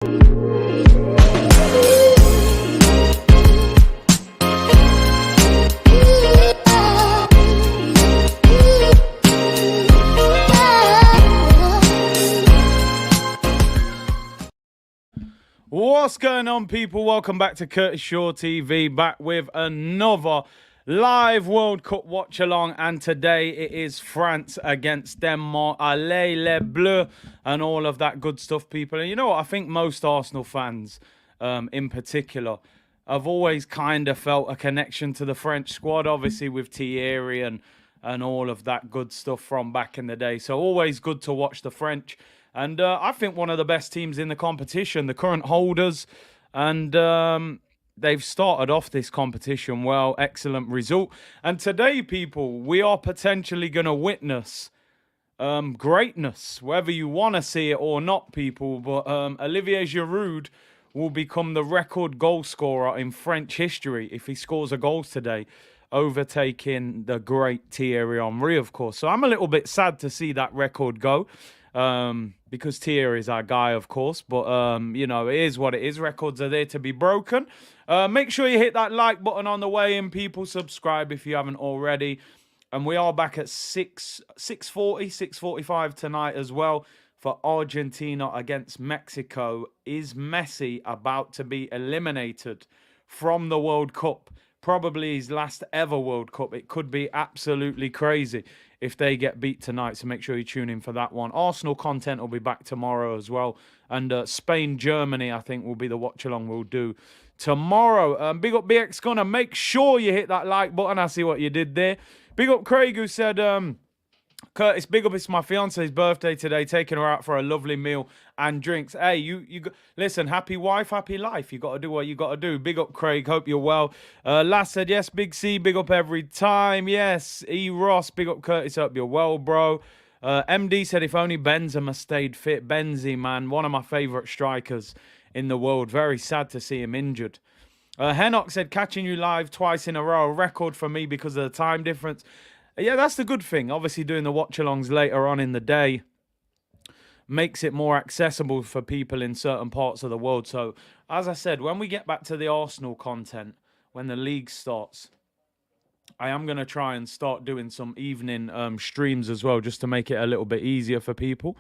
What's going on, people? Welcome back to Curtis Shaw TV, back with another live World Cup watch along, and today it is France against Denmark. Allez les Bleus and all of that good stuff, people. And you know what? I think most Arsenal fans, in particular, have always kind of felt a connection to the French squad, obviously with Thierry and all of that good stuff from back in the day. So always good to watch the French. And I think one of the best teams in the competition, the current holders. And they've started off this competition well. Excellent result. And today, people, we are potentially going to witness greatness, whether you want to see it or not, people. But Olivier Giroud will become the record goal scorer in French history if he scores a goal today, overtaking the great Thierry Henry, of course. So I'm a little bit sad to see that record go. Because Thierry is our guy, of course, but you know, it is what it is. Records are there to be broken. Make sure you hit that like button on the way in, people. Subscribe if you haven't already. And we are back at 6:45 tonight as well for Argentina against Mexico. Is Messi about to be eliminated from the World Cup? Probably his last ever World Cup. It could be absolutely crazy if they get beat tonight, so make sure you tune in for that one. Arsenal content will be back tomorrow as well. And Spain-Germany, I think, will be the watch-along we'll do tomorrow. Big up BX Gunner. Make sure you hit that like button. I see what you did there. Big up Craig, who said, Curtis, big up, it's my fiance's birthday today, taking her out for a lovely meal and drinks. Hey, you listen, happy wife, happy life. You got to do what you got to do. Big up, Craig. Hope you're well. Lass said, yes, Big C, big up every time. Yes, E. Ross, big up, Curtis. Hope you're well, bro. MD said, if only Benzema stayed fit. Benzi, man, one of my favourite strikers in the world. Very sad to see him injured. Henoch said, catching you live twice in a row. A record for me because of the time difference. Yeah, that's the good thing. Obviously, doing the watch-alongs later on in the day makes it more accessible for people in certain parts of the world. So, as I said, when we get back to the Arsenal content, when the league starts, I am going to try and start doing some evening streams as well, just to make it a little bit easier for people.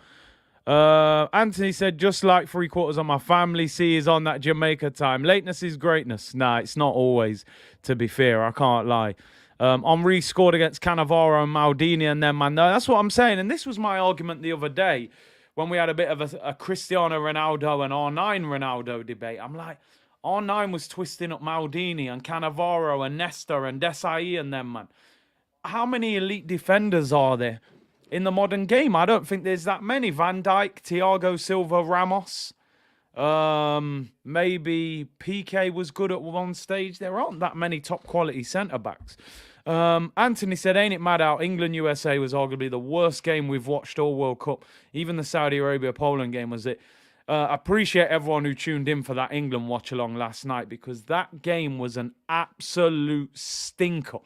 Anthony said, just like 3/4 of my family, C is on that Jamaica time. Lateness is greatness. Nah, it's not always, to be fair. I can't lie. Henry scored against Cannavaro and Maldini and then Mando. That's what I'm saying. And this was my argument the other day when we had a bit of a Cristiano Ronaldo and R9 Ronaldo debate. I'm like, R9 was twisting up Maldini and Cannavaro and Nesta and Desai and them, man. How many elite defenders are there in the modern game? I don't think there's that many. Van Dijk, Thiago Silva, Ramos. Maybe PK was good at one stage. There aren't that many top quality centre-backs. Anthony said, ain't it mad how England-USA was arguably the worst game we've watched all World Cup. Even the Saudi Arabia-Poland game was it. I appreciate everyone who tuned in for that England watch-along last night, because that game was an absolute stinker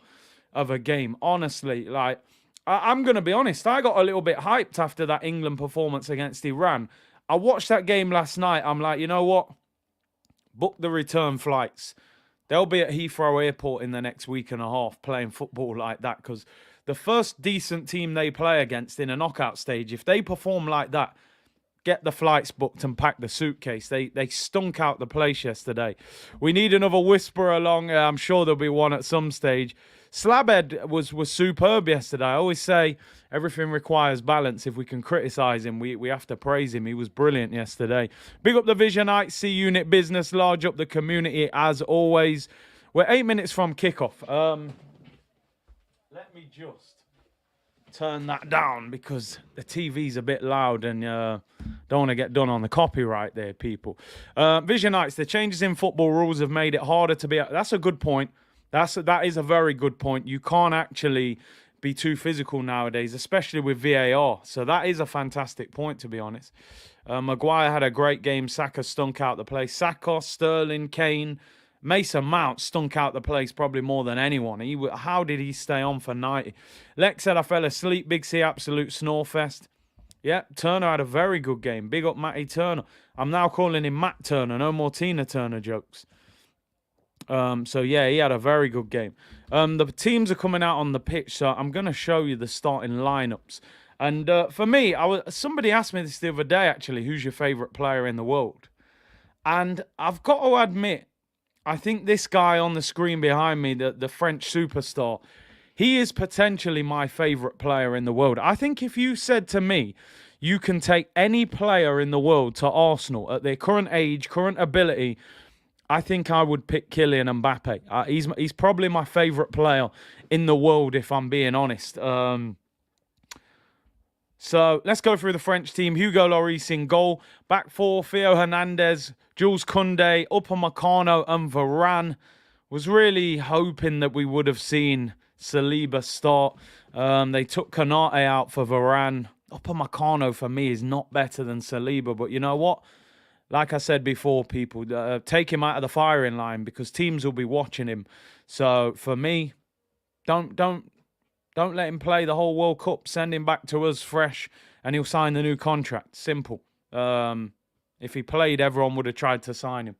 of a game. Honestly, like, I'm going to be honest, I got a little bit hyped after that England performance against Iran. I watched that game last night. I'm like, you know what? Book the return flights. They'll be at Heathrow Airport in the next week and a half playing football like that, because the first decent team they play against in a knockout stage, if they perform like that, get the flights booked and pack the suitcase. They stunk out the place yesterday. We need another whisper along. I'm sure there'll be one at some stage. Slabhead was superb yesterday. I always say everything requires balance. If we can criticise him, we have to praise him. He was brilliant yesterday. Big up the Visionites, C-Unit Business, large up the community as always. We're 8 minutes from kickoff. Let me just turn that down because the TV's a bit loud and don't want to get done on the copyright there, people. Visionites, the changes in football rules have made it harder to be... That's a good point. That is a very good point. You can't actually be too physical nowadays, especially with VAR. So that is a fantastic point, to be honest. Maguire had a great game. Saka stunk out the place. Saka, Sterling, Kane, Mason Mount stunk out the place probably more than anyone. How did he stay on for 90? Lex said, I fell asleep. Big C, absolute snore fest. Yeah, Turner had a very good game. Big up Matty Turner. I'm now calling him Matt Turner. No more Tina Turner jokes. So yeah, he had a very good game. The teams are coming out on the pitch, so I'm going to show you the starting lineups. And for me, somebody asked me this the other day, actually, who's your favorite player in the world? And I've got to admit, I think this guy on the screen behind me, the French superstar, he is potentially my favorite player in the world. I think if you said to me, you can take any player in the world to Arsenal at their current age, current ability, I think I would pick Kylian Mbappe. He's probably my favorite player in the world, if I'm being honest. So let's go through the French team. Hugo Lloris in goal. Back four, Theo Hernandez, Jules Koundé, Upamecano and Varane. Was really hoping that we would have seen Saliba start. They took Konate out for Varane. Upamecano for me is not better than Saliba, but you know what? Like I said before, people, take him out of the firing line because teams will be watching him. So for me, don't let him play the whole World Cup. Send him back to us fresh, and he'll sign the new contract. Simple. If he played, everyone would have tried to sign him.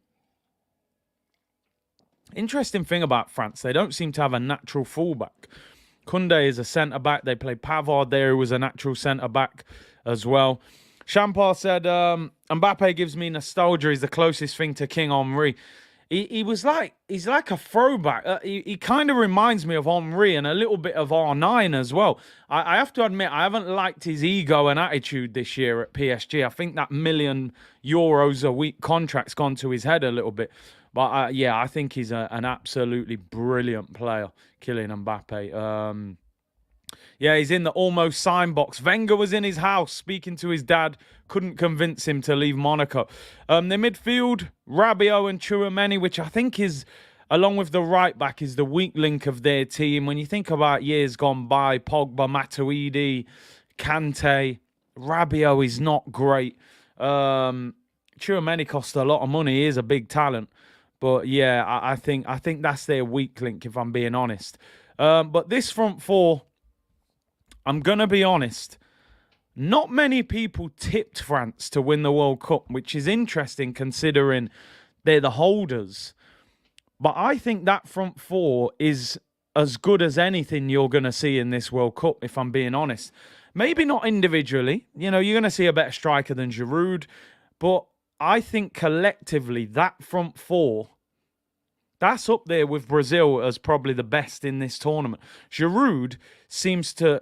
Interesting thing about France, they don't seem to have a natural fullback. Koundé is a centre-back. They played Pavard there, who was a natural centre-back as well. Champard said, Mbappe gives me nostalgia. He's the closest thing to King Henry. He's like a throwback. He kind of reminds me of Henry and a little bit of R9 as well. I have to admit, I haven't liked his ego and attitude this year at PSG. I think that €1 million a week contract's gone to his head a little bit. But yeah, I think he's an absolutely brilliant player, Kylian Mbappe. Yeah, he's in the almost sign box. Wenger was in his house speaking to his dad. Couldn't convince him to leave Monaco. The midfield, Rabiot and Tchouameni, which I think is, along with the right back, is the weak link of their team. When you think about years gone by, Pogba, Matuidi, Kante, Rabiot is not great. Tchouameni cost a lot of money. He is a big talent. But yeah, I think that's their weak link, if I'm being honest. But this front four, I'm going to be honest, not many people tipped France to win the World Cup, which is interesting considering they're the holders. But I think that front four is as good as anything you're going to see in this World Cup, if I'm being honest. Maybe not individually. You know, you're going to see a better striker than Giroud. But I think collectively, that front four, that's up there with Brazil as probably the best in this tournament. Giroud seems to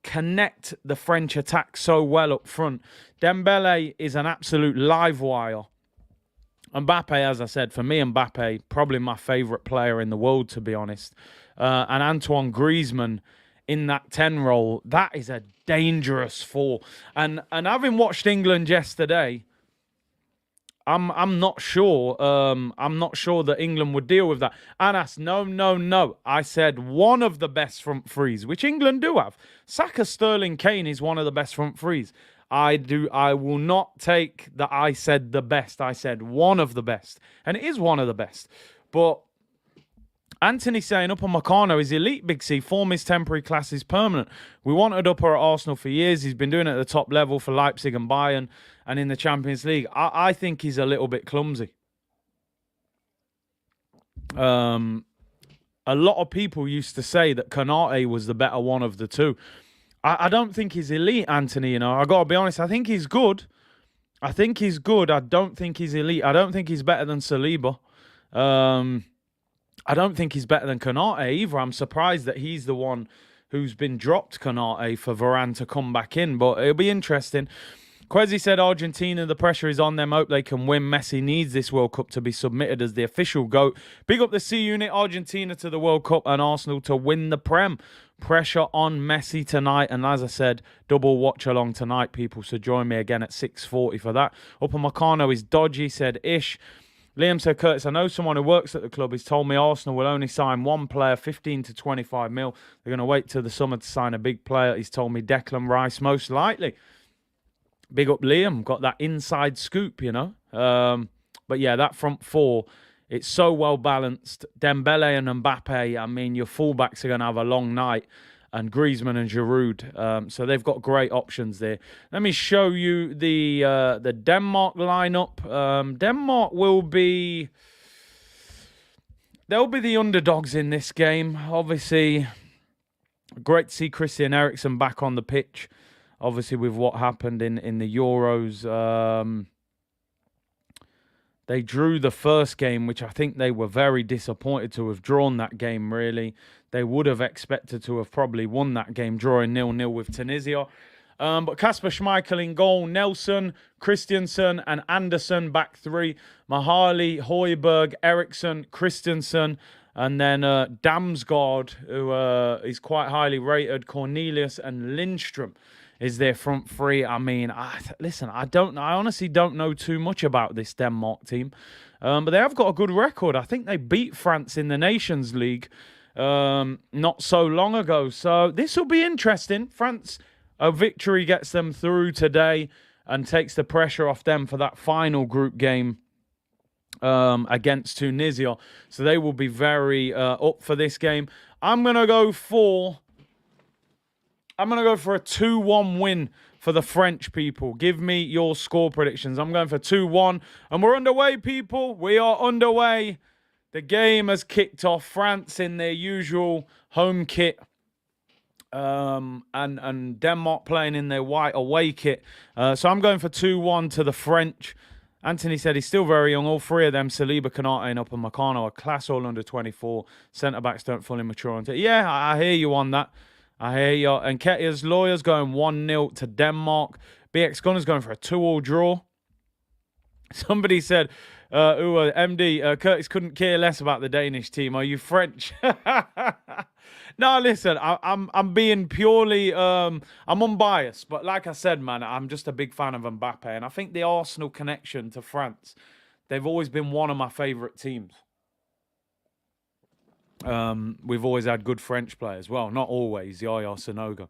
connect the French attack so well up front. Dembele is an absolute live wire. Mbappe, as I said, for me, Mbappe, probably my favourite player in the world, to be honest. And Antoine Griezmann in that 10 role, that is a dangerous four. And having watched England yesterday, I'm not sure. I'm not sure that England would deal with that. Anas, no. I said one of the best front threes, which England do have. Saka, Sterling, Kane is one of the best front threes. I will not take that I said the best. I said one of the best. And it is one of the best. But Anthony saying Upamecano is elite, Big C. Form is temporary, class is permanent. We wanted Upper at Arsenal for years. He's been doing it at the top level for Leipzig and Bayern and in the Champions League. I think he's a little bit clumsy. A lot of people used to say that Konate was the better one of the two. I don't think he's elite, Anthony. You know, I got to be honest. I think he's good. I don't think he's elite. I don't think he's better than Saliba. I don't think he's better than Konate either. I'm surprised that he's the one who's been dropped, Konate, for Varane to come back in. But it'll be interesting. Quezzy said Argentina, the pressure is on them. Hope they can win. Messi needs this World Cup to be submitted as the official GOAT. Big up the C unit, Argentina to the World Cup and Arsenal to win the Prem. Pressure on Messi tonight. And as I said, double watch along tonight, people. So join me again at 6:40 for that. Upamecano is dodgy, said Ish. Liam said, Curtis, I know someone who works at the club. He's told me Arsenal will only sign one player, 15 to 25 mil. They're going to wait till the summer to sign a big player. He's told me Declan Rice, most likely. Big up Liam. Got that inside scoop, you know. But yeah, that front four, it's so well balanced. Dembele and Mbappe, I mean, your fullbacks are going to have a long night. and Griezmann and Giroud. So they've got great options there. Let me show you the Denmark lineup. Denmark will be... They'll be the underdogs in this game. Obviously, great to see Christian Eriksen back on the pitch. Obviously, with what happened in the Euros. They drew the first game, which I think they were very disappointed to have drawn that game, really. They would have expected to have probably won that game, drawing 0-0 with Tunisia. But Kasper Schmeichel in goal, Nelson, Christensen and Anderson back three. Mahali, Højbjerg, Eriksen, Christensen, and then Damsgaard, who is quite highly rated, Cornelius and Lindstrom is their front three. I mean, listen, I honestly don't know too much about this Denmark team. But they have got a good record. I think they beat France in the Nations League not so long ago. So this will be interesting. France, a victory gets them through today and takes the pressure off them for that final group game against Tunisia. So they will be very up for this game. I'm going to go for a 2-1 win for the French, people. Give me your score predictions. I'm going for 2-1. And we're underway, people. We are underway. The game has kicked off. France in their usual home kit. And Denmark playing in their white away kit. So I'm going for 2-1 to the French. Anthony said he's still very young. All three of them, Saliba, Konate and Upamecano, are class all under 24. Centre-backs don't fully mature until... Yeah, I hear you on that. I hear you. And Ketia's Lawyers going 1-0 to Denmark. BX Gunner's going for a 2-2 draw. Somebody said, MD, Curtis couldn't care less about the Danish team. Are you French? No, listen, I'm being purely, I'm unbiased. But like I said, man, I'm just a big fan of Mbappe. And I think the Arsenal connection to France, they've always been one of my favourite teams. We've always had good French players. Well, not always. Yaya Sanogo.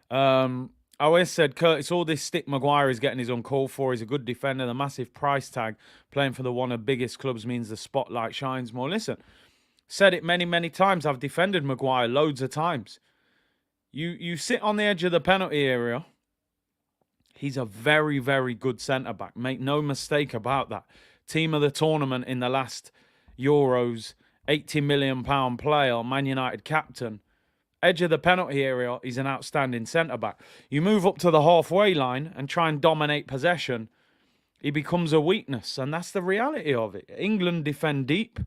I always said, Curtis, all this stick Maguire is getting is uncalled for. He's a good defender. The massive price tag playing for one of the biggest clubs means the spotlight shines more. Listen, said it many, many times. I've defended Maguire loads of times. You sit on the edge of the penalty area. He's a very, very good centre-back. Make no mistake about that. Team of the tournament in the last Euros. £80 million player, Man United captain. Edge of the penalty area, he's an outstanding centre-back. You move up to the halfway line and try and dominate possession, he becomes a weakness. And that's the reality of it. England defend deep.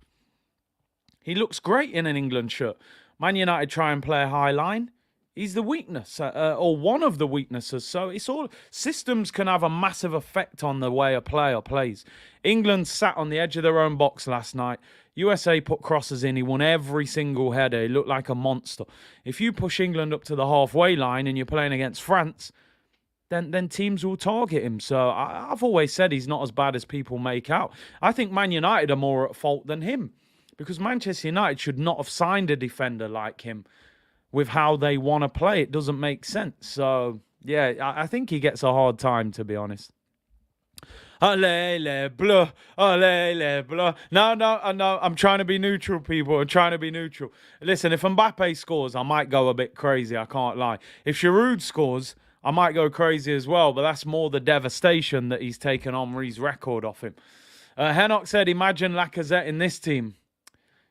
He looks great in an England shirt. Man United try and play a high line. He's the weakness, or one of the weaknesses. So it's all... Systems can have a massive effect on the way a player plays. England sat on the edge of their own box last night. USA put crosses in. He won every single header. He looked like a monster. If you push England up to the halfway line and you're playing against France, then teams will target him. So I've always said he's not as bad as people make out. I think Man United are more at fault than him, because Manchester United should not have signed a defender like him with how they want to play. It doesn't make sense. So, yeah, I think he gets a hard time, to be honest. Allez les bleus, allez les bleus. No, I'm trying to be neutral, people. I'm trying to be neutral. Listen, if Mbappe scores, I might go a bit crazy. I can't lie. If Giroud scores, I might go crazy as well. But that's more the devastation that he's taken Henry's record off him. Henok said, imagine Lacazette in this team.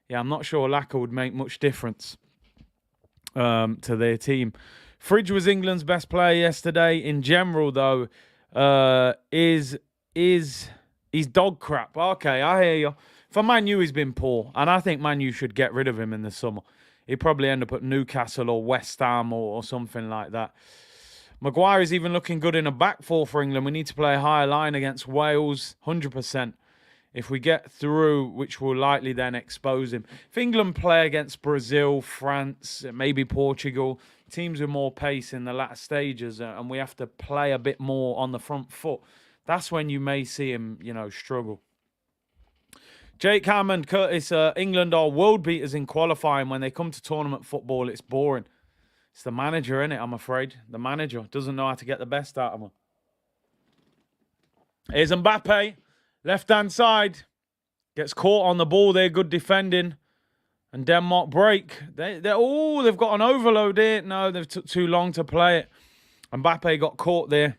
Yeah, I'm not sure Lacazette would make much difference to their team. Fridge was England's best player yesterday. In general, though, he's dog crap. Okay, I hear you. For Man U, he's been poor. And I think Man U should get rid of him in the summer. He'd probably end up at Newcastle or West Ham or something like that. Maguire is even looking good in a back four for England. We need to play a higher line against Wales, 100%. If we get through, which will likely then expose him. If England play against Brazil, France, maybe Portugal, teams with more pace in the latter stages, and we have to play a bit more on the front foot, that's when you may see him, struggle. Jake Hammond, Curtis, England are world beaters in qualifying. When they come to tournament football, it's boring. It's the manager, innit, I'm afraid. The manager doesn't know how to get the best out of them. Here's Mbappe. Left-hand side. Gets caught on the ball there. Good defending. And Denmark break. They've got an overload here. No, they've took too long to play it. Mbappe got caught there.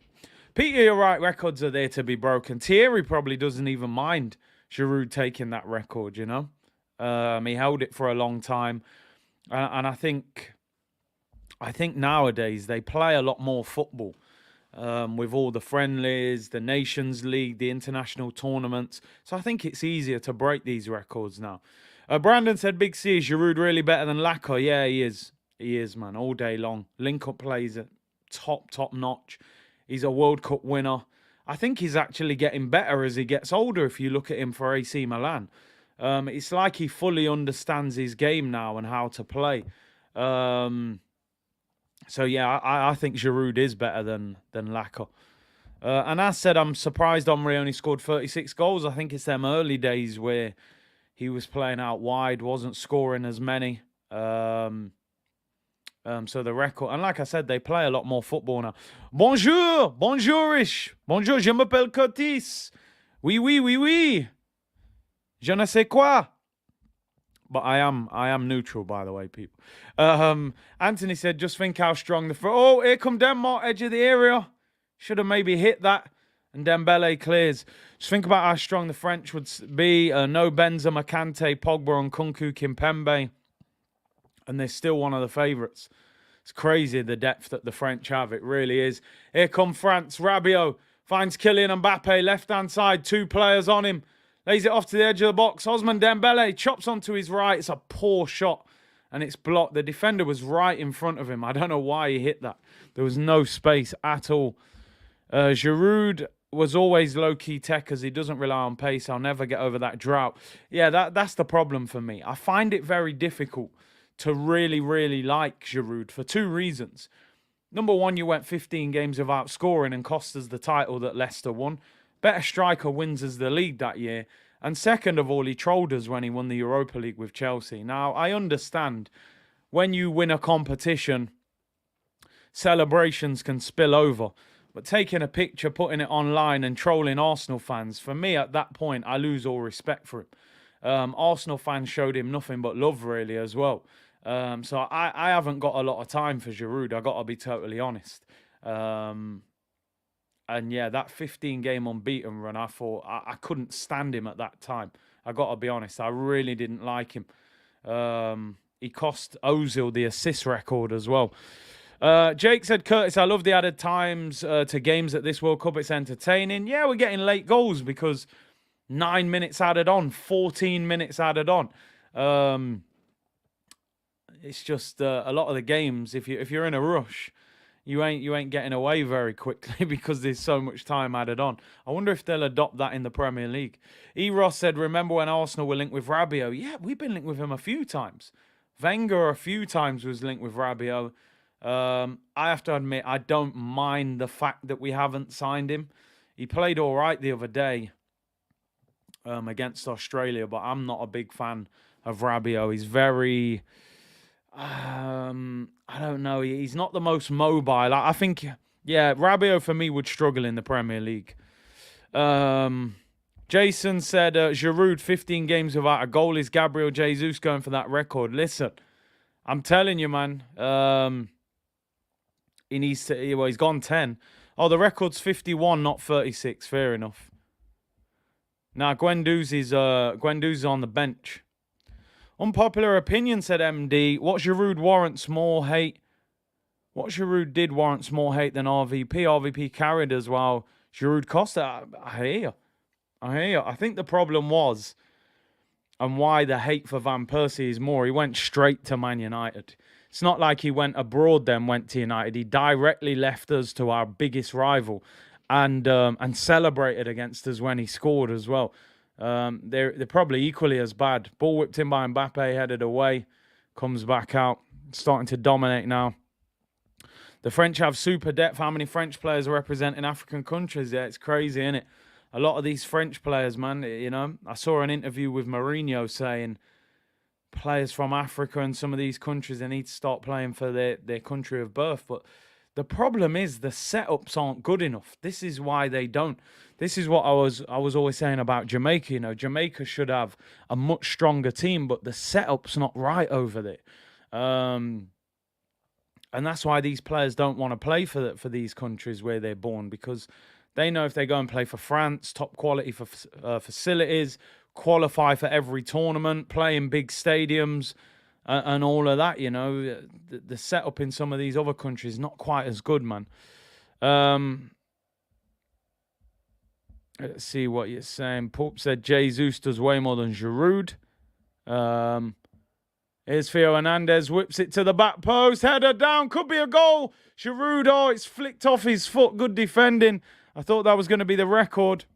Peter, you're right. Records are there to be broken. Thierry probably doesn't even mind Giroud taking that record, you know. He held it for a long time. And I think nowadays they play a lot more football. With all the friendlies, the Nations League, the international tournaments. So I think it's easier to break these records now. Brandon said, Big C, is Giroud really better than Lacko? Yeah, he is. He is, man, all day long. Link-up plays at top notch. He's a World Cup winner. I think he's actually getting better as he gets older if you look at him for AC Milan. It's like he fully understands his game now and how to play. So, yeah, I think Giroud is better than Lacko. And as said, I'm surprised Omri only scored 36 goals. I think it's them early days where he was playing out wide, wasn't scoring as many. So the record... And like I said, they play a lot more football now. Bonjour! Bonjourish! Bonjour, je m'appelle Curtis. Oui, oui, oui, oui. Je ne sais quoi. But I am neutral, by the way, people. Anthony said, just think how strong the... Oh, here come Denmark, edge of the area. Should have maybe hit that. And Dembele clears. Just think about how strong the French would be. No Benzema, Kante, Pogba, and Nkunku, Kimpembe. And they're still one of the favourites. It's crazy the depth that the French have. It really is. Here come France. Rabiot finds Kylian Mbappe. Left-hand side. 2 players on him. Lays it off to the edge of the box. Osman Dembele chops onto his right. It's a poor shot. And it's blocked. The defender was right in front of him. I don't know why he hit that. There was no space at all. Giroud was always low-key tech as he doesn't rely on pace. I'll never get over that drought. Yeah, that's the problem for me. I find it very difficult to really, really like Giroud for 2 reasons. Number one, you went 15 games without scoring and cost us the title that Leicester won. Better striker wins us the league that year. And second of all, he trolled us when he won the Europa League with Chelsea. Now, I understand when you win a competition, celebrations can spill over. But taking a picture, putting it online and trolling Arsenal fans, for me at that point, I lose all respect for him. Arsenal fans showed him nothing but love, really, as well. So I haven't got a lot of time for Giroud. I got to be totally honest. And yeah, that 15-game unbeaten run, I thought I couldn't stand him at that time. I got to be honest. I really didn't like him. He cost Ozil the assist record as well. Jake said, Curtis, I love the added times to games at this World Cup. It's entertaining. Yeah, we're getting late goals because 9 minutes added on, 14 minutes added on. It's just a lot of the games, if you're in a rush, you ain't getting away very quickly because there's so much time added on. I wonder if they'll adopt that in the Premier League. E. Ross said, remember when Arsenal were linked with Rabiot? Yeah, we've been linked with him a few times. Wenger a few times was linked with Rabiot. I have to admit, I don't mind the fact that we haven't signed him. He played all right the other day against Australia, but I'm not a big fan of Rabiot. He's very... I don't know. He's not the most mobile. I think, yeah, Rabiot for me would struggle in the Premier League. Jason said, Giroud, 15 games without a goal. Is Gabriel Jesus going for that record? Listen, I'm telling you, man. He needs to. Well, he's gone 10. Oh, the record's 51, not 36. Fair enough. Now, Guendouzi's on the bench. Unpopular opinion, said MD. What Giroud warrants more hate. What Giroud did warrants more hate than RVP. RVP carried as well. Giroud cost it. I hear you. I think the problem was, and why the hate for Van Persie is more, he went straight to Man United. It's not like he went abroad then went to United. He directly left us to our biggest rival and celebrated against us when he scored as well. They're probably equally as bad. Ball whipped in by Mbappe, headed away, comes back out, starting to dominate now. The French have super depth. How many French players are representing African countries? Yeah, it's crazy, isn't it? A lot of these French players, man, you know, I saw an interview with Mourinho saying players from Africa and some of these countries, they need to start playing for their country of birth. But The problem is the setups aren't good enough. This is why they don't. This is what I was always saying about Jamaica. You know, Jamaica should have a much stronger team, but the setup's not right over there. And that's why these players don't want to play for these countries where they're born, because they know if they go and play for France, top quality for facilities, qualify for every tournament, play in big stadiums, and all of that, you know, the setup in some of these other countries is not quite as good, man. Let's see what you're saying. Pope said Jesus does way more than Giroud. Here's Theo Hernandez, whips it to the back post, header down, could be a goal. Giroud, oh, it's flicked off his foot, good defending. I thought that was going to be the record.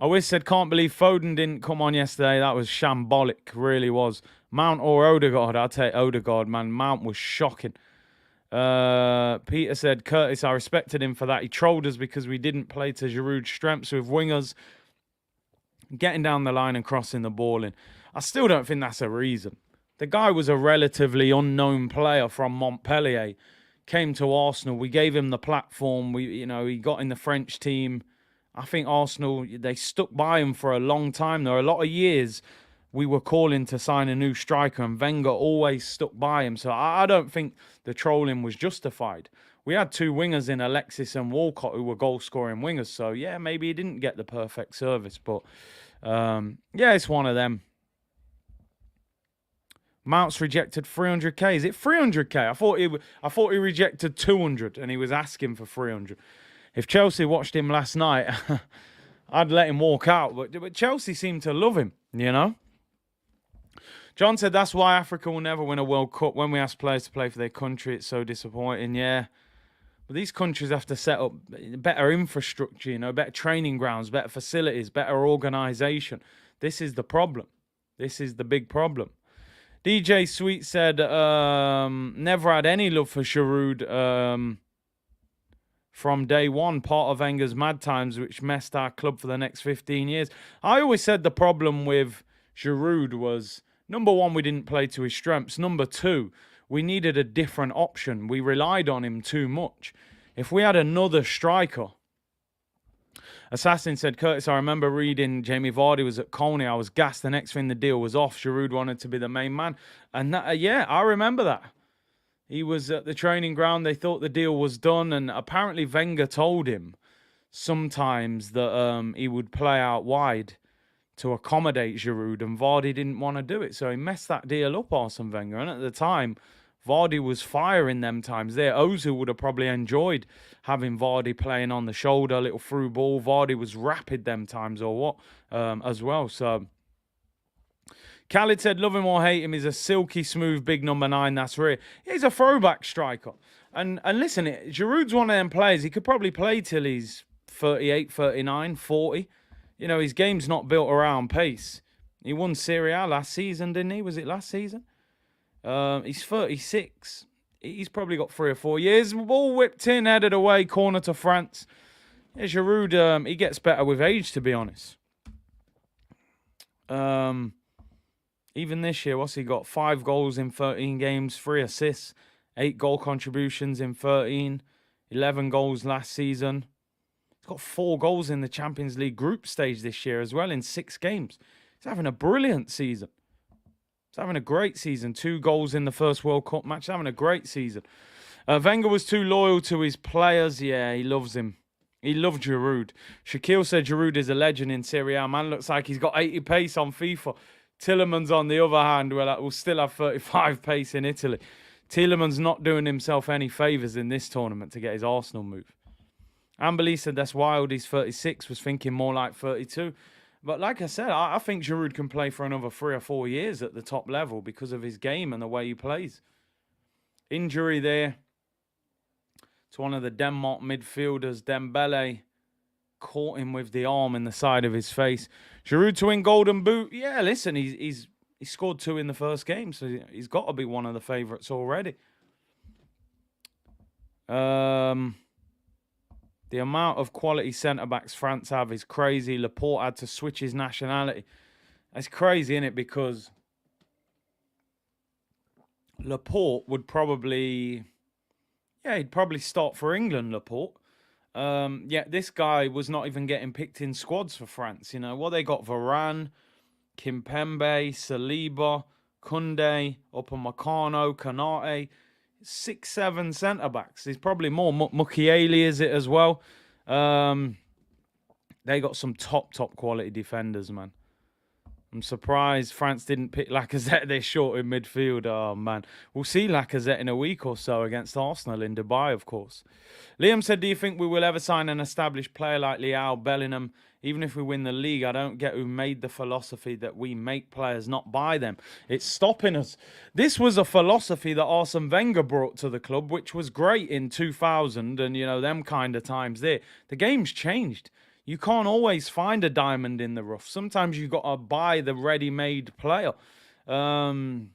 I wish said, can't believe Foden didn't come on yesterday. That was shambolic, really was. Mount or Odegaard? I'll take Odegaard, man. Mount was shocking. Peter said, Curtis, I respected him for that. He trolled us because we didn't play to Giroud's strengths with wingers getting down the line and crossing the ball in. I still don't think that's a reason. The guy was a relatively unknown player from Montpellier. Came to Arsenal. We gave him the platform. He got in the French team. I think Arsenal, they stuck by him for a long time. There are a lot of years we were calling to sign a new striker, and Wenger always stuck by him. So I don't think the trolling was justified. We had two wingers in Alexis and Walcott who were goal-scoring wingers. So, yeah, maybe he didn't get the perfect service. But, yeah, it's one of them. Mount's rejected 300k. Is it 300k? I thought he rejected 200 and he was asking for 300. If Chelsea watched him last night, I'd let him walk out. But Chelsea seem to love him, you know? John said that's why Africa will never win a World Cup. When we ask players to play for their country, it's so disappointing. Yeah. But these countries have to set up better infrastructure, you know, better training grounds, better facilities, better organisation. This is the problem. This is the big problem. DJ Sweet said, never had any love for Giroud from day one, part of Wenger's mad times, which messed our club for the next 15 years. I always said the problem with Giroud was, number one, we didn't play to his strengths. Number two, we needed a different option. We relied on him too much. If we had another striker... Assassin said, Curtis, I remember reading Jamie Vardy was at Colney. I was gassed. The next thing the deal was off. Giroud wanted to be the main man. And that, yeah, I remember that. He was at the training ground. They thought the deal was done. And apparently Wenger told him sometimes that he would play out wide to accommodate Giroud. And Vardy didn't want to do it. So he messed that deal up, Arsene Wenger. And at the time, Vardy was firing them times there. Ozil would have probably enjoyed having Vardy playing on the shoulder, a little through ball. Vardy was rapid them times or what as well. So Khalid said, love him or hate him, he's a silky smooth big number 9. That's rare. He's a throwback striker. And listen, Giroud's one of them players. He could probably play till he's 38, 39, 40. You know, his game's not built around pace. He won Serie A last season, didn't he? Was it last season? He's 36. He's probably got 3 or 4 years. Ball whipped in, headed away, corner to France. Yeah, Giroud, he gets better with age, to be honest. Even this year, what's he got? 5 goals in 13 games, 3 assists, 8 goal contributions in 13, 11 goals last season. He's got 4 goals in the Champions League group stage this year as well in 6 games. He's having a brilliant season. He's having a great season. 2 goals in the first World Cup match. He's having a great season. Wenger was too loyal to his players. Yeah, he loves him. He loved Giroud. Shaquille said Giroud is a legend in Serie A. Man, looks like he's got 80 pace on FIFA. Tillemans, on the other hand, will still have 35 pace in Italy. Tillemans not doing himself any favours in this tournament to get his Arsenal move. Amberley said that's wild. He's 36. Was thinking more like 32. But like I said, I think Giroud can play for another 3 or 4 years at the top level because of his game and the way he plays. Injury there to one of the Denmark midfielders, Dembele, caught him with the arm in the side of his face. Giroud to win Golden Boot. Yeah, listen, he scored 2 in the first game, so he's got to be one of the favourites already. The amount of quality centre-backs France have is crazy. Laporte had to switch his nationality. That's crazy, isn't it? Because Laporte would probably... Yeah, he'd probably start for England, Laporte. Yeah, this guy was not even getting picked in squads for France. You know, well, they got Varane, Kimpembe, Saliba, Kunde, Upamecano, Kanate, 6, 7 centre backs. There's probably more. Mukiele is it as well. They got some top quality defenders, man. I'm surprised France didn't pick Lacazette. They're short in midfield. Oh, man. We'll see Lacazette in a week or so against Arsenal in Dubai, of course. Liam said, do you think we will ever sign an established player like Leao, Bellingham? Even if we win the league, I don't get who made the philosophy that we make players, not buy them. It's stopping us. This was a philosophy that Arsene Wenger brought to the club, which was great in 2000 and, you know, them kind of times there. The game's changed. You can't always find a diamond in the rough. Sometimes you've got to buy the ready-made player. You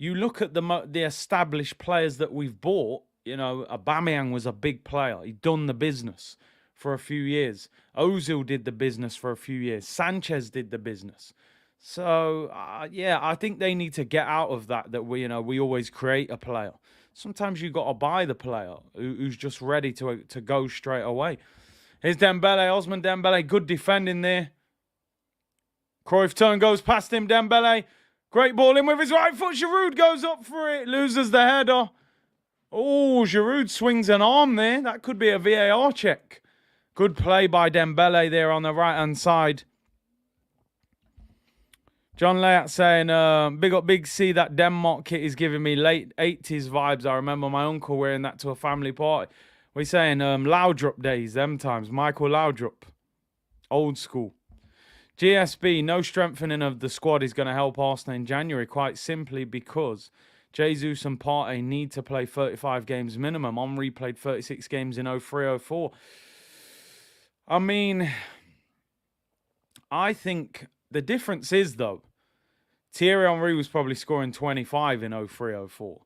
look at the established players that we've bought. You know, Aubameyang was a big player. He'd done the business for a few years. Ozil did the business for a few years. Sanchez did the business. So, yeah, I think they need to get out of that we always create a player. Sometimes you've got to buy the player who's just ready to go straight away. Here's Dembele, Osman Dembele, good defending there. Cruyff turn goes past him, Dembele. Great ball in with his right foot. Giroud goes up for it, loses the header. Oh, Giroud swings an arm there. That could be a VAR check. Good play by Dembele there on the right-hand side. John Layat saying, big up Big C, that Denmark kit is giving me late 80s vibes. I remember my uncle wearing that to a family party. We're saying Laudrup days, them times. Michael Laudrup. Old school. GSB, no strengthening of the squad is going to help Arsenal in January, quite simply because Jesus and Partey need to play 35 games minimum. Henry played 36 games in 03-04. I mean, I think the difference is, though, Thierry Henry was probably scoring 25 in 03-04.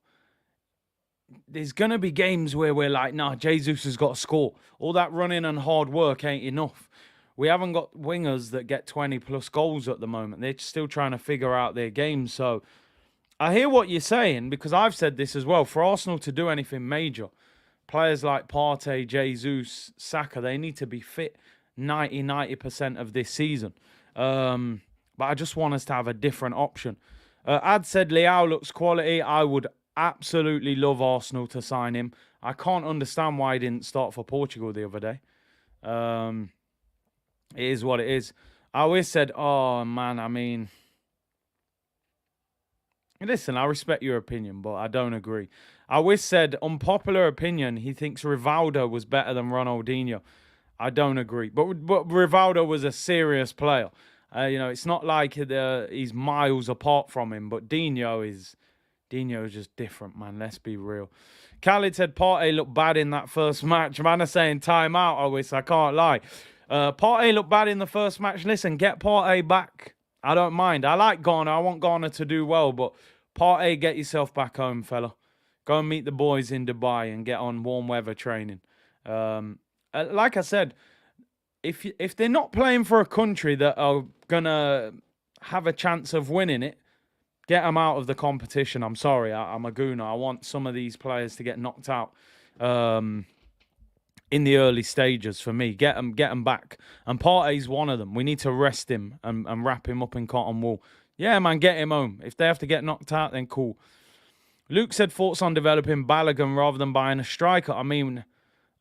There's going to be games where we're like, nah, Jesus has got to score. All that running and hard work ain't enough. We haven't got wingers that get 20-plus goals at the moment. They're still trying to figure out their game. So I hear what you're saying, because I've said this as well. For Arsenal to do anything major, players like Partey, Jesus, Saka, they need to be fit 90% of this season. But I just want us to have a different option. Ad said Leao looks quality. I would absolutely love Arsenal to sign him. I can't understand why he didn't start for Portugal the other day. It is what it is. I always said, oh, man, I mean, listen, I respect your opinion, but I don't agree. I always said, unpopular opinion, he thinks Rivaldo was better than Ronaldinho. I don't agree. But Rivaldo was a serious player. It's not like he's miles apart from him, but Dino is just different, man. Let's be real. Khalid said Partey looked bad in that first match. Man are saying time out, I can't lie. Partey looked bad in the first match. Listen, get Partey back. I don't mind. I like Ghana. I want Ghana to do well, but Partey, get yourself back home, fella. Go and meet the boys in Dubai and get on warm weather training. Like I said, if they're not playing for a country that are going to have a chance of winning it, get them out of the competition. I'm sorry. I'm a gooner. I want some of these players to get knocked out in the early stages for me. Get them back. And Partey's one of them. We need to rest him and wrap him up in cotton wool. Yeah, man, get him home. If they have to get knocked out, then cool. Luke said thoughts on developing Balogun rather than buying a striker. I mean,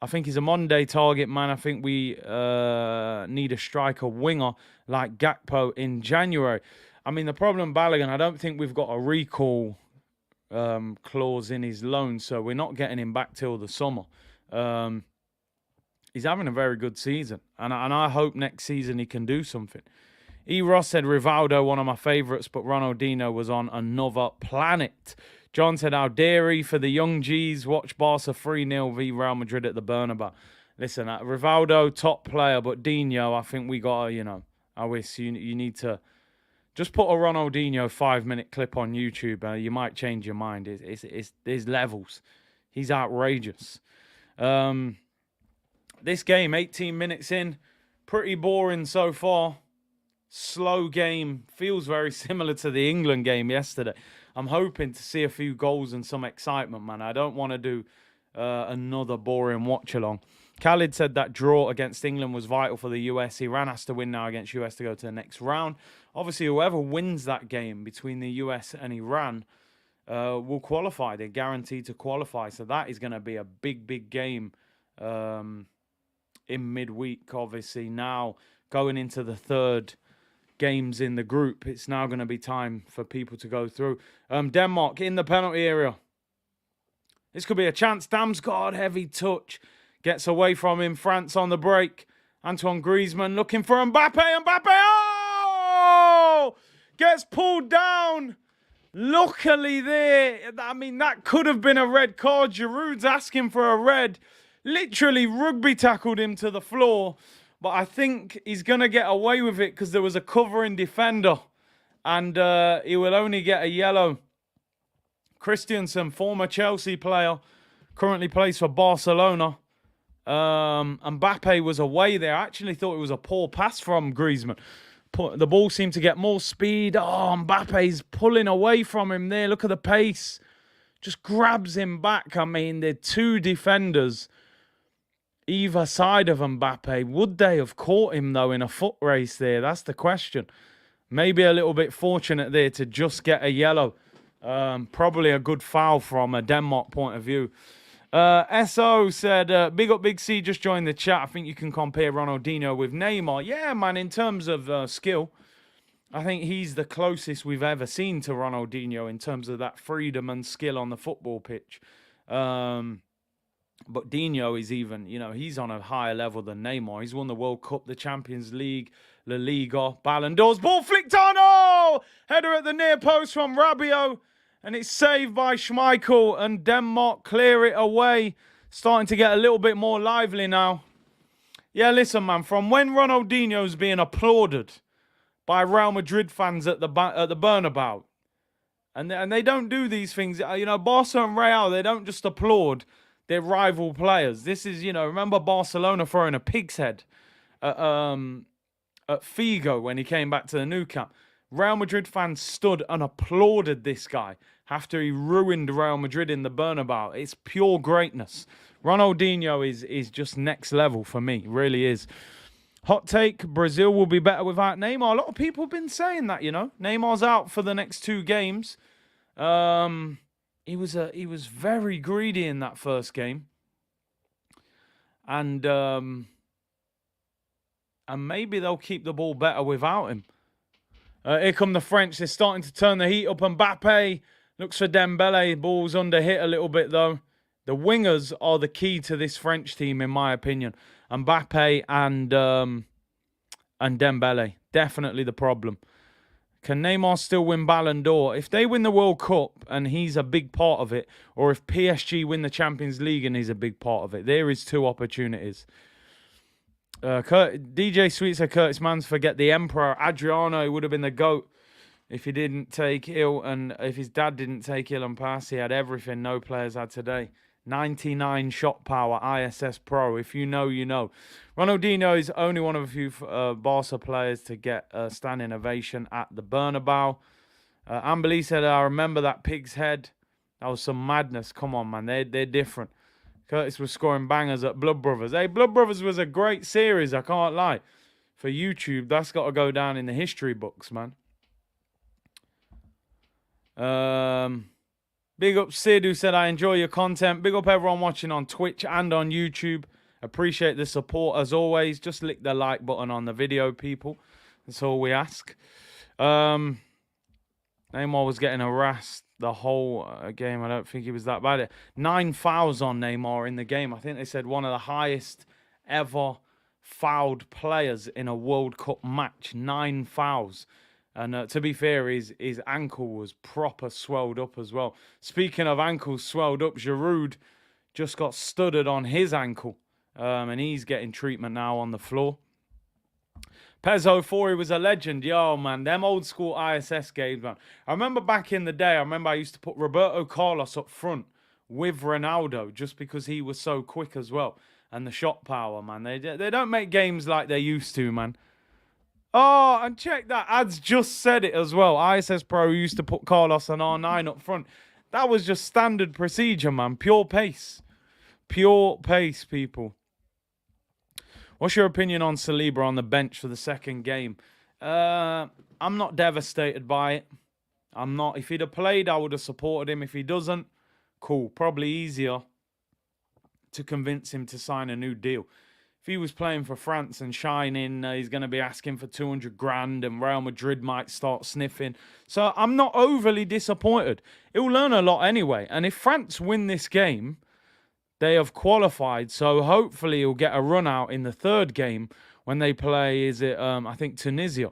I think he's a modern-day target, man. I think we need a striker winger like Gakpo in January. I mean, the problem, Balogun, I don't think we've got a recall clause in his loan, so we're not getting him back till the summer. He's having a very good season, and I hope next season he can do something. E. Ross said Rivaldo, one of my favourites, but Ronaldinho was on another planet. John said, how dare he for the young G's watch Barca 3-0 v Real Madrid at the Bernabeu. Listen, Rivaldo, top player, but Dino, I think we got to, I wish you need to just put a Ronaldinho 5-minute clip on YouTube. You might change your mind. There's levels. He's outrageous. This game, 18 minutes in, pretty boring so far. Slow game. Feels very similar to the England game yesterday. I'm hoping to see a few goals and some excitement, man. I don't want to do another boring watch-along. Khalid said that draw against England was vital for the US. Iran has to win now against US to go to the next round. Obviously, whoever wins that game between the US and Iran will qualify. They're guaranteed to qualify. So that is going to be a big, big game in midweek, obviously. Now, going into the third games in the group, it's now going to be time for people to go through. Denmark in the penalty area. This could be a chance. Damsgaard, heavy touch. Gets away from him. France on the break. Antoine Griezmann looking for Mbappe. Mbappe, oh! Gets pulled down. Luckily there, I mean, that could have been a red card. Giroud's asking for a red. Literally rugby tackled him to the floor. But I think he's going to get away with it because there was a covering defender. And he will only get a yellow. Christensen, former Chelsea player, currently plays for Barcelona. Mbappe was away there. I actually thought it was a poor pass from Griezmann. The ball seemed to get more speed. Oh, Mbappe's pulling away from him there. Look at the pace. Just grabs him back. I mean, they're two defenders either side of Mbappe. Would they have caught him, though, in a foot race there? That's the question. Maybe a little bit fortunate there to just get a yellow. Probably a good foul from a Denmark point of view. SO said, big up Big C, just joined the chat. I think you can compare Ronaldinho with Neymar. Yeah, man, in terms of skill, I think he's the closest we've ever seen to Ronaldinho in terms of that freedom and skill on the football pitch. But Dino is even, he's on a higher level than Neymar. He's won the World Cup, the Champions League, La Liga, Ballon d'Ors. Ball flicked on, oh! Header at the near post from Rabiot. And it's saved by Schmeichel, and Denmark clear it away. Starting to get a little bit more lively now. Yeah, listen, man. From when Ronaldinho's being applauded by Real Madrid fans at the Bernabeu, and they don't do these things. Barca and Real, they don't just applaud their rival players. This is, remember Barcelona throwing a pig's head at Figo when he came back to the Nou Camp. Real Madrid fans stood and applauded this guy after he ruined Real Madrid in the Bernabeu. It's pure greatness. Ronaldinho is just next level for me. Really is. Hot take, Brazil will be better without Neymar. A lot of people have been saying that, Neymar's out for the next 2 games. He was very greedy in that first game. And maybe they'll keep the ball better without him. Here come the French. They're starting to turn the heat up. Mbappe looks for Dembele. Ball's under hit a little bit, though. The wingers are the key to this French team, in my opinion. Mbappe and Dembele. Definitely the problem. Can Neymar still win Ballon d'Or? If they win the World Cup and he's a big part of it, or if PSG win the Champions League and he's a big part of it, there is 2 opportunities. DJ Sweet said Curtis Mans forget the Emperor. Adriano would have been the GOAT if he didn't take ill, and if his dad didn't take ill and pass. He had everything no players had today. 99 shot power, ISS Pro. If you know, you know. Ronaldinho is only one of a few Barca players to get a standing ovation at the Bernabeu. Ambeli said, I remember that pig's head. That was some madness. Come on, man. They're different. Curtis was scoring bangers at Blood Brothers. Hey, Blood Brothers was a great series, I can't lie. For YouTube, that's got to go down in the history books, man. Big up Sid, who said, I enjoy your content. Big up everyone watching on Twitch and on YouTube. Appreciate the support as always. Just lick the like button on the video, people. That's all we ask. Neymar was getting harassed the whole game. I don't think he was that bad. 9 fouls on Neymar in the game. I think they said one of the highest ever fouled players in a World Cup match. 9 fouls. And to be fair, his ankle was proper swelled up as well. Speaking of ankles swelled up, Giroud just got studded on his ankle. And he's getting treatment now on the floor. Pezzo 4, he was a legend. Yo, man, them old school ISS games, man. I remember back in the day, I used to put Roberto Carlos up front with Ronaldo just because he was so quick as well. And the shot power, man. They don't make games like they used to, man. Oh, and check that. Ads just said it as well. ISS Pro used to put Carlos and R9 up front. That was just standard procedure, man. Pure pace. Pure pace, people. What's your opinion on Saliba on the bench for the second game? I'm not devastated by it. I'm not. If he'd have played, I would have supported him. If he doesn't, cool. Probably easier to convince him to sign a new deal. If he was playing for France and shining, he's going to be asking for 200 grand and Real Madrid might start sniffing. So I'm not overly disappointed. He'll learn a lot anyway. And if France win this game, they have qualified. So hopefully he'll get a run out in the third game when they play, I think Tunisia.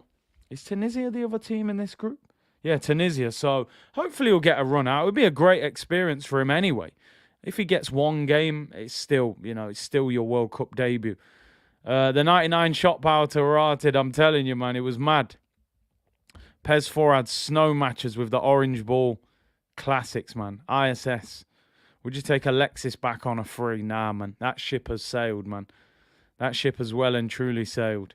Is Tunisia the other team in this group? Yeah, Tunisia. So hopefully he'll get a run out. It would be a great experience for him anyway. If he gets one game, it's still, it's still your World Cup debut. The 99 shot power to Ratted, I'm telling you, man, it was mad. Pez 4 had snow matches with the orange ball. Classics, man. ISS. Would you take Alexis back on a free? Nah, man. That ship has sailed, man. That ship has well and truly sailed.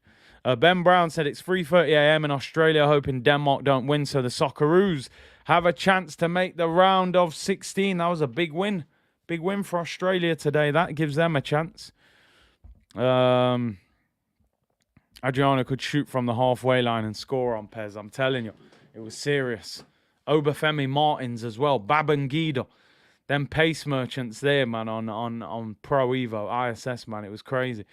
Ben Brown said it's 3:30 a.m. in Australia, hoping Denmark don't win, so the Socceroos have a chance to make the round of 16. That was a big win. Big win for Australia today. That gives them a chance. Adriano could shoot from the halfway line and score on Pez. I'm telling you, it was serious. Obafemi Martins as well. Babangida. Them pace merchants there, man, on Pro Evo, ISS, man. It was crazy.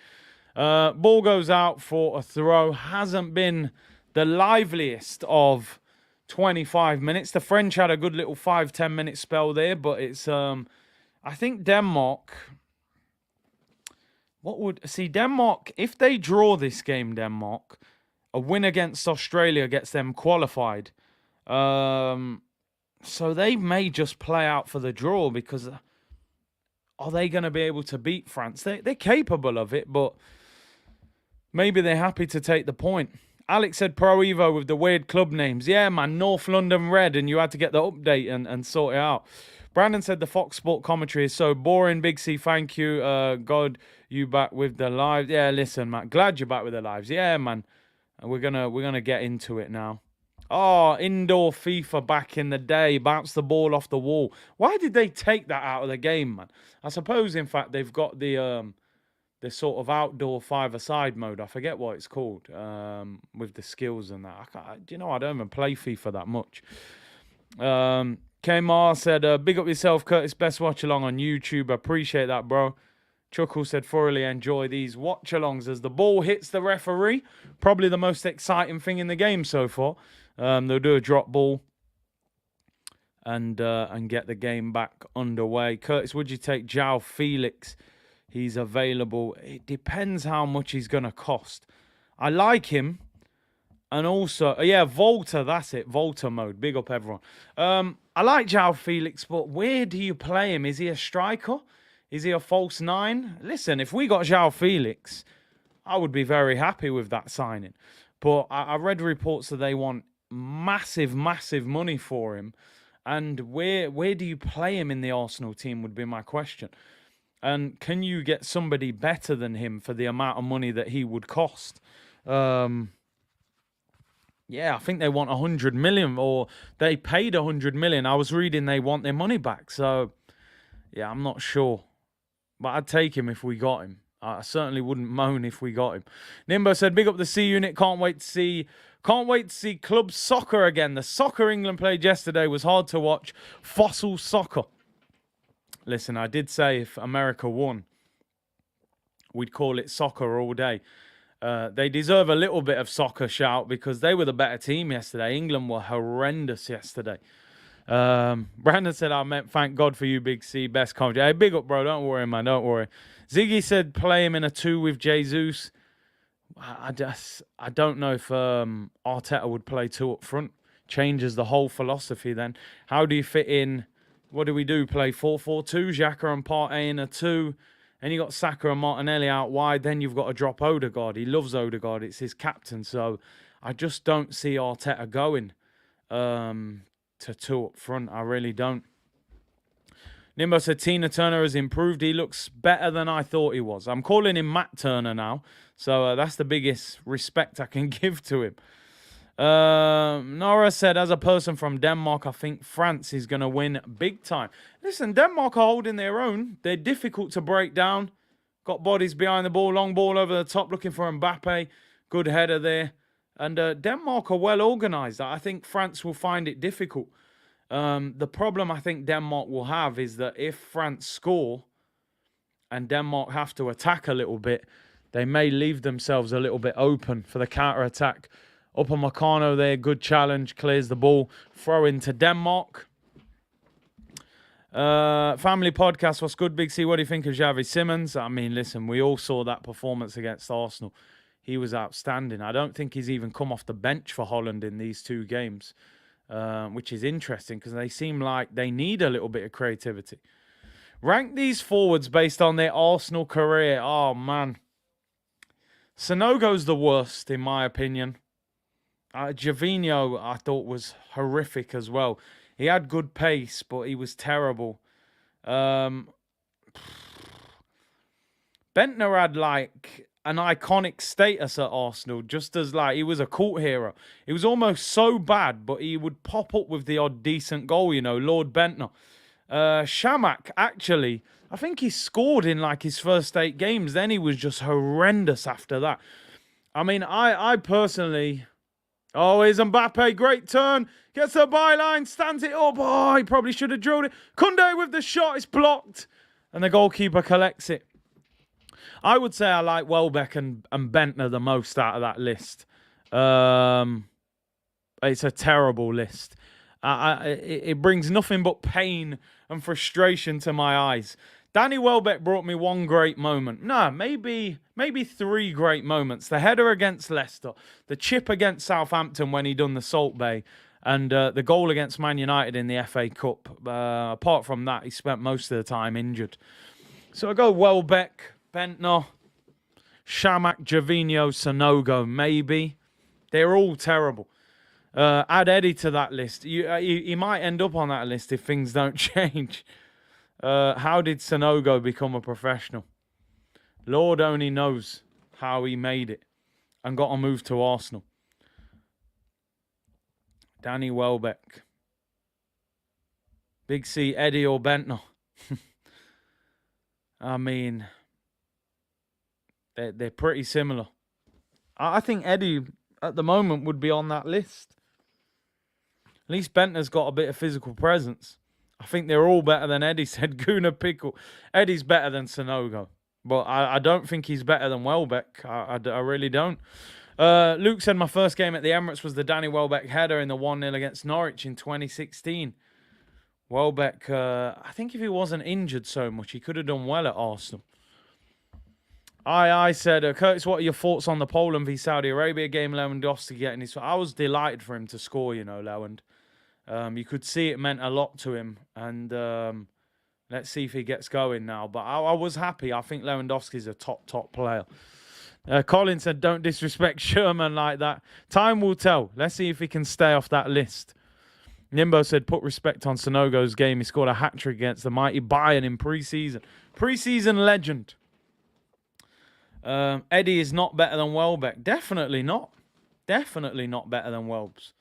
Ball goes out for a throw. Hasn't been the liveliest of 25 minutes. The French had a good little 5-10 minute spell there, but it's I think Denmark. Denmark, if they draw this game, Denmark, a win against Australia gets them qualified. So they may just play out for the draw because are they going to be able to beat France? They're capable of it, but maybe they're happy to take the point. Alex said Pro Evo with the weird club names. Yeah, man, North London Red, and you had to get the update and sort it out. Brandon said the Fox Sport commentary is so boring. Big C, thank you. God, you back with the lives. Yeah, listen, man. Glad you're back with the lives. Yeah, man. We're gonna get into it now. Oh, indoor FIFA back in the day. Bounce the ball off the wall. Why did they take that out of the game, man? I suppose, in fact, they've got the sort of outdoor five-a-side mode. I forget what it's called, with the skills and that. I don't even play FIFA that much. Kmar said, big up yourself, Curtis. Best watch-along on YouTube. Appreciate that, bro. Chuckle said, thoroughly enjoy these watch-alongs as the ball hits the referee. Probably the most exciting thing in the game so far. They'll do a drop ball and get the game back underway. Curtis, would you take João Felix? He's available. It depends how much he's going to cost. I like him. And also, Volta, that's it. Volta mode. Big up, everyone. I like João Felix, but where do you play him? Is he a striker? Is he a false nine? Listen, if we got João Felix, I would be very happy with that signing. But I read reports that they want massive, massive money for him. And where do you play him in the Arsenal team would be my question. And can you get somebody better than him for the amount of money that he would cost? Yeah, I think they want 100 million, or they paid 100 million. I was reading they want their money back. So, yeah, I'm not sure. But I'd take him if we got him. I certainly wouldn't moan if we got him. Nimbo said, big up the C unit. Can't wait to see club soccer again. The soccer England played yesterday was hard to watch. Fossil soccer. Listen, I did say if America won, we'd call it soccer all day. They deserve a little bit of soccer shout because they were the better team yesterday. England were horrendous yesterday. Brandon said, I meant thank God for you, Big C. Best commentary. Hey, big up, bro. Don't worry, man. Don't worry. Ziggy said play him in a 2 with Jesus. I don't know if Arteta would play 2 up front. Changes the whole philosophy then. How do you fit in? What do we do? Play 4-4-2, Xhaka and Partey in a 2. And you got Saka and Martinelli out wide. Then you've got to drop Odegaard. He loves Odegaard. It's his captain. So I just don't see Arteta going to 2 up front. I really don't. Nimbo said Tina Turner has improved. He looks better than I thought he was. I'm calling him Matt Turner now. So that's the biggest respect I can give to him. Nora said, as a person from Denmark, I think France is going to win big time. Listen, Denmark are holding their own. They're difficult to break down. Got bodies behind the ball, long ball over the top, looking for Mbappe. Good header there. And Denmark are well organised. I think France will find it difficult. The problem I think Denmark will have is that if France score and Denmark have to attack a little bit, they may leave themselves a little bit open for the counter-attack. Upamecano there, good challenge, clears the ball. Throw into Denmark. Family podcast, what's good, Big C? What do you think of Xavi Simons? I mean, listen, we all saw that performance against Arsenal. He was outstanding. I don't think he's even come off the bench for Holland in these 2 games, which is interesting because they seem like they need a little bit of creativity. Rank these forwards based on their Arsenal career. Oh, man. Sanogo's the worst, in my opinion. Gervinho, I thought, was horrific as well. He had good pace, but he was terrible. Bentner had, like, an iconic status at Arsenal, just as, like, he was a cult hero. He was almost so bad, but he would pop up with the odd decent goal, you know, Lord Bentner. Shamak, actually, I think he scored in, like, his first 8 games. Then he was just horrendous after that. I mean, I personally... Oh, here's Mbappe. Great turn. Gets the byline. Stands it up. Oh, he probably should have drilled it. Koundé with the shot. It's blocked. And the goalkeeper collects it. I would say I like Welbeck and Bentner the most out of that list. It's a terrible list. It brings nothing but pain and frustration to my eyes. Danny Welbeck brought me 1 great moment. No, maybe 3 great moments. The header against Leicester, the chip against Southampton when he done the Salt Bay, and the goal against Man United in the FA Cup. Apart from that, he spent most of the time injured. So I go Welbeck, Bentner, Shamak, Gervinho, Sanogo, maybe. They're all terrible. Add Eddie to that list. He might end up on that list if things don't change. How did Sanogo become a professional? Lord only knows how he made it and got a move to Arsenal. Danny Welbeck. Big C, Eddie or Bentner? I mean, they're pretty similar. I think Eddie, at the moment, would be on that list. At least Bentner's got a bit of physical presence. I think they're all better than Eddie, said Guna Pickle. Eddie's better than Sanogo. But I don't think he's better than Welbeck. I really don't. Luke said my first game at the Emirates was the Danny Welbeck header in the 1-0 against Norwich in 2016. Welbeck, I think if he wasn't injured so much, he could have done well at Arsenal. I said, Curtis, what are your thoughts on the Poland v Saudi Arabia game? Lewandowski getting his... I was delighted for him to score, you know, Lewand. You could see it meant a lot to him. And let's see if he gets going now. But I was happy. I think Lewandowski's a top player. Colin said, don't disrespect Sherman like that. Time will tell. Let's see if he can stay off that list. Nimbo said, put respect on Sanogo's game. He scored a hat-trick against the mighty Bayern in pre-season. Pre-season legend. Eddie is not better than Welbeck. Definitely not. Definitely not better than Welbs.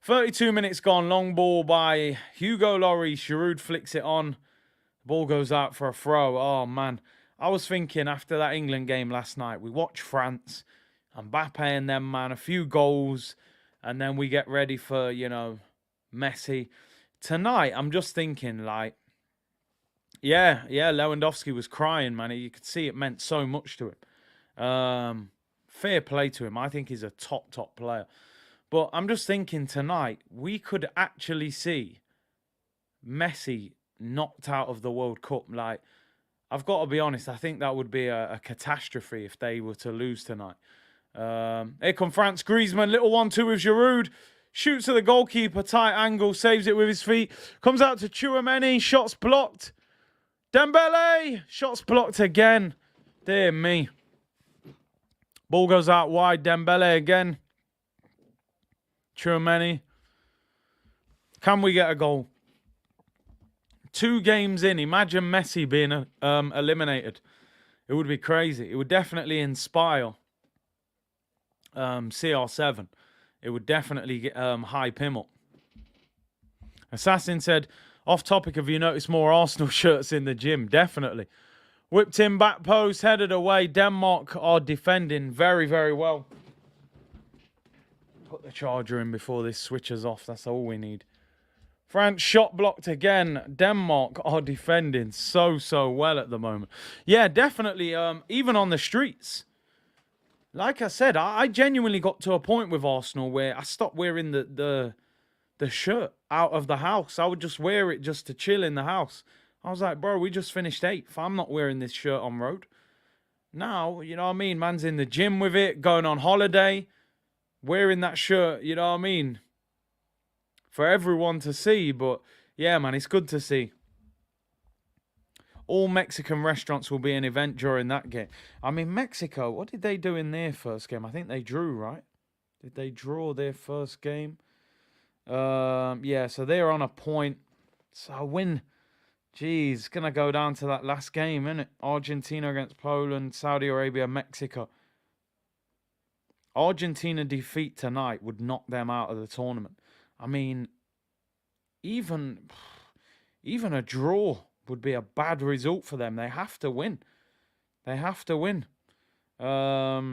32 minutes gone. Long ball by Hugo Lloris. Giroud flicks it on. The ball goes out for a throw. Oh, man. I was thinking after that England game last night, we watch France, Mbappe and them, man, a few goals, and then we get ready for, you know, Messi. Tonight, I'm just thinking, like, yeah, Lewandowski was crying, man. You could see it meant so much to him. Fair play to him. I think he's a top player. But I'm just thinking tonight, we could actually see Messi knocked out of the World Cup. Like, I've got to be honest, I think that would be a catastrophe if they were to lose tonight. Here come France. Griezmann, little 1-2 with Giroud. Shoots at the goalkeeper, tight angle, saves it with his feet. Comes out to Tchouaméni, shots blocked. Dembele, shots blocked again. Dear me. Ball goes out wide, Dembele again. Tchouaméni. Can we get a goal? 2 games in, imagine Messi being eliminated. It would be crazy. It would definitely inspire CR7. It would definitely hype him up. Assassin said, off topic, have you noticed more Arsenal shirts in the gym? Definitely. Whipped in back post, headed away. Denmark are defending very, very well. Put the charger in before this switches off. That's all we need. France shot blocked again. Denmark are defending so well at the moment. Yeah, definitely. Even on the streets. Like I said, I genuinely got to a point with Arsenal where I stopped wearing the shirt out of the house. I would just wear it just to chill in the house. I was like, bro, we just finished 8th. I'm not wearing this shirt on road. Now, you know what I mean? Man's in the gym with it, going on holiday, wearing that shirt, you know what I mean? For everyone to see, but yeah, man, it's good to see. All Mexican restaurants will be an event during that game. I mean, Mexico, what did they do in their first game? I think they drew, right? Did they draw their first game? Yeah, so they're on a point. So a win. Jeez, it's going to go down to that last game, isn't it? Argentina against Poland, Saudi Arabia, Mexico. Argentina defeat tonight would knock them out of the tournament. I mean, even a draw would be a bad result for them. They have to win. They have to win. Yeah,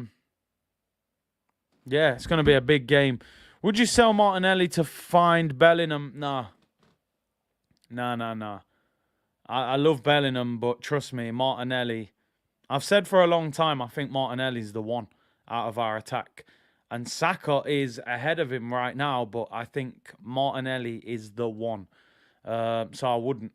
it's going to be a big game. Would you sell Martinelli to find Bellingham? Nah. Nah. I love Bellingham, but trust me, Martinelli. I've said for a long time, I think Martinelli's the one out of our attack. And Saka is ahead of him right now, but I think Martinelli is the one. So I wouldn't.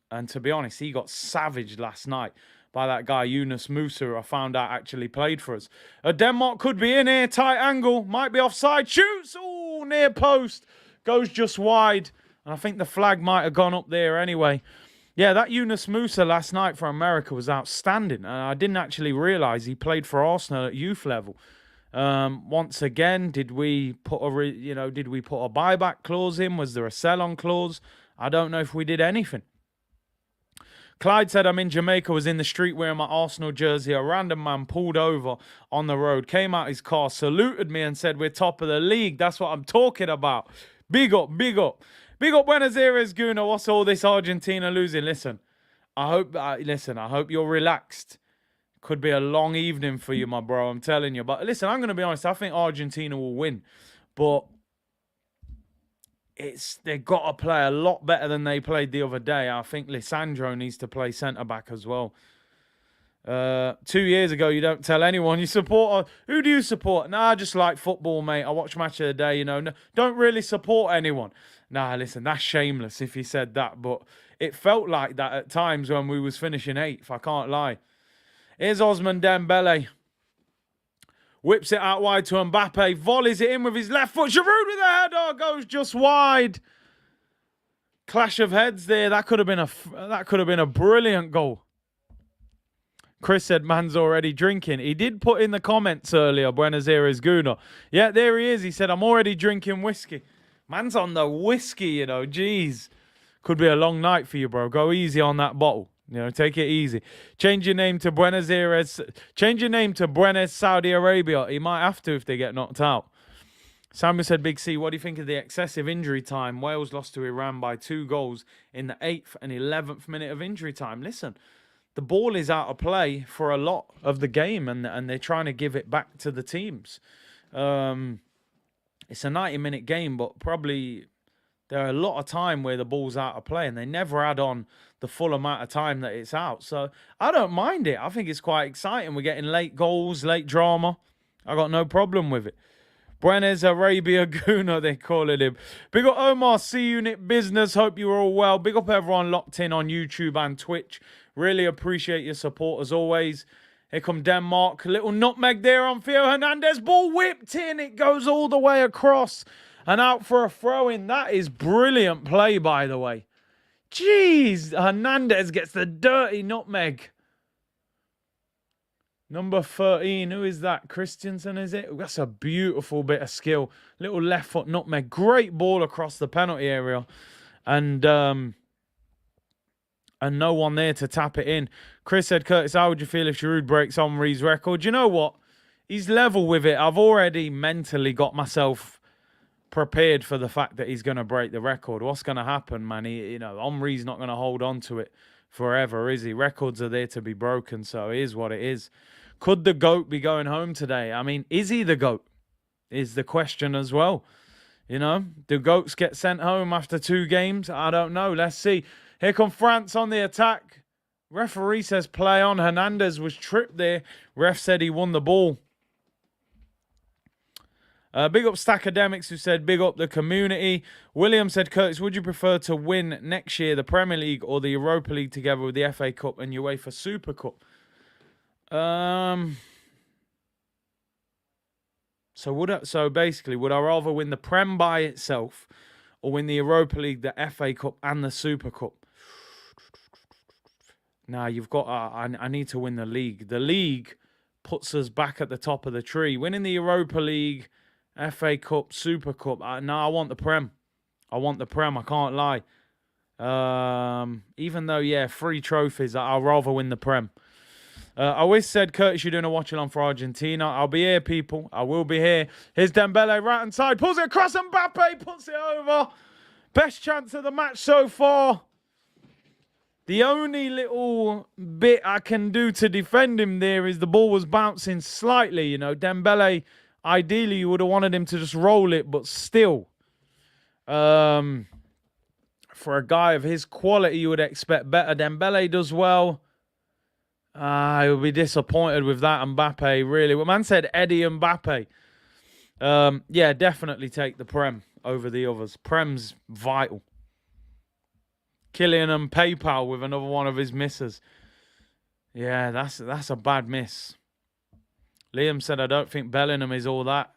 And to be honest, he got savaged last night by that guy, Yunus Musa, who I found out actually played for us. Denmark could be in here, tight angle, might be offside, shoots, oh, near post, goes just wide. And I think the flag might have gone up there anyway. Yeah, that Yunus Musa last night for America was outstanding. And I didn't actually realise he played for Arsenal at youth level. Once again, did we put a buyback clause in? Was there a sell-on clause? I don't know if we did anything. Clyde said, I'm in Jamaica, was in the street wearing my Arsenal jersey. A random man pulled over on the road, came out his car, saluted me and said, we're top of the league. That's what I'm talking about. Big up. Big up Buenos Aires, Guna. What's all this Argentina losing? Listen, I hope you're relaxed. Could be a long evening for you, my bro. I'm telling you. But listen, I'm going to be honest. I think Argentina will win. But they've got to play a lot better than they played the other day. I think Lisandro needs to play centre-back as well. 2 years ago, you don't tell anyone you support. Who do you support? Nah, I just like football, mate. I watch Match of the Day, you know. No, don't really support anyone. Nah, listen, that's shameless if he said that. But it felt like that at times when we was finishing 8th. I can't lie. Here's Osman Dembele. Whips it out wide to Mbappe. Volleys it in with his left foot. Giroud with the header. Goes just wide. Clash of heads there. That could have been a brilliant goal. Chris said, man's already drinking. He did put in the comments earlier, Buenos Aires Guna. Yeah, there he is. He said, I'm already drinking whiskey. Man's on the whiskey, you know. Jeez. Could be a long night for you, bro. Go easy on that bottle. You know, take it easy. Change your name to Buenos Aires. Change your name to Buenos Saudi Arabia. He might have to if they get knocked out. Samuel said, Big C, what do you think of the excessive injury time? Wales lost to Iran by 2 goals in the 8th and 11th minute of injury time. Listen, the ball is out of play for a lot of the game, and they're trying to give it back to the teams. It's a 90-minute game, but probably there are a lot of time where the ball's out of play, and they never add on the full amount of time that it's out. So I don't mind it. I think it's quite exciting. We're getting late goals, late drama. I got no problem with it. Buenos Arabia Guna, they calling him. Big up Omar, C-Unit Business. Hope you're all well. Big up everyone locked in on YouTube and Twitch. Really appreciate your support as always. Here come Denmark. Little nutmeg there on Theo Hernandez. Ball whipped in. It goes all the way across and out for a throw-in. That is brilliant play, by the way. Jeez, Hernandez gets the dirty nutmeg. Number 13, who is that? Christensen, is it? That's a beautiful bit of skill. Little left foot nutmeg. Great ball across the penalty area. And and no one there to tap it in. Chris said, Curtis, how would you feel if Giroud breaks Henry's record? You know what? He's level with it. I've already mentally got myself prepared for the fact that he's going to break the record. What's going to happen, man? Henry's not going to hold on to it forever, is he? Records are there to be broken, so it is what it is. Could the GOAT be going home today? I mean, is he the GOAT? Is the question as well. Do GOATs get sent home after 2 games? I don't know. Let's see. Here come France on the attack. Referee says play on. Hernandez was tripped there. Ref said he won the ball. Big up Stackademics, who said big up the community. William said, Curtis, would you prefer to win next year the Premier League or the Europa League together with the FA Cup and UEFA Super Cup? So basically, would I rather win the Prem by itself or win the Europa League, the FA Cup, and the Super Cup? Now, you've got... I need to win the league. The league puts us back at the top of the tree. Winning the Europa League, FA Cup, Super Cup. No, I want the Prem. I want the Prem. I can't lie. Even though, 3 trophies, I'll rather win the Prem. I always said, Curtis, you're doing a watch-along for Argentina. I'll be here, people. I will be here. Here's Dembele, right-hand side. Pulls it across, Mbappe puts it over. Best chance of the match so far. The only little bit I can do to defend him there is the ball was bouncing slightly. Dembele, ideally, you would have wanted him to just roll it, but still. For a guy of his quality, you would expect better. Dembele does well. I will be disappointed with that Mbappe, really. Well, man said Eddie Mbappe. Definitely take the Prem over the others. Prem's vital. Kylian and PayPal with another one of his misses. Yeah, that's a bad miss. Liam said, I don't think Bellingham is all that.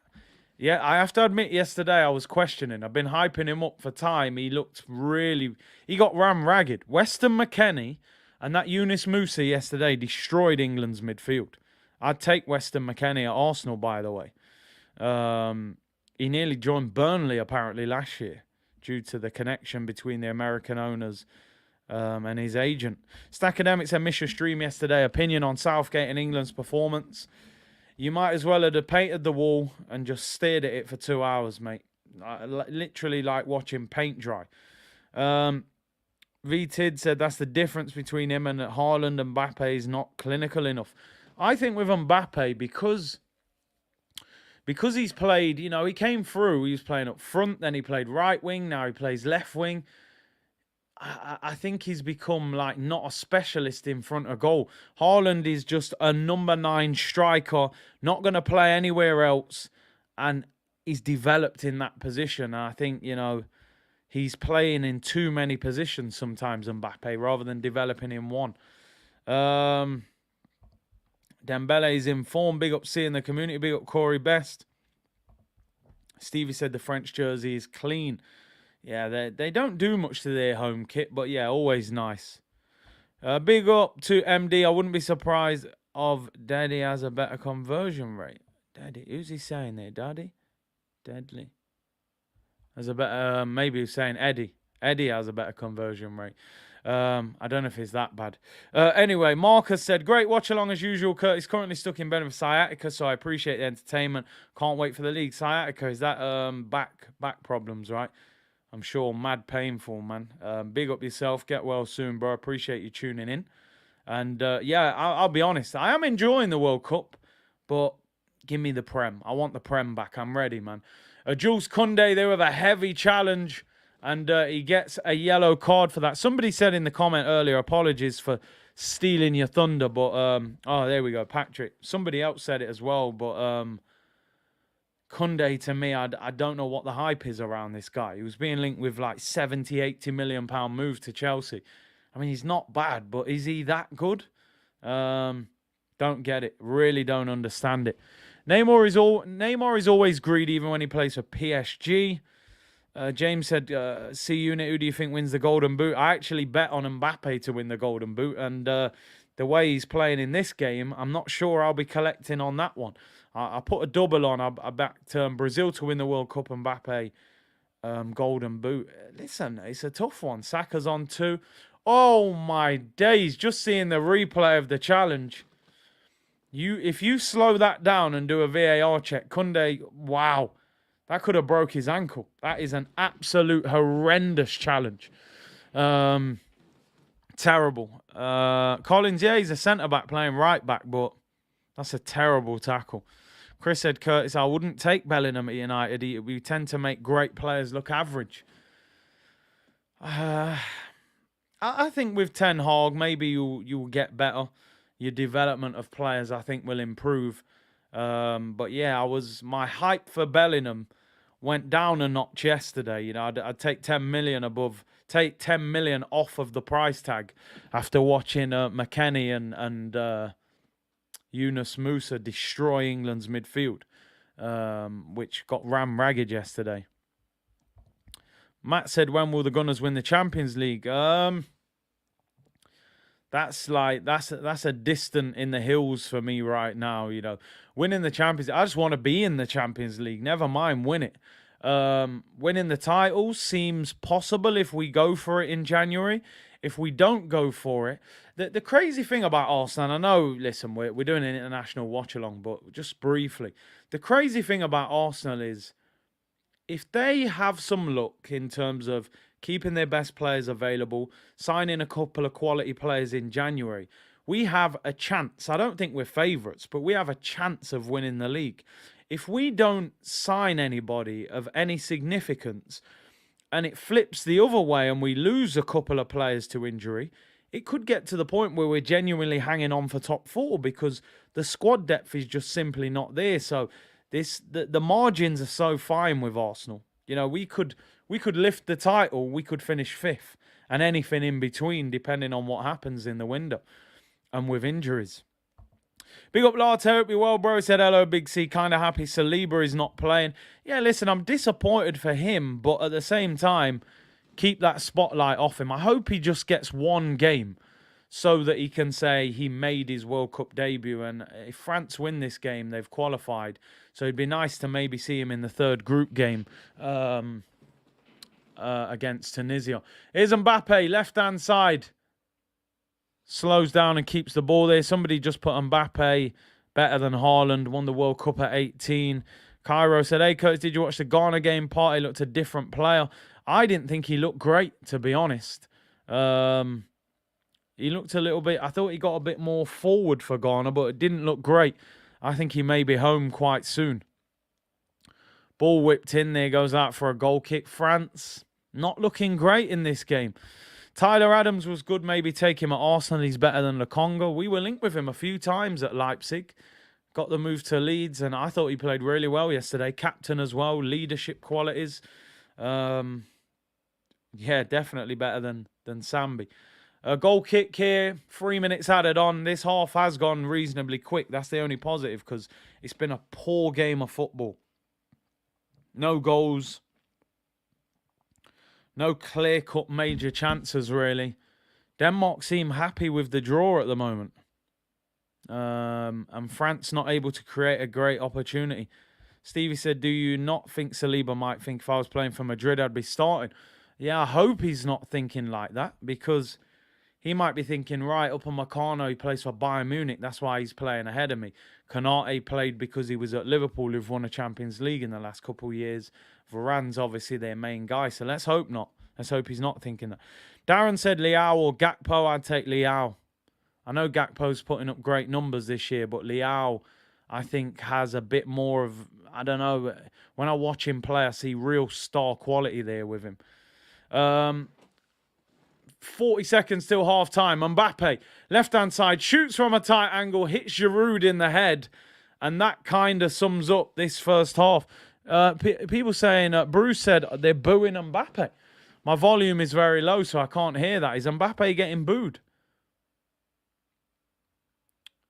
Yeah, I have to admit, yesterday I was questioning. I've been hyping him up for time. He looked really... He got ram ragged. Weston McKennie and that Yunus Musa yesterday destroyed England's midfield. I'd take Weston McKennie at Arsenal, by the way. He nearly joined Burnley, apparently, last year due to the connection between the American owners and his agent. Stackademics said, missed your stream yesterday. Opinion on Southgate and England's performance. You might as well have painted the wall and just stared at it for 2 hours, mate. Literally like watching paint dry. V-Tid said that's the difference between him and Haaland. And Mbappe is not clinical enough. I think with Mbappe, because he's played, he came through. He was playing up front, then he played right wing. Now he plays left wing. I think he's become like not a specialist in front of goal. Haaland is just a number 9 striker, not going to play anywhere else. And he's developed in that position. And I think, he's playing in too many positions sometimes, Mbappe, rather than developing in one. Dembele is in form. Big up seeing the community. Big up Corey Best. Stevie said the French jersey is clean. Yeah, they don't do much to their home kit, but yeah, always nice. Big up to MD. I wouldn't be surprised if Daddy has a better conversion rate. Daddy, who's he saying there? Daddy? Deadly. Has a better, maybe he's saying Eddie. Eddie has a better conversion rate. I don't know if it's that bad. Anyway, Marcus said, great watch along as usual. Curtis currently stuck in bed with sciatica, so I appreciate the entertainment. Can't wait for the league. Sciatica, is that back problems, right? I'm sure mad painful, man. Big up yourself. Get well soon, bro. Appreciate you tuning in. And I'll be honest. I am enjoying the World Cup, but give me the Prem. I want the Prem back. I'm ready, man. Jules Koundé there with a heavy challenge, and he gets a yellow card for that. Somebody said in the comment earlier, apologies for stealing your thunder, but oh, there we go, Patrick. Somebody else said it as well, but Koundé, to me, I don't know what the hype is around this guy. He was being linked with like 70, 80 million pound move to Chelsea. I mean, he's not bad, but is he that good? Don't get it. Really don't understand it. Neymar is always greedy, even when he plays for PSG. James said, C Unit, who do you think wins the Golden Boot? I actually bet on Mbappe to win the Golden Boot, and the way he's playing in this game, I'm not sure I'll be collecting on that one. I put a double on. I backed Brazil to win the World Cup, Mbappe Golden Boot. Listen, it's a tough one. Saka's on 2. Oh my days! Just seeing the replay of the challenge. If you slow that down and do a VAR check, Kunde, wow, that could have broke his ankle. That is an absolute horrendous challenge. Terrible. Collins, yeah, he's a centre-back playing right-back, but that's a terrible tackle. Chris said, Curtis, I wouldn't take Bellingham at United. We tend to make great players look average. I think with Ten Hag, maybe you'll get better. Your development of players, I think, will improve. But yeah, my hype for Bellingham went down a notch yesterday. You know, I'd take 10 million off of the price tag after watching McKennie and Yunus Musa destroy England's midfield, which got ragged yesterday. Matt said, when will the Gunners win the Champions League? That's a distant in the hills for me right now, you know. Winning the Champions League, I just want to be in the Champions League. Never mind win it. Winning the title seems possible if we go for it in January. If we don't go for it, the crazy thing about Arsenal, I know, listen, we're doing an international watch-along, but just briefly, the crazy thing about Arsenal is if they have some luck in terms of keeping their best players available, signing a couple of quality players in January, we have a chance. I don't think we're favourites, but we have a chance of winning the league. If we don't sign anybody of any significance and it flips the other way and we lose a couple of players to injury, it could get to the point where we're genuinely hanging on for top four because the squad depth is just simply not there. So the margins are so fine with Arsenal. You know, we could lift the title, we could finish fifth, and anything in between, depending on what happens in the window and with injuries. Big up, Latte. Hope you're well, bro. Said hello, Big C. Kind of happy Saliba is not playing. Yeah, listen, I'm disappointed for him, but at the same time, keep that spotlight off him. I hope he just gets one game so that he can say he made his World Cup debut. And if France win this game, they've qualified. So it'd be nice to maybe see him in the third group game against Tunisia. Here's Mbappe, left-hand side. Slows down and keeps the ball there. Somebody just put Mbappe better than Haaland. Won the World Cup at 18. Cairo said, hey, Curtis, did you watch the Ghana game? Partey looked a different player. I didn't think he looked great, to be honest. He looked a little bit... I thought he got a bit more forward for Ghana, but it didn't look great. I think he may be home quite soon. Ball whipped in. There goes out for a goal kick. France not looking great in this game. Tyler Adams was good. Maybe take him at Arsenal. He's better than Lukonga. We were linked with him a few times at Leipzig. Got the move to Leeds, and I thought he played really well yesterday. Captain as well. Leadership qualities. Yeah, definitely better than Sambi. A goal kick here. 3 minutes added on. This half has gone reasonably quick. That's the only positive because it's been a poor game of football. No goals. No clear-cut major chances, really. Denmark seem happy with the draw at the moment. And France not able to create a great opportunity. Stevie said, do you not think Saliba might think if I was playing for Madrid, I'd be starting? Yeah, I hope he's not thinking like that because he might be thinking, right, Upamecano, he plays for Bayern Munich. That's why he's playing ahead of me. Konate played because he was at Liverpool, who've won a Champions League in the last couple of years. Varane's obviously their main guy, so let's hope not. Let's hope he's not thinking that. Darren said Leao or Gakpo. I'd take Leao. I know Gakpo's putting up great numbers this year, but Leao, I think, has a bit more of, I don't know, when I watch him play, I see real star quality there with him. 40 seconds till half-time. Mbappe, left-hand side, shoots from a tight angle, hits Giroud in the head, and that kind of sums up this first half. People saying, Bruce said they're booing Mbappe. My volume is very low, so I can't hear that. Is Mbappe getting booed?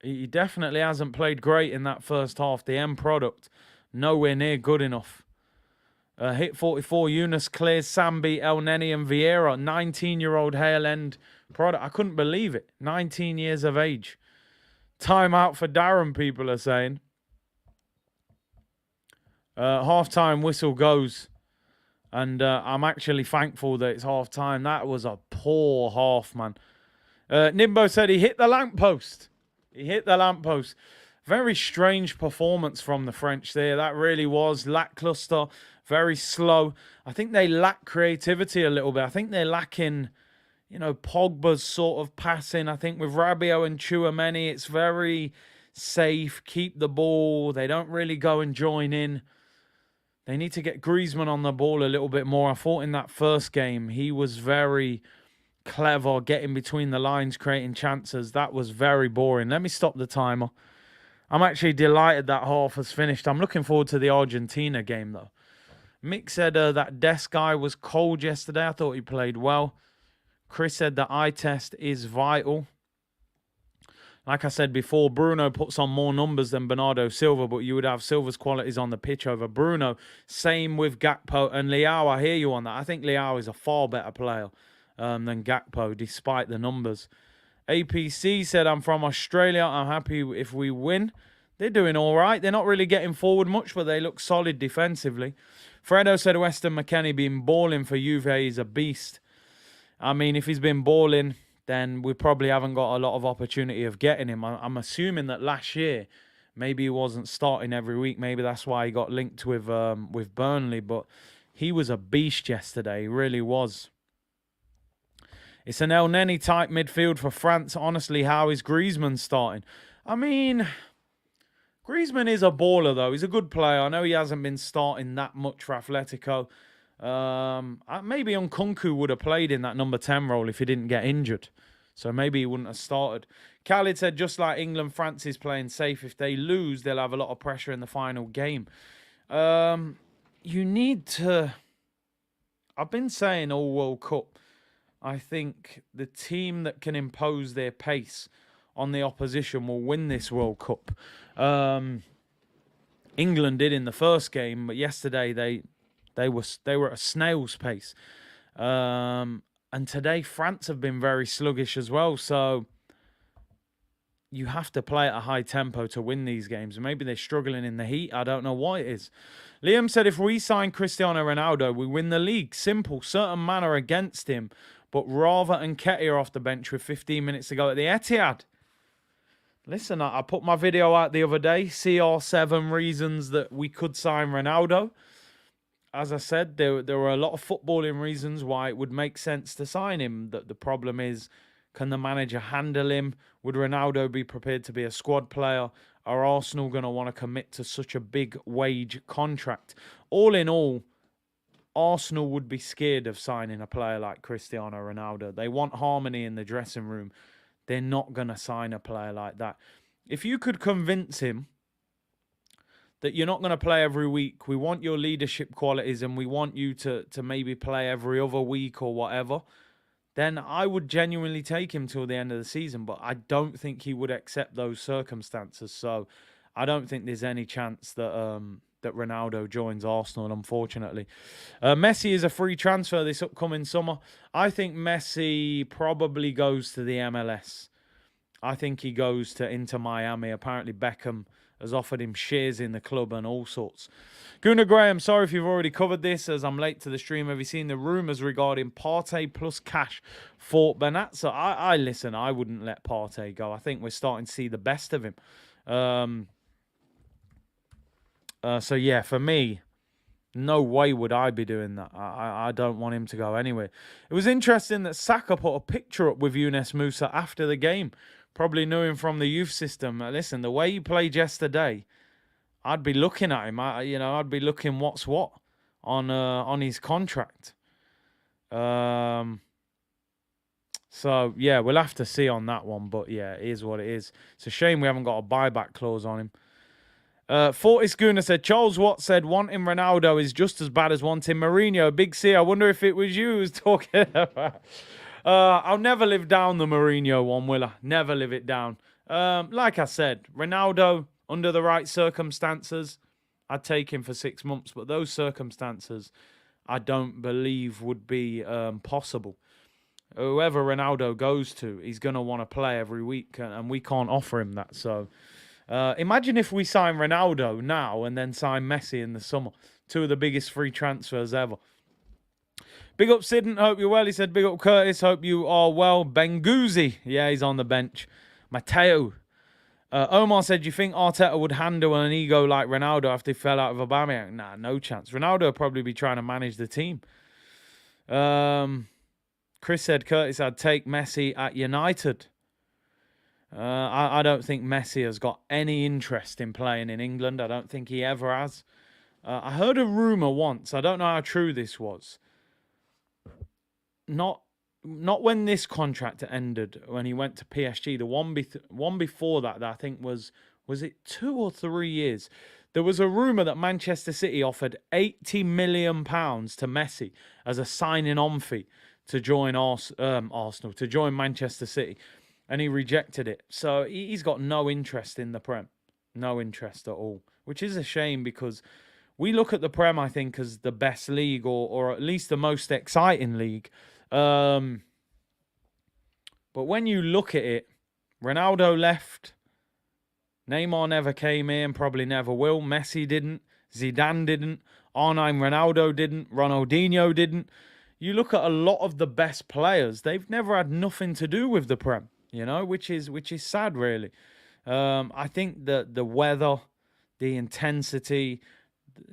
He definitely hasn't played great in that first half. The end product, nowhere near good enough. Hit 44, Yunus clears Sambi, El Neni and Vieira. 19-year-old Hale End product. I couldn't believe it. 19 years of age. Time out for Darren, people are saying. Half-time whistle goes. And I'm actually thankful that it's half-time. That was a poor poor half, man. Nimbo said he hit the lamppost. He hit the lamppost. Very strange performance from the French there. That really was lackluster, very slow. I think they lack creativity a little bit. I think they're lacking, you know, Pogba's sort of passing. I think with Rabiot and Tchouameni, it's very safe. Keep the ball. They don't really go and join in. They need to get Griezmann on the ball a little bit more. I thought in that first game, he was very clever, getting between the lines, creating chances. That was very boring. Let me stop the timer. I'm actually delighted that half has finished. I'm looking forward to the Argentina game, though. Mick said that Des guy was cold yesterday. I thought he played well. Chris said the eye test is vital. Like I said before, Bruno puts on more numbers than Bernardo Silva, but you would have Silva's qualities on the pitch over Bruno. Same with Gakpo and Leao. I hear you on that. I think Leao is a far better player than Gakpo, despite the numbers. APC said, I'm from Australia. I'm happy if we win. They're doing all right. They're not really getting forward much, but they look solid defensively. Fredo said, Weston McKennie been balling for Juve. He's a beast. I mean, if he's been balling, then we probably haven't got a lot of opportunity of getting him. I'm assuming that last year, maybe he wasn't starting every week. Maybe that's why he got linked with Burnley. But he was a beast yesterday. He really was. It's an El Neni type midfield for France. Honestly, how is Griezmann starting? I mean, Griezmann is a baller, though. He's a good player. I know he hasn't been starting that much for Atletico. Maybe Nkunku would have played in that number 10 role if he didn't get injured. So maybe he wouldn't have started. Khalid said, just like England, France is playing safe. If they lose, they'll have a lot of pressure in the final game. You need to... I've been saying all World Cup, I think the team that can impose their pace on the opposition will win this World Cup. England did in the first game, but yesterday they were at a snail's pace. And today France have been very sluggish as well. So you have to play at a high tempo to win these games. Maybe they're struggling in the heat. I don't know what it is. Liam said, if we sign Cristiano Ronaldo, we win the league. Simple. Certain manner against him. But Rava and Nketiah off the bench with 15 minutes to go at the Etihad. Listen, I put my video out the other day. CR7 reasons that we could sign Ronaldo. As I said, there were a lot of footballing reasons why it would make sense to sign him. The problem is, can the manager handle him? Would Ronaldo be prepared to be a squad player? Are Arsenal going to want to commit to such a big wage contract? All in all, Arsenal would be scared of signing a player like Cristiano Ronaldo. They want harmony in the dressing room. They're not going to sign a player like that. If you could convince him that you're not going to play every week, we want your leadership qualities and we want you to maybe play every other week or whatever, then I would genuinely take him till the end of the season. But I don't think he would accept those circumstances. So I don't think there's any chance that that Ronaldo joins Arsenal, unfortunately. Messi is a free transfer this upcoming summer. I think Messi probably goes to the MLS. I think he goes to Inter Miami. Apparently Beckham has offered him shares in the club and all sorts. Gunnar Graham, sorry if you've already covered this as I'm late to the stream. Have you seen the rumours regarding Partey plus cash for Benazza? I listen, I wouldn't let Partey go. I think we're starting to see the best of him. So yeah, for me, no way would I be doing that. I don't want him to go anywhere. It was interesting that Saka put a picture up with Younes Musa after the game. Probably knew him from the youth system. Listen, the way he played yesterday, I'd be looking at him. I'd be looking what's what on his contract. So yeah, we'll have to see on that one. But yeah, it is what it is. It's a shame we haven't got a buyback clause on him. Fortis Guna said, Charles Watt said, wanting Ronaldo is just as bad as wanting Mourinho. Big C, I wonder if it was you who was talking about. I'll never live down the Mourinho one, will I? Never live it down. Like I said, Ronaldo, under the right circumstances, I'd take him for 6 months. But those circumstances, I don't believe would be possible. Whoever Ronaldo goes to, he's going to want to play every week. And we can't offer him that. So imagine if we sign Ronaldo now and then sign Messi in the summer. Two of the biggest free transfers ever. Big up Sidney, hope you're well. He said, big up Curtis, hope you are well. Benguzi, yeah, he's on the bench. Mateo. Omar said, do you think Arteta would handle an ego like Ronaldo after he fell out of Aubameyang? Nah, no chance. Ronaldo would probably be trying to manage the team. Chris said, Curtis, I'd take Messi at United. I don't think Messi has got any interest in playing in England. I don't think he ever has. I heard a rumour once. I don't know how true this was. Not when this contract ended, when he went to PSG. The one before that I think was it 2 or 3 years? There was a rumour that Manchester City offered £80 million to Messi as a signing on fee to join Arsenal, to join Manchester City. And he rejected it. So he's got no interest in the Prem. No interest at all. Which is a shame because we look at the Prem, I think, as the best league or at least the most exciting league. But when you look at it, Ronaldo left. Neymar never came in, probably never will. Messi didn't. Zidane didn't. R9 Ronaldo didn't. Ronaldinho didn't. You look at a lot of the best players, they've never had nothing to do with the Prem. You know, which is sad, really. I think that the weather, the intensity,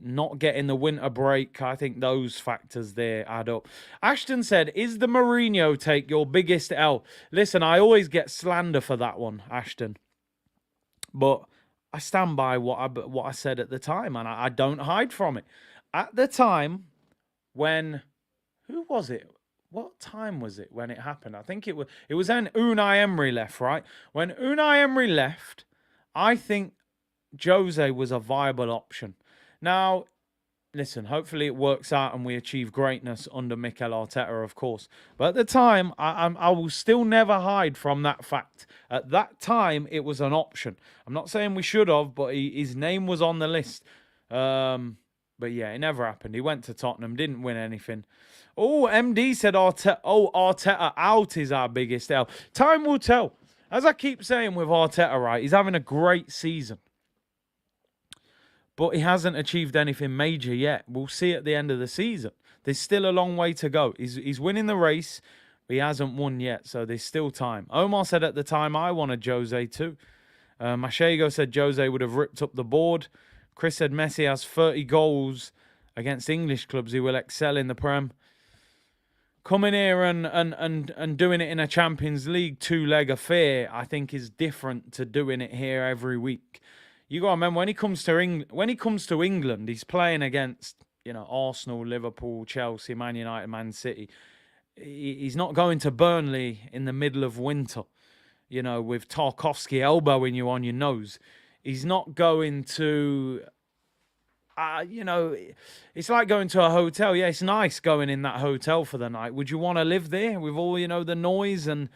not getting the winter break, I think those factors there add up. Ashton said, is the Mourinho take your biggest L? Listen, I always get slander for that one, Ashton. But I stand by what I said at the time, and I don't hide from it. At the time, when... Who was it? What time was it when it happened? I think it was when Unai Emery left, right? When Unai Emery left, I think Jose was a viable option. Now, listen, hopefully it works out and we achieve greatness under Mikel Arteta, of course. But at the time, I will still never hide from that fact. At that time, it was an option. I'm not saying we should have, but his name was on the list. But yeah, it never happened. He went to Tottenham, didn't win anything. Oh, MD said Arteta out is our biggest L. Time will tell. As I keep saying with Arteta, right, he's having a great season. But he hasn't achieved anything major yet. We'll see at the end of the season. There's still a long way to go. He's winning the race, but he hasn't won yet, so there's still time. Omar said at the time, I wanted Jose too. Machego said Jose would have ripped up the board. Chris said Messi has 30 goals against English clubs. He will excel in the Prem. Coming here and doing it in a Champions League two-leg affair, I think is different to doing it here every week. You got to remember, when he comes to England, he's playing against, Arsenal, Liverpool, Chelsea, Man United, Man City. He's not going to Burnley in the middle of winter, with Tarkowski elbowing you on your nose. He's not going to... it's like going to a hotel. Yeah, it's nice going in that hotel for the night. Would you want to live there with all, the noise and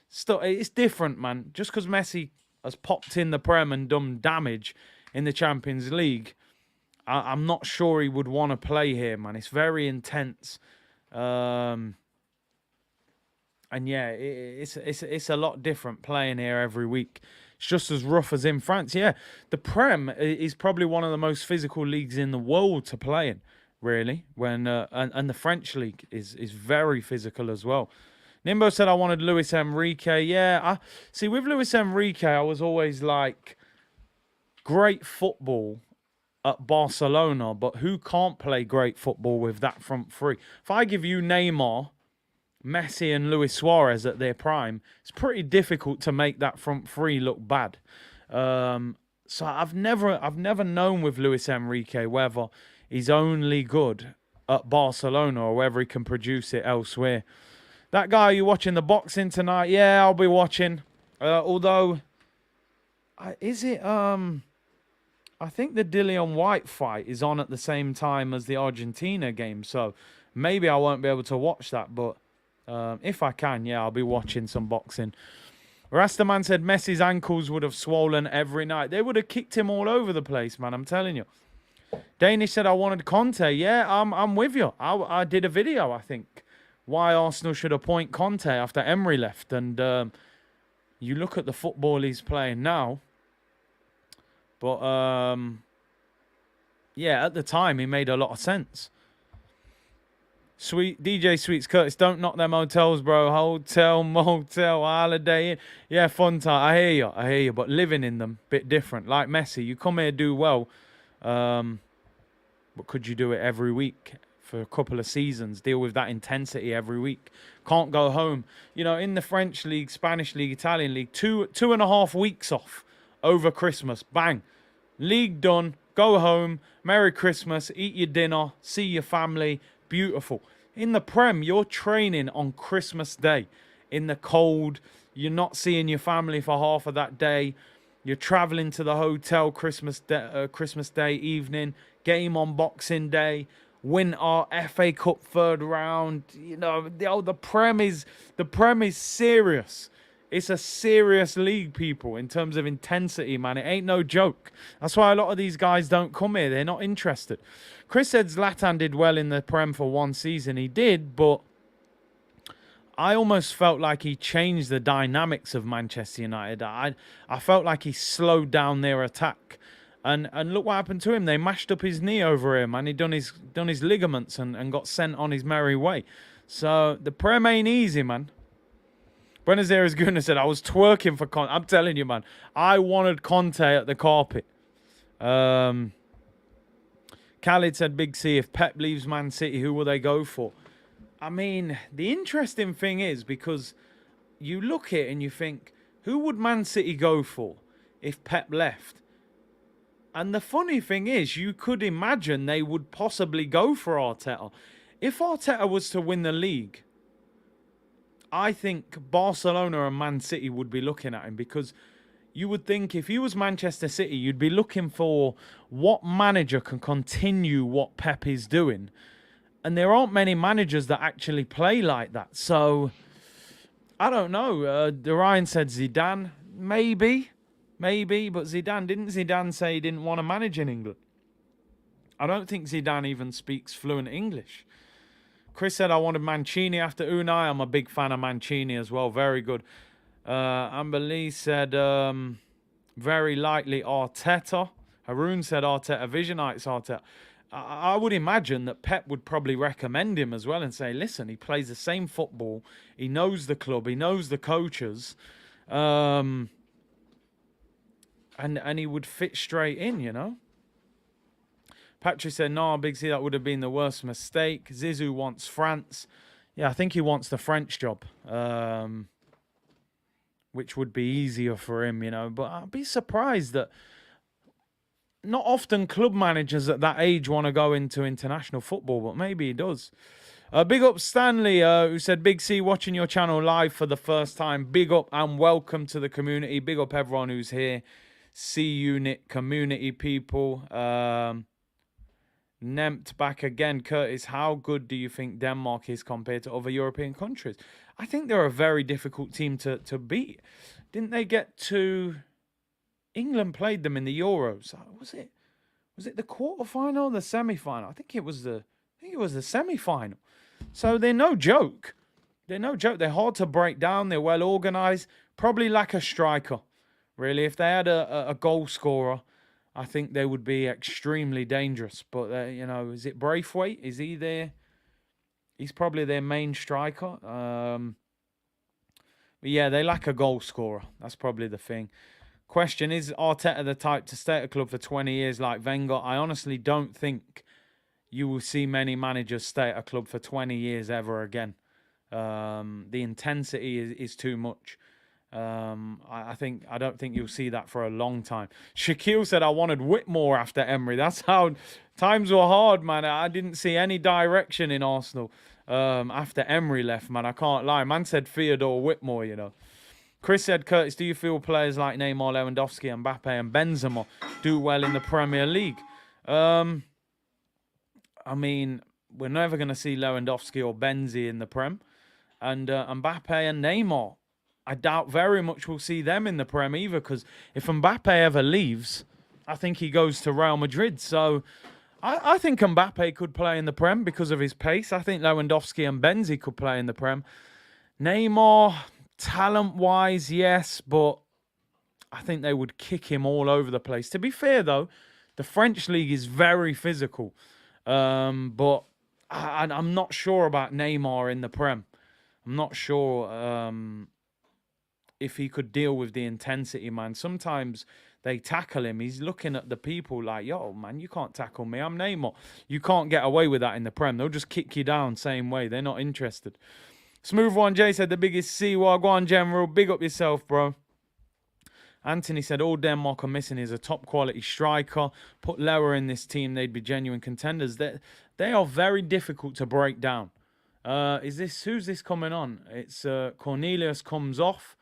stuff? It's different, man. Just because Messi has popped in the Prem and done damage in the Champions League, I'm not sure he would want to play here, man. It's very intense. And yeah, it's a lot different playing here every week. It's just as rough as in France. Yeah, the Prem is probably one of the most physical leagues in the world to play in, really. And the French league is very physical as well. Nimbo said I wanted Luis Enrique. Yeah, see, with Luis Enrique, I was always like, great football at Barcelona, but who can't play great football with that front three? If I give you Neymar, Messi and Luis Suarez at their prime, it's pretty difficult to make that front three look bad. So I've never known with Luis Enrique whether he's only good at Barcelona or whether he can produce it elsewhere. That guy, you watching the boxing tonight? Yeah, I'll be watching. Although, is it? I think the Dillian White fight is on at the same time as the Argentina game, so maybe I won't be able to watch that, but. If I can, yeah, I'll be watching some boxing. Rastaman said Messi's ankles would have swollen every night. They would have kicked him all over the place, man, I'm telling you. Danish said I wanted Conte. Yeah, I'm with you. I did a video, I think, why Arsenal should appoint Conte after Emery left. And you look at the football he's playing now. But, yeah, at the time, he made a lot of sense. Sweet DJ Sweets Curtis, don't knock them hotels, bro. Hotel, motel, holiday inn. Yeah, fun time. I hear you. I hear you. But living in them, bit different. Like Messi, you come here, do well. But could you do it every week for a couple of seasons? Deal with that intensity every week. Can't go home. You know, in the French league, Spanish league, Italian league, 2.5 weeks off over Christmas. Bang. League done. Go home. Merry Christmas. Eat your dinner. See your family. Beautiful. In the Prem, you're training on Christmas Day. In the cold. You're not seeing your family for half of that day. You're traveling to the hotel Christmas Day evening. Game on Boxing Day. Winter, FA Cup third round. You know, the Prem is serious. It's a serious league, people, in terms of intensity, man. It ain't no joke. That's why a lot of these guys don't come here. They're not interested. Chris said Zlatan did well in the Prem for one season. He did, but I almost felt like he changed the dynamics of Manchester United. I felt like he slowed down their attack. And look what happened to him. They mashed up his knee over him, and he done his ligaments and got sent on his merry way. So the Prem ain't easy, man. Buenos Aires Gunnar said, I was twerking for Conte. I'm telling you, man. I wanted Conte at the carpet. Khalid said, Big C, if Pep leaves Man City, who will they go for? I mean, the interesting thing is, because you look at it and you think, who would Man City go for if Pep left? And the funny thing is, you could imagine they would possibly go for Arteta. If Arteta was to win the league, I think Barcelona and Man City would be looking at him, because you would think if he was Manchester City, you'd be looking for what manager can continue what Pep is doing. And there aren't many managers that actually play like that. So, I don't know. Ryan said Zidane. Maybe. But didn't Zidane say he didn't want to manage in England? I don't think Zidane even speaks fluent English. Chris said, I wanted Mancini after Unai. I'm a big fan of Mancini as well. Very good. Amber Lee said, very likely Arteta. Haroon said Arteta. Visionites Arteta. I would imagine that Pep would probably recommend him as well and say, listen, he plays the same football. He knows the club. He knows the coaches. And he would fit straight in, you know. Patrick said, no, Big C, that would have been the worst mistake. Zizou wants France. Yeah, I think he wants the French job, which would be easier for him, you know. But I'd be surprised that not often club managers at that age want to go into international football, but maybe he does. Big up Stanley, who said, Big C, watching your channel live for the first time. Big up and welcome to the community. Big up everyone who's here. C-Unit community people. Nempt back again. Curtis, how good do you think Denmark is compared to other European countries? I think they're a very difficult team to beat. Didn't they get to... England played them in the Euros. Was it the quarterfinal or the semi-final? I think it was the semi-final. So they're no joke. They're hard to break down. They're well organised. Probably lack a striker, really. If they had a goal scorer, I think they would be extremely dangerous. But, you know, is it Braithwaite? Is he there? He's probably their main striker. But, yeah, they lack a goal scorer. That's probably the thing. Question, is Arteta the type to stay at a club for 20 years like Wenger? I honestly don't think you will see many managers stay at a club for 20 years ever again. The intensity is too much. I don't think you'll see that for a long time. Shaquille said, I wanted Whitmore after Emery. That's how times were hard, man. I didn't see any direction in Arsenal after Emery left, man. I can't lie. Man said Theodore Whitmore, you know. Chris said, Curtis, do you feel players like Neymar, Lewandowski, Mbappe and Benzema do well in the Premier League? I mean, we're never going to see Lewandowski or Benzi in the Prem. And Mbappe and Neymar, I doubt very much we'll see them in the Prem either, because if Mbappe ever leaves, I think he goes to Real Madrid. So I think Mbappe could play in the Prem because of his pace. I think Lewandowski and Benzi could play in the Prem. Neymar, talent-wise, yes, but I think they would kick him all over the place. To be fair, though, the French league is very physical. But And I'm not sure about Neymar in the Prem. I'm not sure if he could deal with the intensity, man. Sometimes they tackle him. He's looking at the people like, yo, man, you can't tackle me. I'm Neymar. You can't get away with that in the Prem. They'll just kick you down same way. They're not interested. Smooth One J said the biggest C. Wagwan General. Big up yourself, bro. Anthony said all Denmark are missing is a top quality striker. Put Lewer in this team, they'd be genuine contenders. They are very difficult to break down. Who's this coming on? It's Cornelius comes off.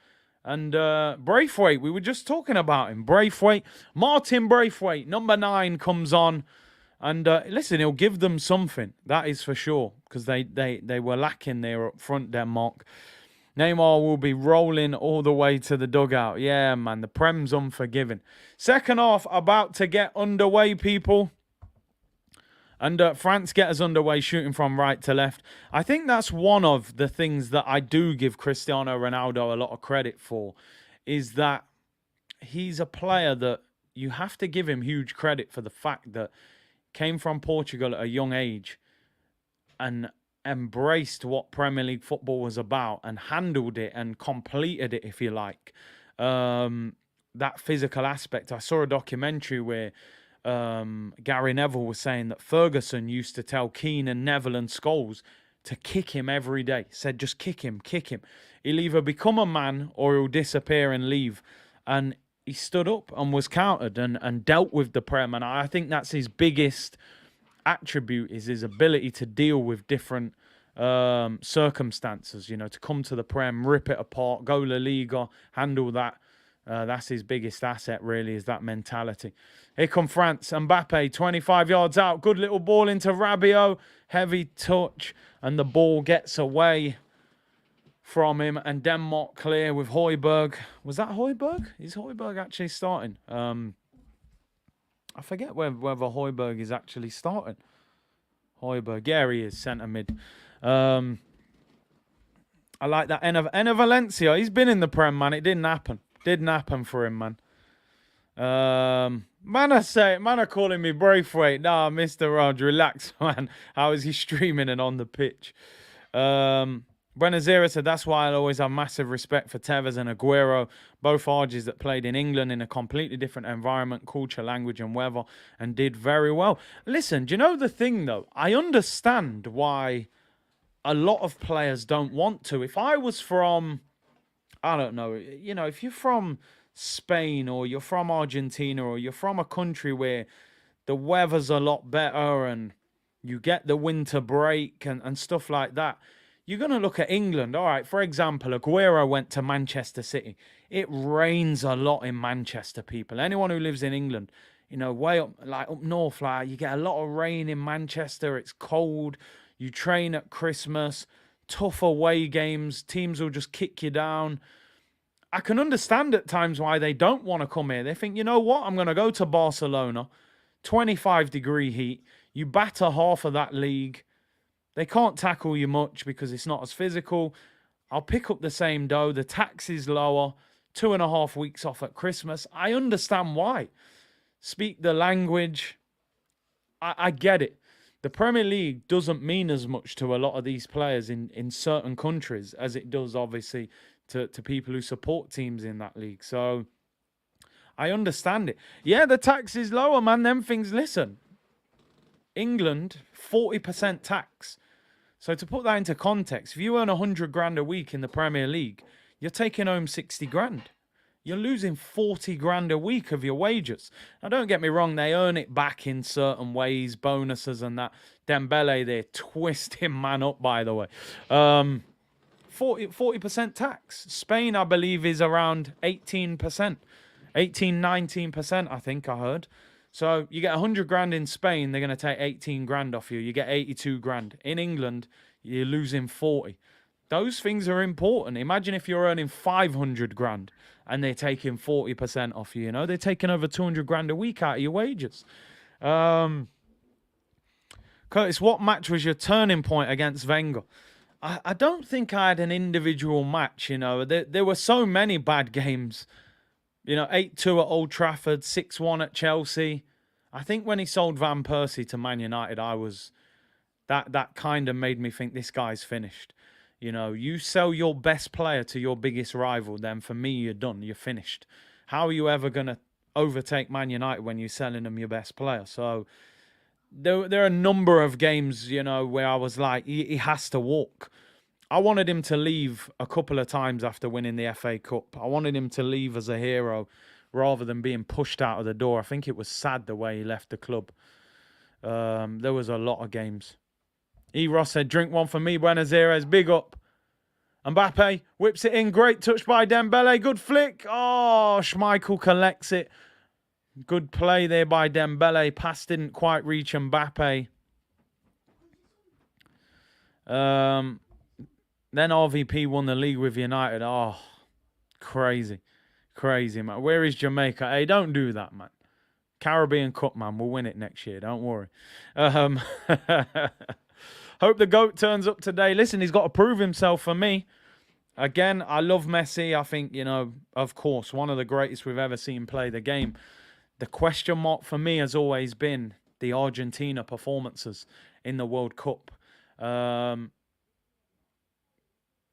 And Braithwaite, we were just talking about him. Braithwaite, Martin Braithwaite, number 9 comes on. And listen, he'll give them something. That is for sure. Because they were lacking there up front, Denmark. Neymar will be rolling all the way to the dugout. Yeah, man, the Prem's unforgiving. Second half about to get underway, people. And France get us underway, shooting from right to left. I think that's one of the things that I do give Cristiano Ronaldo a lot of credit for, is that he's a player that you have to give him huge credit for the fact that came from Portugal at a young age and embraced what Premier League football was about and handled it and completed it, if you like. That physical aspect. I saw a documentary where Gary Neville was saying that Ferguson used to tell Keane and Neville and Scholes to kick him every day. Said, just kick him, kick him. He'll either become a man or he'll disappear and leave. And he stood up and was countered and dealt with the Prem. And I think that's his biggest attribute, is his ability to deal with different circumstances, you know, to come to the Prem, rip it apart, go La Liga, handle that. That's his biggest asset, really, is that mentality. Here come France. Mbappe, 25 yards out. Good little ball into Rabiot. Heavy touch. And the ball gets away from him. And Denmark clear with Højbjerg. Was that Højbjerg? Is Højbjerg actually starting? I forget whether Højbjerg is actually starting. Højbjerg. Yeah, he is. Centre mid. I like that. Enner Valencia. He's been in the Prem, man. It didn't happen. Didn't happen for him, man. Man are calling me Braithwaite. Nah, Mr. Raj, relax, man. How is he streaming and on the pitch? Brenazira said, that's why I'll always have massive respect for Tevez and Aguero, both Argies that played in England in a completely different environment, culture, language and weather, and did very well. Listen, do you know the thing, though? I understand why a lot of players don't want to. If I was from, I don't know, you know, if you're from Spain or you're from Argentina or you're from a country where the weather's a lot better and you get the winter break and stuff like that, you're going to look at England. All right, for example, Aguero went to Manchester City. It rains a lot in Manchester, people. Anyone who lives in England, you know, way up, like up north, like you get a lot of rain in Manchester. It's cold. You train at Christmas. Tough away games. Teams will just kick you down. I can understand at times why they don't want to come here. They think, you know what? I'm going to go to Barcelona. 25-degree heat. You batter half of that league. They can't tackle you much because it's not as physical. I'll pick up the same dough. The tax is lower. 2.5 weeks off at Christmas. I understand why. Speak the language. I get it. The Premier League doesn't mean as much to a lot of these players in certain countries as it does, obviously, to people who support teams in that league. So I understand it. Yeah, the tax is lower, man. Them things, listen. England, 40% tax. So to put that into context, if you earn 100 grand a week in the Premier League, you're taking home 60 grand. You're losing 40 grand a week of your wages. Now, don't get me wrong, they earn it back in certain ways, bonuses and that. Dembele, they're twisting man up, by the way. 40% tax. Spain, I believe, is around 18%. 19%, I think I heard. So you get 100 grand in Spain, they're going to take 18 grand off you. You get 82 grand. In England, you're losing 40. Those things are important. Imagine if you're earning 500 grand and they're taking 40% off you, you know. They're taking over 200 grand a week out of your wages. Curtis, what match was your turning point against Wenger? I don't think I had an individual match, you know. There were so many bad games. You know, 8-2 at Old Trafford, 6-1 at Chelsea. I think when he sold Van Persie to Man United, I was that kind of made me think this guy's finished. You know, you sell your best player to your biggest rival, then for me, you're done. You're finished. How are you ever going to overtake Man United when you're selling them your best player? So there are a number of games, you know, where I was like, he has to walk. I wanted him to leave a couple of times after winning the FA Cup. I wanted him to leave as a hero rather than being pushed out of the door. I think it was sad the way he left the club. There was a lot of games. E. Ross said, drink one for me, Buenos Aires. Big up. Mbappe whips it in. Great touch by Dembele. Good flick. Oh, Schmeichel collects it. Good play there by Dembele. Pass didn't quite reach Mbappe. Then RVP won the league with United. Oh, crazy. Crazy, man. Where is Jamaica? Hey, don't do that, man. Caribbean Cup, man. We'll win it next year. Don't worry. Hope the GOAT turns up today. Listen, he's got to prove himself for me. Again, I love Messi. I think, you know, of course, one of the greatest we've ever seen play the game. The question mark for me has always been the Argentina performances in the World Cup.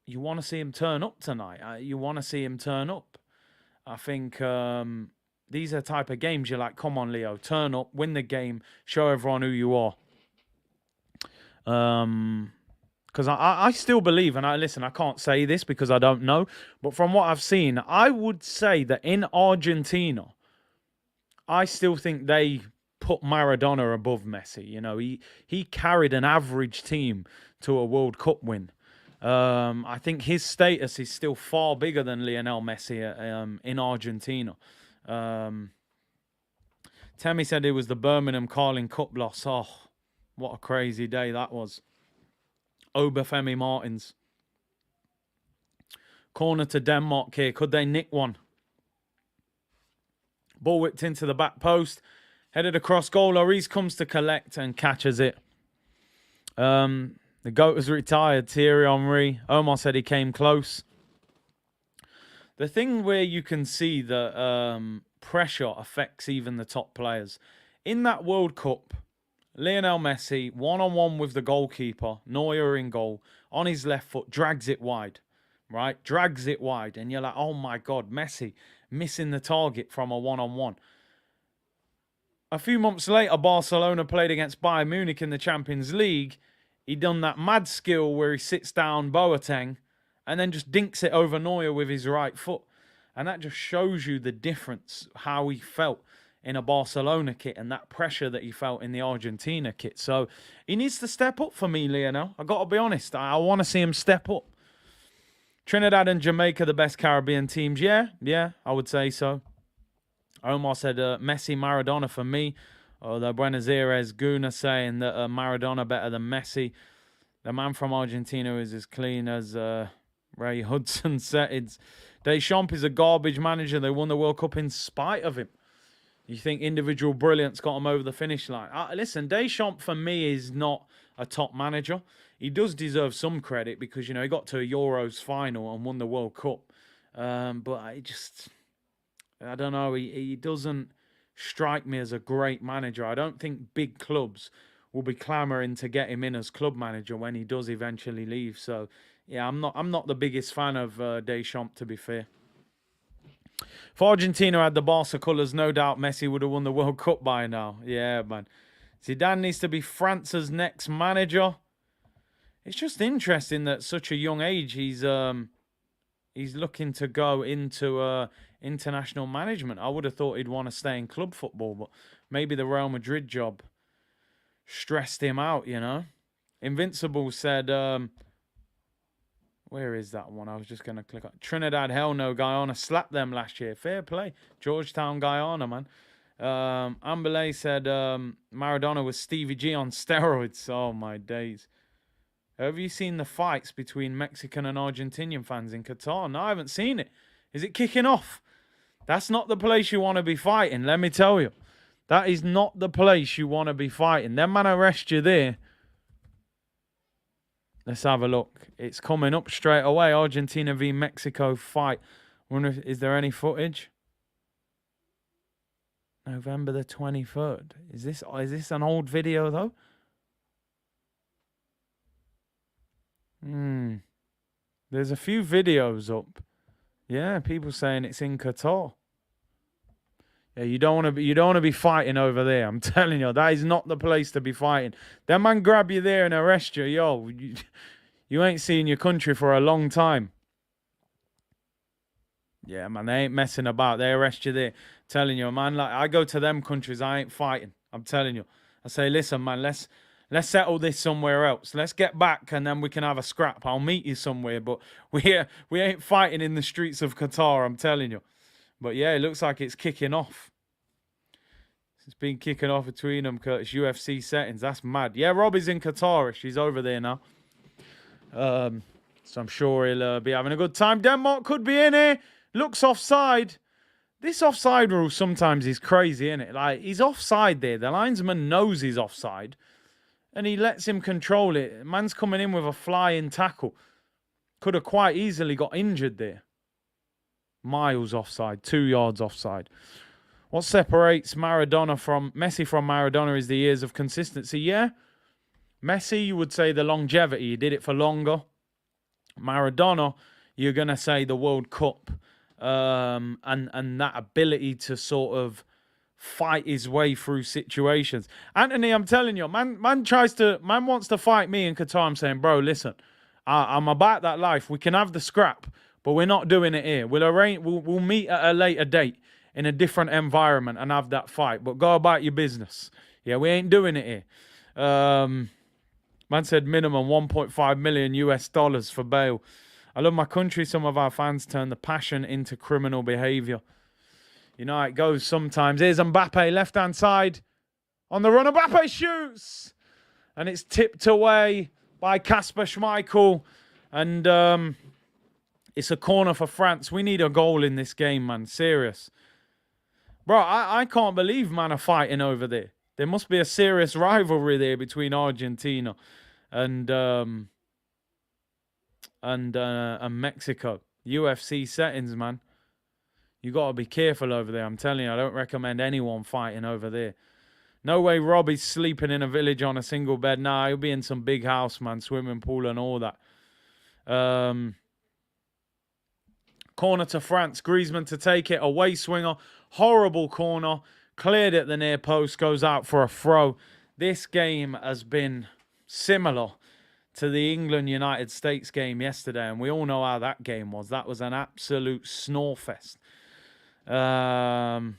You want to see him turn up tonight. You want to see him turn up. I think these are the type of games you're like, come on, Leo, turn up, win the game, show everyone who you are. Because I still believe, and I can't say this because I don't know, but from what I've seen, I would say that in Argentina, I still think they put Maradona above Messi. You know, he carried an average team to a World Cup win. I think his status is still far bigger than Lionel Messi in Argentina. Temi said it was the Birmingham Carling Cup loss. Oh, what a crazy day that was. Obafemi Martins. Corner to Denmark here. Could they nick one? Ball whipped into the back post. Headed across goal. Lloris comes to collect and catches it. The GOAT was retired. Thierry Henry. Omar said he came close. The thing where you can see that pressure affects even the top players. In that World Cup, Lionel Messi, one-on-one with the goalkeeper, Neuer in goal, on his left foot, drags it wide, right? Drags it wide. And you're like, oh my God, Messi missing the target from a one-on-one. A few months later, Barcelona played against Bayern Munich in the Champions League. He done that mad skill where he sits down Boateng and then just dinks it over Neuer with his right foot. And that just shows you the difference, how he felt in a Barcelona kit and that pressure that he felt in the Argentina kit. So he needs to step up for me, Lionel. I got to be honest. I want to see him step up. Trinidad and Jamaica, the best Caribbean teams. Yeah, I would say so. Omar said Messi, Maradona for me. The Buenos Aires Guna saying that Maradona better than Messi. The man from Argentina is as clean as Ray Hudson said. Deschamps is a garbage manager. They won the World Cup in spite of him. You think individual brilliance got him over the finish line? Listen, Deschamps for me is not a top manager. He does deserve some credit because, you know, he got to a Euros final and won the World Cup. But I don't know. He doesn't strike me as a great manager. I don't think big clubs will be clamouring to get him in as club manager when he does eventually leave. So, yeah, I'm not the biggest fan of Deschamps, to be fair. If Argentina had the Barca colours, no doubt Messi would have won the World Cup by now. Yeah, man. Zidane needs to be France's next manager. It's just interesting that at such a young age he's looking to go into international management. I would have thought he'd want to stay in club football, but maybe the Real Madrid job stressed him out, you know. Invincible said, where is that one? I was just going to click on Trinidad. Hell no, Guyana slapped them last year. Fair play. Georgetown, Guyana, man. Ambele said Maradona was Stevie G on steroids. Oh, my days. Have you seen the fights between Mexican and Argentinian fans in Qatar? No, I haven't seen it. Is it kicking off? That's not the place you want to be fighting, let me tell you. That is not the place you want to be fighting. Them man arrest you there. Let's have a look. It's coming up straight away. Argentina v Mexico fight. Wonder if, is there any footage? November the 23rd. Is this an old video though? There's a few videos up. Yeah, people saying it's in Qatar. Yeah, you don't want to be fighting over there. I'm telling you, that is not the place to be fighting. That man grab you there and arrest you. Yo, you ain't seen your country for a long time. Yeah, man, they ain't messing about. They arrest you there. Telling you, man, like I go to them countries, I ain't fighting. I'm telling you. I say, listen, man, let's settle this somewhere else. Let's get back and then we can have a scrap. I'll meet you somewhere, but we ain't fighting in the streets of Qatar, I'm telling you. But yeah, it looks like it's kicking off. It's been kicking off between them, Curtis. UFC settings. That's mad. Yeah, Robbie's in Qatar. She's over there now. So I'm sure he'll be having a good time. Denmark could be in here. Looks offside. This offside rule sometimes is crazy, isn't it? Like, he's offside there. The linesman knows he's offside. And he lets him control it. Man's coming in with a flying tackle. Could have quite easily got injured there. Miles offside. 2 yards offside. What separates Messi from Maradona is the years of consistency. Yeah. Messi, you would say the longevity. He did it for longer. Maradona, you're going to say the World Cup. And that ability to sort of fight his way through situations. Anthony, I'm telling you, man wants to fight me in Qatar. I'm saying, bro, listen, I'm about that life. We can have the scrap, but we're not doing it here. We'll meet at a later date in a different environment and have that fight. But go about your business. Yeah, we ain't doing it here. Man said minimum 1.5 million US dollars for bail. I love my country. Some of our fans turn the passion into criminal behaviour. You know how it goes sometimes. Here's Mbappe, left-hand side. On the run, Mbappe shoots! And it's tipped away by Kasper Schmeichel. And it's a corner for France. We need a goal in this game, man. Serious. Bro, I can't believe man are fighting over there. There must be a serious rivalry there between Argentina and Mexico. UFC settings, man. You got to be careful over there. I'm telling you, I don't recommend anyone fighting over there. No way Robbie's sleeping in a village on a single bed. Nah, he'll be in some big house, man. Swimming pool and all that. Corner to France. Griezmann to take it. Away swinger. Horrible corner. Cleared at the near post. Goes out for a throw. This game has been similar to the England-United States game yesterday. And we all know how that game was. That was an absolute snorefest. We're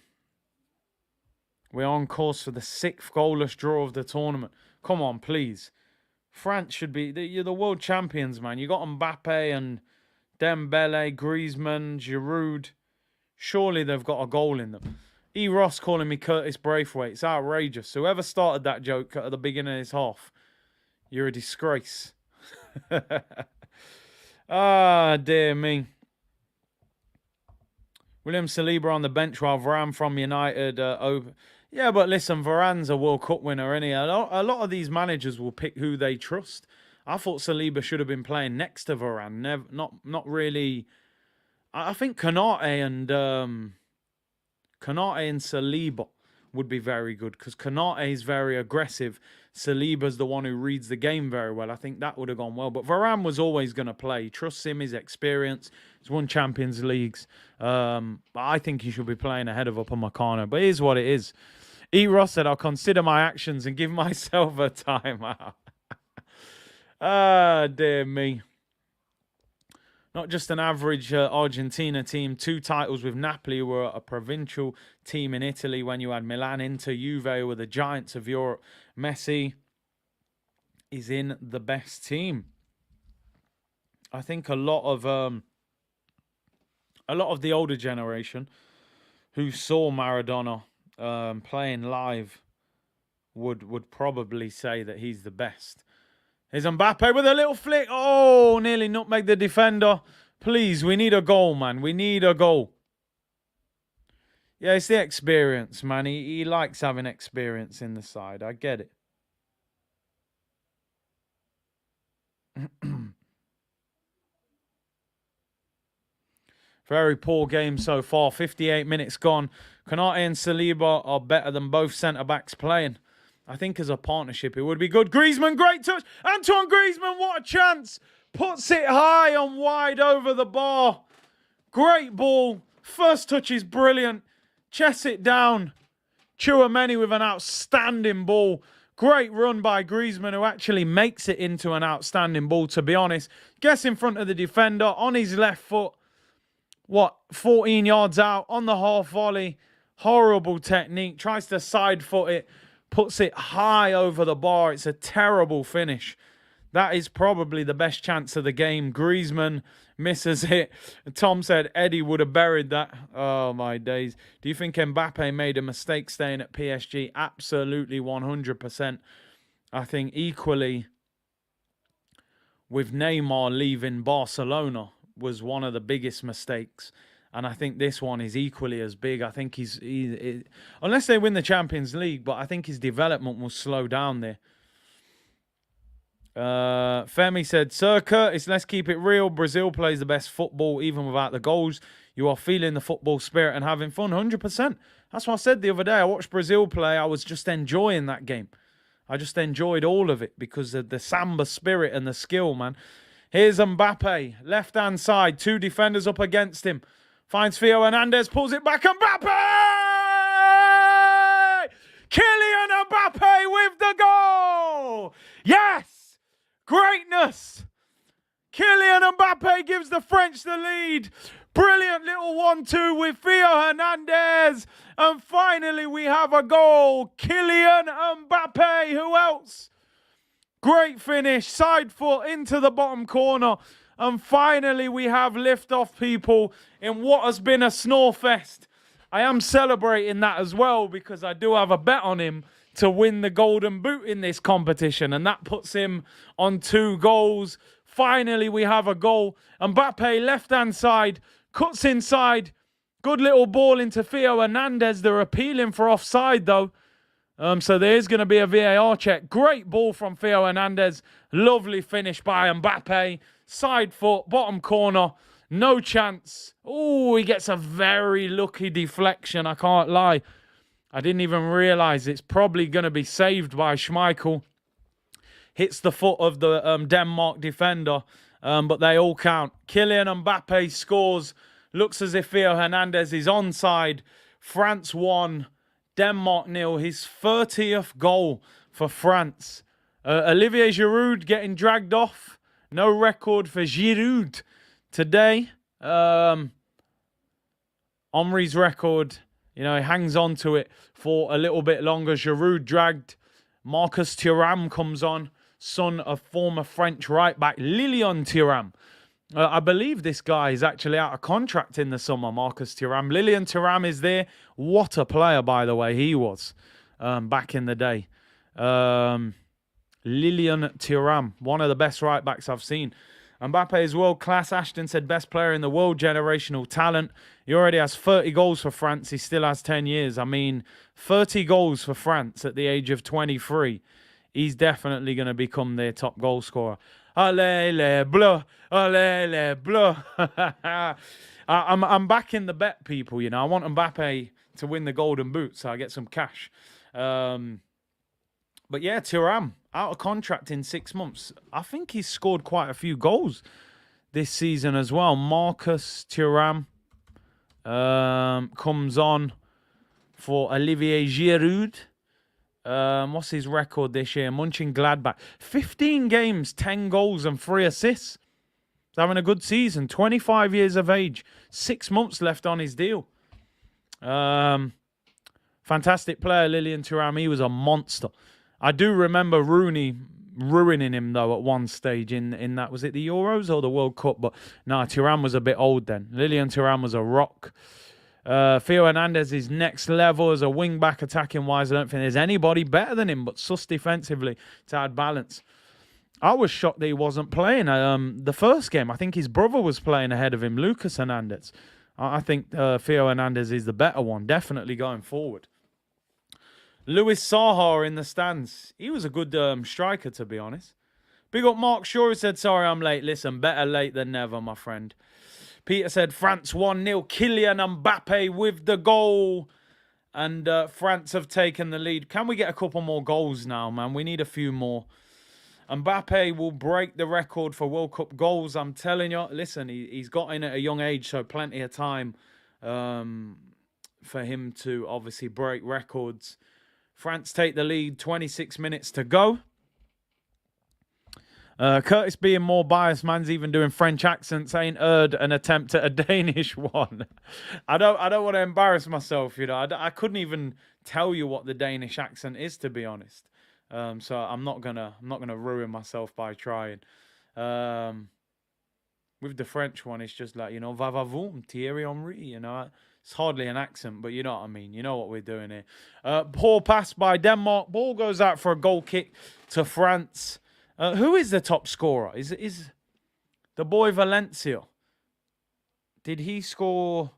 on course for the 6th goalless draw of the tournament. Come on, please. France should be... You're the world champions, man. You got Mbappe and Dembele, Griezmann, Giroud. Surely they've got a goal in them. E. Ross calling me Curtis Braithwaite. It's outrageous. Whoever started that joke at the beginning of this half, you're a disgrace. Ah, dear me. William Saliba on the bench while Varane from United over. Yeah, but listen, Varane's a World Cup winner, isn't he? A lot of these managers will pick who they trust. I thought Saliba should have been playing next to Varane. Not really. I think Konate and Saliba would be very good because Konate is very aggressive. Saliba's the one who reads the game very well. I think that would have gone well. But Varane was always going to play. He trusts him, his experience. He's won Champions Leagues. But I think he should be playing ahead of Upamecano. But here's what it is. E. Ross said, I'll consider my actions and give myself a timeout. Ah, dear me. Not just an average Argentina team. 2 titles with Napoli, who were a provincial team in Italy when you had Milan, Inter, Juve, who were the giants of Europe. Messi is in the best team. I think a lot of the older generation who saw Maradona playing live would probably say that he's the best. Here's Mbappe with a little flick. Oh, nearly nutmeg the defender. Please, we need a goal, man. We need a goal. Yeah, it's the experience, man. He likes having experience in the side. I get it. Very poor game so far. 58 minutes gone. Konate and Saliba are better than both centre-backs playing. I think as a partnership, it would be good. Griezmann, great touch. Antoine Griezmann, what a chance. Puts it high and wide over the bar. Great ball. First touch is brilliant. Chests it down. Tchouaméni with an outstanding ball. Great run by Griezmann, who actually makes it into an outstanding ball, to be honest. Gets in front of the defender on his left foot. 14 yards out on the half volley. Horrible technique. Tries to side foot it. Puts it high over the bar. It's a terrible finish. That is probably the best chance of the game. Griezmann misses it. Tom said Eddie would have buried that. Oh, my days. Do you think Mbappe made a mistake staying at PSG? Absolutely 100%. I think equally with Neymar leaving Barcelona was one of the biggest mistakes. And I think this one is equally as big. I think he's unless they win the Champions League, but I think his development will slow down there. Femi said, Sir Curtis, let's keep it real. Brazil plays the best football even without the goals. You are feeling the football spirit and having fun. 100%. That's what I said the other day. I watched Brazil play. I was just enjoying that game. I just enjoyed all of it because of the samba spirit and the skill, man. Here's Mbappe, left-hand side. 2 defenders up against him. Finds Theo Hernandez, pulls it back. Mbappe! Kylian Mbappe with the goal! Yes! Greatness! Kylian Mbappe gives the French the lead. Brilliant little 1-2 with Theo Hernandez. And finally we have a goal. Kylian Mbappe. Who else? Great finish. Side foot into the bottom corner. And finally we have lift-off, people, in what has been a snore fest. I am celebrating that as well because I do have a bet on him to win the Golden Boot in this competition. And that puts him on 2 goals. Finally, we have a goal. Mbappe, left-hand side, cuts inside. Good little ball into Theo Hernandez. They're appealing for offside, though. So there is going to be a VAR check. Great ball from Theo Hernandez. Lovely finish by Mbappe. Side foot, bottom corner. No chance. Oh, he gets a very lucky deflection. I can't lie. I didn't even realise it's probably going to be saved by Schmeichel. Hits the foot of the Denmark defender. But they all count. Kylian Mbappe scores. Looks as if Theo Hernandez is onside. France 1. Denmark 0. His 30th goal for France. Olivier Giroud getting dragged off. No record for Giroud today. Omri's record, you know, he hangs on to it for a little bit longer. Giroud dragged. Marcus Thuram comes on, son of former French right-back Lilian Thuram. I believe this guy is actually out of contract in the summer, Marcus Thuram. Lilian Thuram is there. What a player, by the way, he was back in the day. Lilian Thuram, one of the best right-backs I've seen. Mbappe is world-class. Ashton said best player in the world, generational talent. He already has 30 goals for France. He still has 10 years. I mean, 30 goals for France at the age of 23. He's definitely going to become their top goal scorer. Allez les bleus, allez les bleus. I'm backing the bet, people. You know, I want Mbappe to win the Golden Boot, so I get some cash. But yeah, Thuram, out of contract in 6 months. I think he's scored quite a few goals this season as well. Marcus Thuram comes on for Olivier Giroud. What's his record this year? Mönchengladbach. 15 games, 10 goals and 3 assists. He's having a good season. 25 years of age. 6 months left on his deal. Fantastic player, Lilian Thuram. He was a monster. I do remember Rooney ruining him, though, at one stage in that. Was it the Euros or the World Cup? But no, Thuram was a bit old then. Lilian Thuram was a rock. Theo Hernandez is next level as a wing-back attacking-wise. I don't think there's anybody better than him, but sus defensively to add balance. I was shocked that he wasn't playing the first game. I think his brother was playing ahead of him, Lucas Hernandez. I think Theo Hernandez is the better one, definitely going forward. Louis Saha in the stands. He was a good striker, to be honest. Big up Mark Shaw, who said, sorry I'm late. Listen, better late than never, my friend. Peter said, France 1-0. Kylian Mbappe with the goal. And France have taken the lead. Can we get a couple more goals now, man? We need a few more. Mbappe will break the record for World Cup goals. I'm telling you, listen, he's got in at a young age, so plenty of time for him to obviously break records. France take the lead, 26 minutes to go. Curtis being more biased, man's even doing French accents. Ain't heard an attempt at a Danish one. I don't want to embarrass myself, you know. I couldn't even tell you what the Danish accent is, to be honest. So I'm not gonna ruin myself by trying. With the French one, it's just like, you know, va va voom, Thierry Henry, you know. It's hardly an accent, but you know what I mean. You know what we're doing here. Poor pass by Denmark. Ball goes out for a goal kick to France. Who is the top scorer? Is the boy Valencia? Did he score?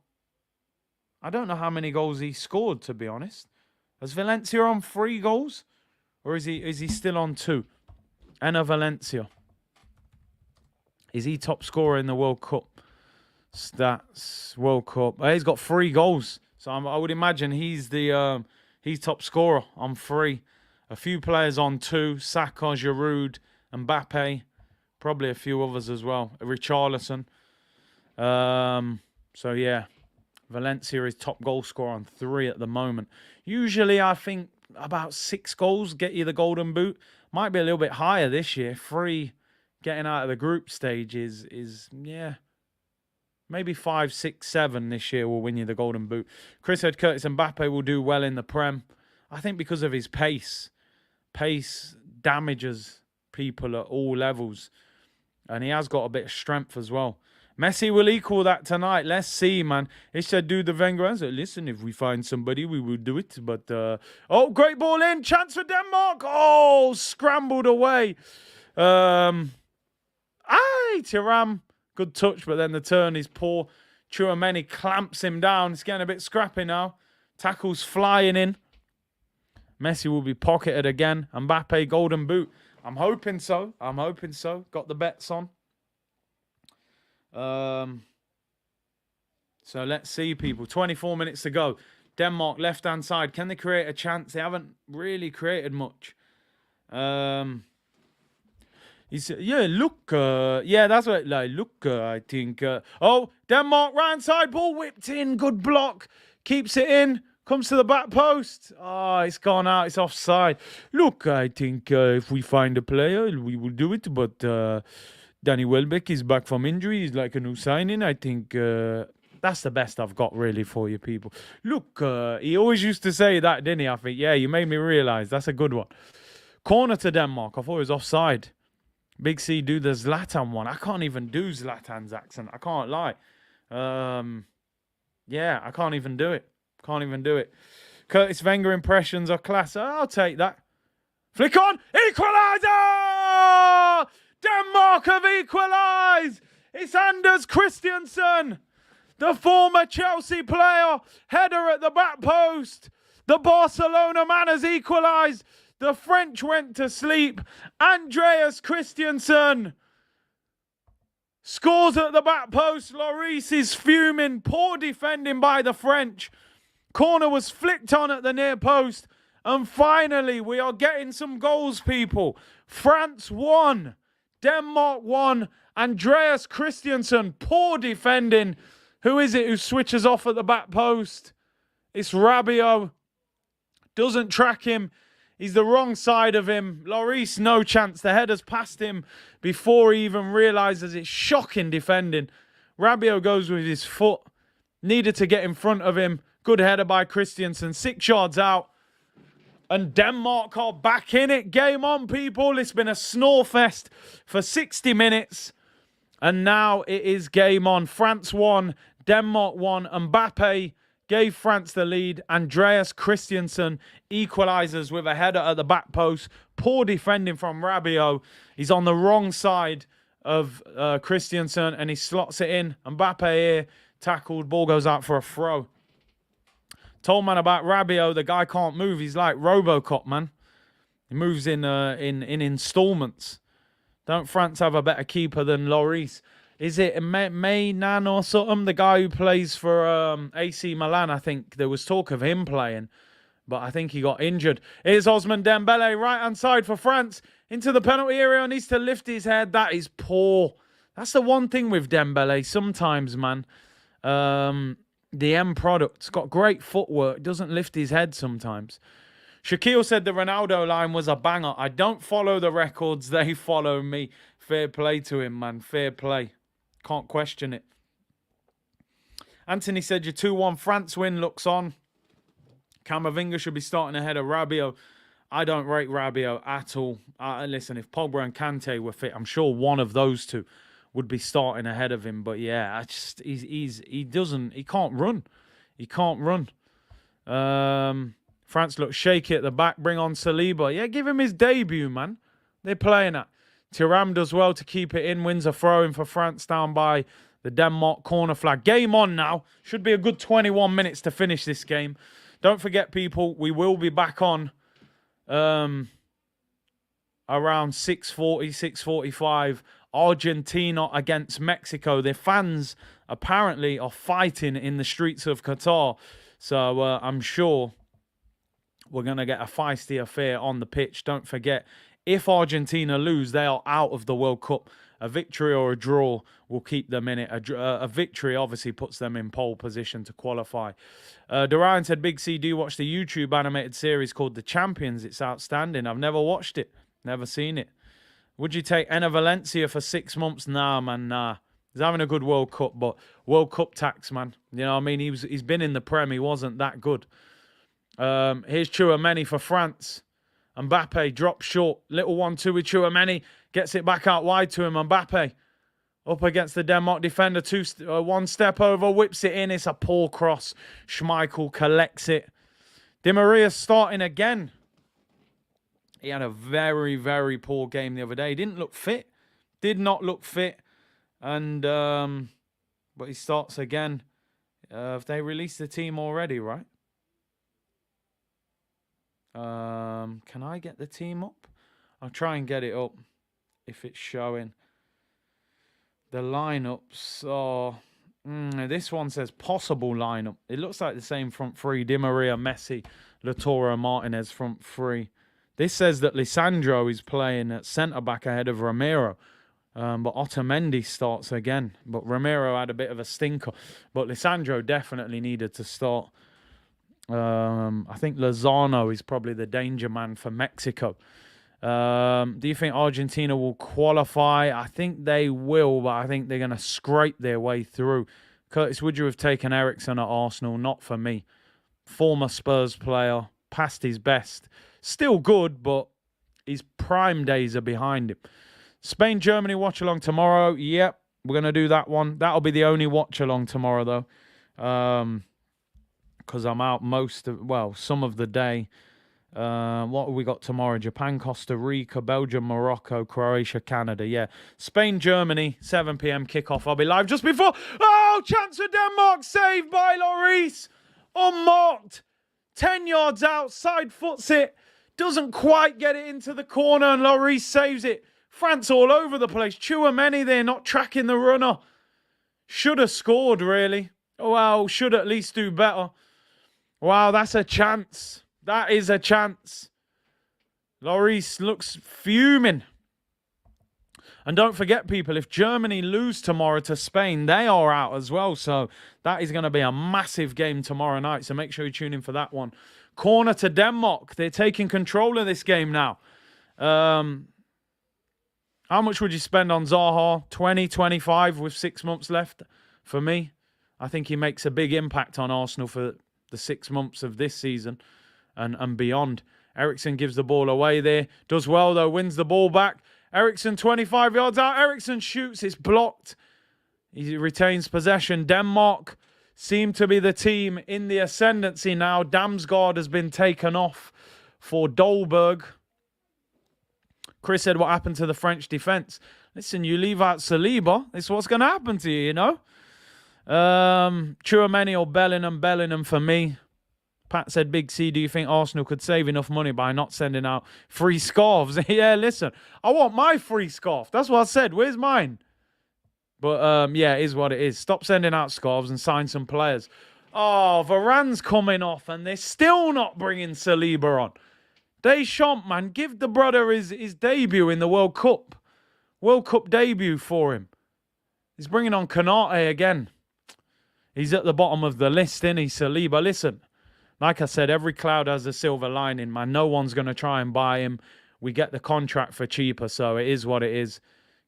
I don't know how many goals he scored, to be honest. Has Valencia on 3 goals? Or is he still on 2? Enner Valencia. Is he top scorer in the World Cup? Stats, World Cup. He's got 3 goals. So I would imagine he's top scorer on 3. A few players on 2. Saka, Giroud, Mbappe. Probably a few others as well. Richarlison. So yeah. Valencia is top goal scorer on 3 at the moment. Usually I think about 6 goals get you the golden boot. Might be a little bit higher this year. 3 getting out of the group stage is yeah. Maybe 5, 6, 7 this year will win you the golden boot. Chris said Curtis Mbappe will do well in the Prem. I think because of his pace. Pace damages people at all levels. And he has got a bit of strength as well. Messi will equal that tonight. Let's see, man. He said, do the Wenger answer. Listen, if we find somebody, we will do it. But, oh, great ball in. Chance for Denmark. Oh, scrambled away. Thuram. Good touch, but then the turn is poor. Tchouameni clamps him down. It's getting a bit scrappy now. Tackles flying in. Messi will be pocketed again. Mbappe, golden boot. I'm hoping so. Got the bets on. So let's see, people. 24 minutes to go. Denmark, left-hand side. Can they create a chance? They haven't really created much. He said, yeah, look. Yeah, that's what, like, look, I think. Oh, Denmark, right side, ball whipped in. Good block. Keeps it in. Comes to the back post. Oh, it's gone out. It's offside. Look, I think if we find a player, we will do it. But Danny Welbeck is back from injury. He's like a new signing. I think that's the best I've got, really, for you people. Look, he always used to say that, didn't he? I think, yeah, you made me realise. That's a good one. Corner to Denmark. I thought it was offside. Big C, do the Zlatan one. I can't even do Zlatan's accent. I can't lie. Yeah, I can't even do it. Curtis Wenger impressions are class. I'll take that. Flick on. Equalizer! Denmark have equalised. It's Anders Christiansen, the former Chelsea player. Header at the back post. The Barcelona man has equalised. The French went to sleep. Andreas Christiansen scores at the back post. Lloris is fuming. Poor defending by the French. Corner was flicked on at the near post. And finally, we are getting some goals, people. France won. Denmark won. Andreas Christiansen, poor defending. Who is it who switches off at the back post? It's Rabiot. Doesn't track him. He's the wrong side of him. Lloris, no chance. The header's past him before he even realises it's shocking defending. Rabiot goes with his foot. Needed to get in front of him. Good header by Christiansen. 6 yards out. And Denmark are back in it. Game on, people. It's been a snore fest for 60 minutes. And now it is game on. France won. Denmark won. Mbappe gave France the lead. Andreas Christiansen equalises with a header at the back post. Poor defending from Rabiot. He's on the wrong side of Christiansen and he slots it in. Mbappe here, tackled. Ball goes out for a throw. Told man about Rabiot. The guy can't move. He's like Robocop, man. He moves in installments. Don't France have a better keeper than Lloris? Is it Maynan or something? The guy who plays for AC Milan, I think there was talk of him playing. but I think he got injured. Here's Osman Dembele, right-hand side for France. Into the penalty area, needs to lift his head. That is poor. That's the one thing with Dembele sometimes, man. The end product's got great footwork. Doesn't lift his head sometimes. Shaquille said the Ronaldo line was a banger. I don't follow the records. They follow me. Fair play to him, man. Fair play. Can't question it. Anthony said your 2-1 France win looks on. Camavinga should be starting ahead of Rabiot. I don't rate Rabiot at all. Listen, if Pogba and Kante were fit, I'm sure one of those two would be starting ahead of him. But yeah, he can't run. He can't run. France looks shaky at the back. Bring on Saliba. Yeah, give him his debut, man. They're playing that. Thuram does well to keep it in. Wins a throw-in for France down by the Denmark corner flag. Game on now. Should be a good 21 minutes to finish this game. Don't forget, people, we will be back on around 6:40, 6:45. Argentina against Mexico. Their fans apparently are fighting in the streets of Qatar. So I'm sure we're going to get a feisty affair on the pitch. Don't forget, if Argentina lose, they are out of the World Cup. A victory or a draw will keep them in it. A victory obviously puts them in pole position to qualify. Dorian said, Big C, do you watch the YouTube animated series called The Champions? It's outstanding. I've never watched it. Never seen it. Would you take Enner Valencia for 6 months? Nah, man, nah. He's having a good World Cup, but World Cup tax, man. You know what I mean? He's been in the Prem. He wasn't that good. Here's Tchouameni for France. Mbappe drops short. Little 1-2 with Tchouameni. Gets it back out wide to him. Mbappe up against the Denmark defender. One step over. Whips it in. It's a poor cross. Schmeichel collects it. Di Maria's starting again. He had a very, very poor game the other day. He didn't look fit. Did not look fit. And, but he starts again. Have they released the team already, right? Can I get the team up? I'll try and get it up if it's showing. The lineups are... this one says possible lineup. It looks like the same front three. Di Maria, Messi, Lautaro, Martinez front three. This says that Lisandro is playing at centre-back ahead of Romero. But Otamendi starts again. But Romero had a bit of a stinker. But Lisandro definitely needed to start. I think Lozano is probably the danger man for Mexico. Do you think Argentina will qualify? I think they will, but I think they're going to scrape their way through. Curtis, would you have taken Eriksen at Arsenal? Not for me. Former Spurs player, past his best. Still good, but his prime days are behind him. Spain-Germany watch-along tomorrow. Yep, we're going to do that one. That'll be the only watch-along tomorrow, though. Because I'm out some of the day. What have we got tomorrow? Japan, Costa Rica, Belgium, Morocco, Croatia, Canada. Yeah. Spain, Germany, 7 p.m. kickoff. I'll be live just before. Oh, chance for Denmark. Saved by Lloris. Unmarked. 10 yards out. Side foots it. Doesn't quite get it into the corner. And Lloris saves it. France all over the place. Tchouameni there, not tracking the runner. Should have scored, really. Well, should at least do better. Wow, that's a chance. That is a chance. Lloris looks fuming. And don't forget, people, if Germany lose tomorrow to Spain, they are out as well. So that is going to be a massive game tomorrow night. So make sure you tune in for that one. Corner to Denmark. They're taking control of this game now. How much would you spend on Zaha? 20, 25 with 6 months left for me. I think he makes a big impact on Arsenal for the 6 months of this season and beyond. Eriksen gives the ball away there. Does well, though. Wins the ball back. Eriksen 25 yards out. Eriksen shoots. It's blocked. He retains possession. Denmark seem to be the team in the ascendancy now. Damsgaard has been taken off for Dolberg. Chris said, what happened to the French defence? Listen, you leave out Saliba. This is what's going to happen to you, you know? Tchouameni or Bellingham for me. Pat said, Big C, do you think Arsenal could save enough money by not sending out free scarves? Yeah, listen, I want my free scarf. That's what I said. Where's mine? But, yeah, it is what it is. Stop sending out scarves and sign some players. Oh, Varane's coming off and they're still not bringing Saliba on. Deschamps, man, give the brother his debut in the World Cup. World Cup debut for him. He's bringing on Konate again. He's at the bottom of the list, isn't he, Saliba? Listen, like I said, every cloud has a silver lining, man. No one's going to try and buy him. We get the contract for cheaper, so it is what it is.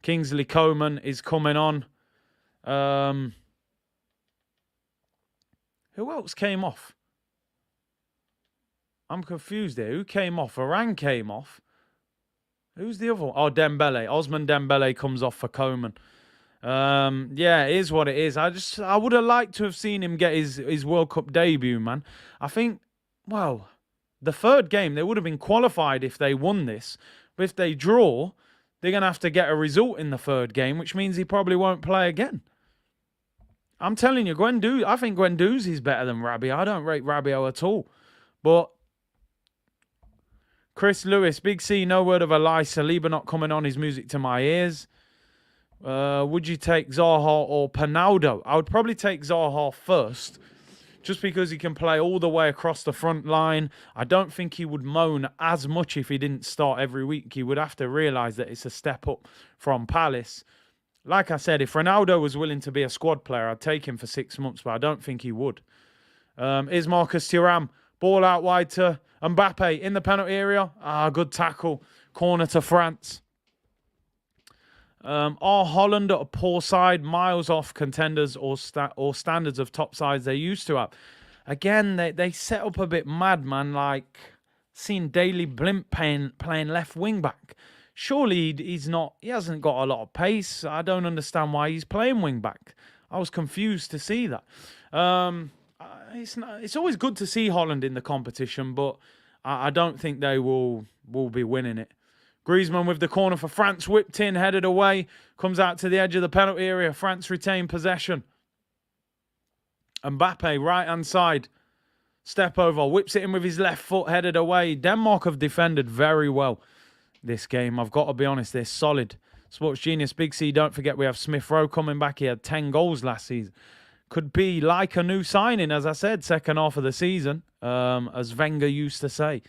Kingsley Coman is coming on. Who else came off? I'm confused here. Who came off? Varane came off. Who's the other one? Oh, Dembele. Osman Dembele comes off for Coman. Yeah, it is what it is. I would have liked to have seen him get his World Cup debut, man. I think, well, the third game, they would have been qualified if they won this. But if they draw, they're going to have to get a result in the third game, which means he probably won't play again. I'm telling you, I think Guendouzi's better than Rabiot. I don't rate Rabiot at all. But Chris Lewis, Big C, no word of a lie. Saliba not coming on is music to my ears. Would you take Zaha or Pinaldo? I would probably take Zaha first, just because he can play all the way across the front line. I don't think he would moan as much if he didn't start every week. He would have to realise that it's a step up from Palace. Like I said, if Ronaldo was willing to be a squad player, I'd take him for 6 months, but I don't think he would. Is Marcus Thuram. Ball out wide to Mbappe in the penalty area. Good tackle. Corner to France. Are Holland a poor side, miles off contenders or standards of top sides they used to have? Again, they set up a bit mad, man. Like, seen Daley Blimp playing left wing back. Surely he hasn't got a lot of pace. I don't understand why he's playing wing back. I was confused to see that. It's always good to see Holland in the competition, but I don't think they will be winning it. Griezmann with the corner for France, whipped in, headed away, comes out to the edge of the penalty area. France retain possession. Mbappe, right-hand side, step over, whips it in with his left foot, headed away. Denmark have defended very well this game. I've got to be honest, they're solid. Sports Genius, Big C, don't forget we have Smith Rowe coming back. He had 10 goals last season. Could be like a new signing, as I said, second half of the season, as Wenger used to say.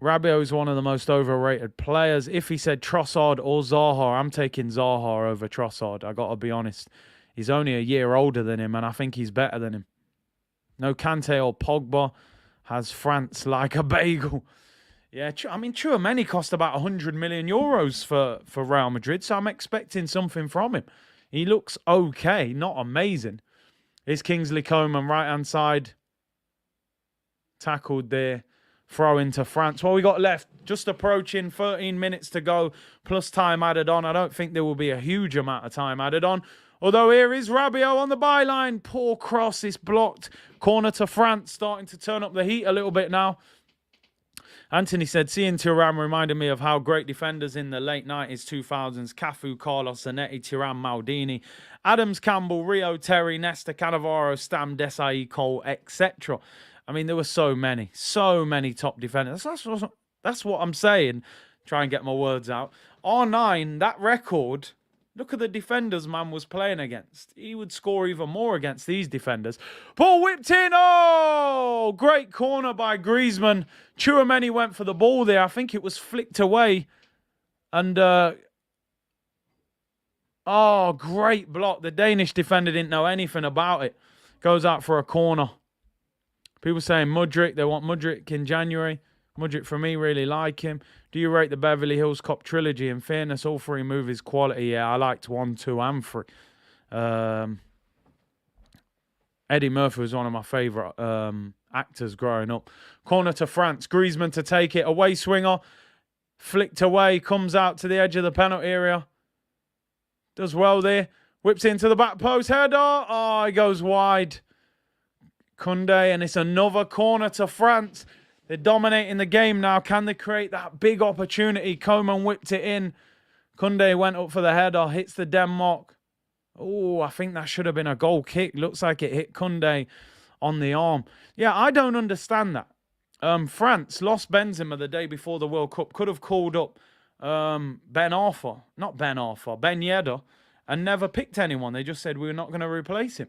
Rabiot is one of the most overrated players. If he said Trossard or Zaha, I'm taking Zaha over Trossard. I got to be honest. He's only a year older than him, and I think he's better than him. No Kante or Pogba has France like a bagel. Yeah, I mean, Tchouaméni cost about 100 million euros for Real Madrid, so I'm expecting something from him. He looks okay, not amazing. Here's Kingsley Coman, right-hand side. Tackled there. Throw into France. What we got left? Just approaching 13 minutes to go, plus time added on. I don't think there will be a huge amount of time added on. Although here is Rabiot on the byline. Poor cross is blocked. Corner to France, starting to turn up the heat a little bit now. Anthony said, seeing Thuram reminded me of how great defenders in the late 90s, 2000s, Cafu, Carlos, Zanetti, Thuram, Maldini, Adams, Campbell, Rio, Terry, Nesta, Cannavaro, Stam, Desai, Cole, etc. I mean, there were so many top defenders. That's what I'm saying. Try and get my words out. R9, that record, look at the defenders man was playing against. He would score even more against these defenders. Ball whipped in. Oh, great corner by Griezmann. Tchouaméni went for the ball there. I think it was flicked away. And, oh, great block. The Danish defender didn't know anything about it. Goes out for a corner. People saying Mudryk, they want Mudryk in January. Mudryk, for me, really like him. Do you rate the Beverly Hills Cop trilogy? In fairness, all three movies quality. Yeah, I liked 1, 2, and 3. Eddie Murphy was one of my favourite actors growing up. Corner to France. Griezmann to take it. Away swinger. Flicked away. Comes out to the edge of the penalty area. Does well there. Whips into the back post. Header. Oh, he goes wide. Koundé, and it's another corner to France. They're dominating the game now. Can they create that big opportunity? Coman whipped it in. Koundé went up for the header, hits the Denmark. Oh, I think that should have been a goal kick. Looks like it hit Koundé on the arm. Yeah, I don't understand that. France lost Benzema the day before the World Cup. Could have called up Ben Yedder, and never picked anyone. They just said we're not going to replace him.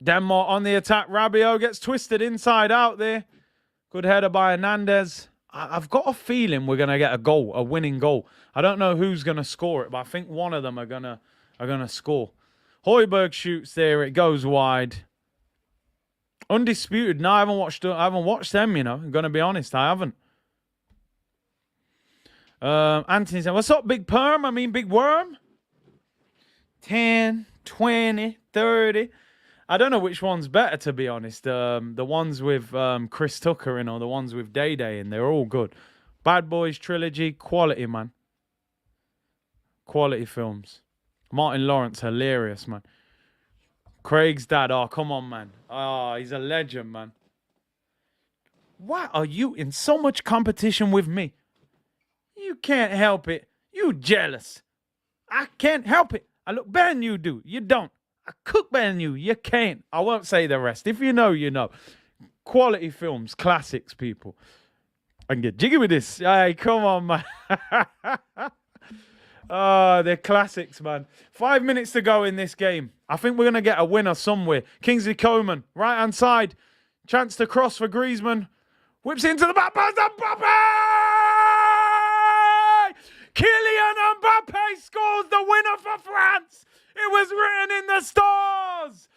Denmark on the attack. Rabiot gets twisted inside out there. Good header by Hernandez. I've got a feeling we're going to get a goal, a winning goal. I don't know who's going to score it, but I think one of them are going to score. Højbjerg shoots there. It goes wide. Undisputed. No, I haven't watched them, you know. I'm going to be honest. I haven't. Anthony said, what's up, Big Perm? I mean, Big Worm? 10, 20, 30. I don't know which one's better, to be honest. The ones with Chris Tucker in or the ones with Day Day in. They're all good. Bad Boys Trilogy. Quality, man. Quality films. Martin Lawrence, hilarious, man. Craig's dad. Oh, come on, man. Oh, he's a legend, man. Why are you in so much competition with me? You can't help it. You jealous. I can't help it. I look better than you do. You don't. I cook better than you. You can't. I won't say the rest. If you know, you know. Quality films. Classics, people. I can get jiggy with this. Hey, come on, man. Oh, they're classics, man. 5 minutes to go in this game. I think we're going to get a winner somewhere. Kingsley Coman, right-hand side. Chance to cross for Griezmann. Whips into the back post. Mbappe! Kylian Mbappe scores the winner for France. It was written in the stars.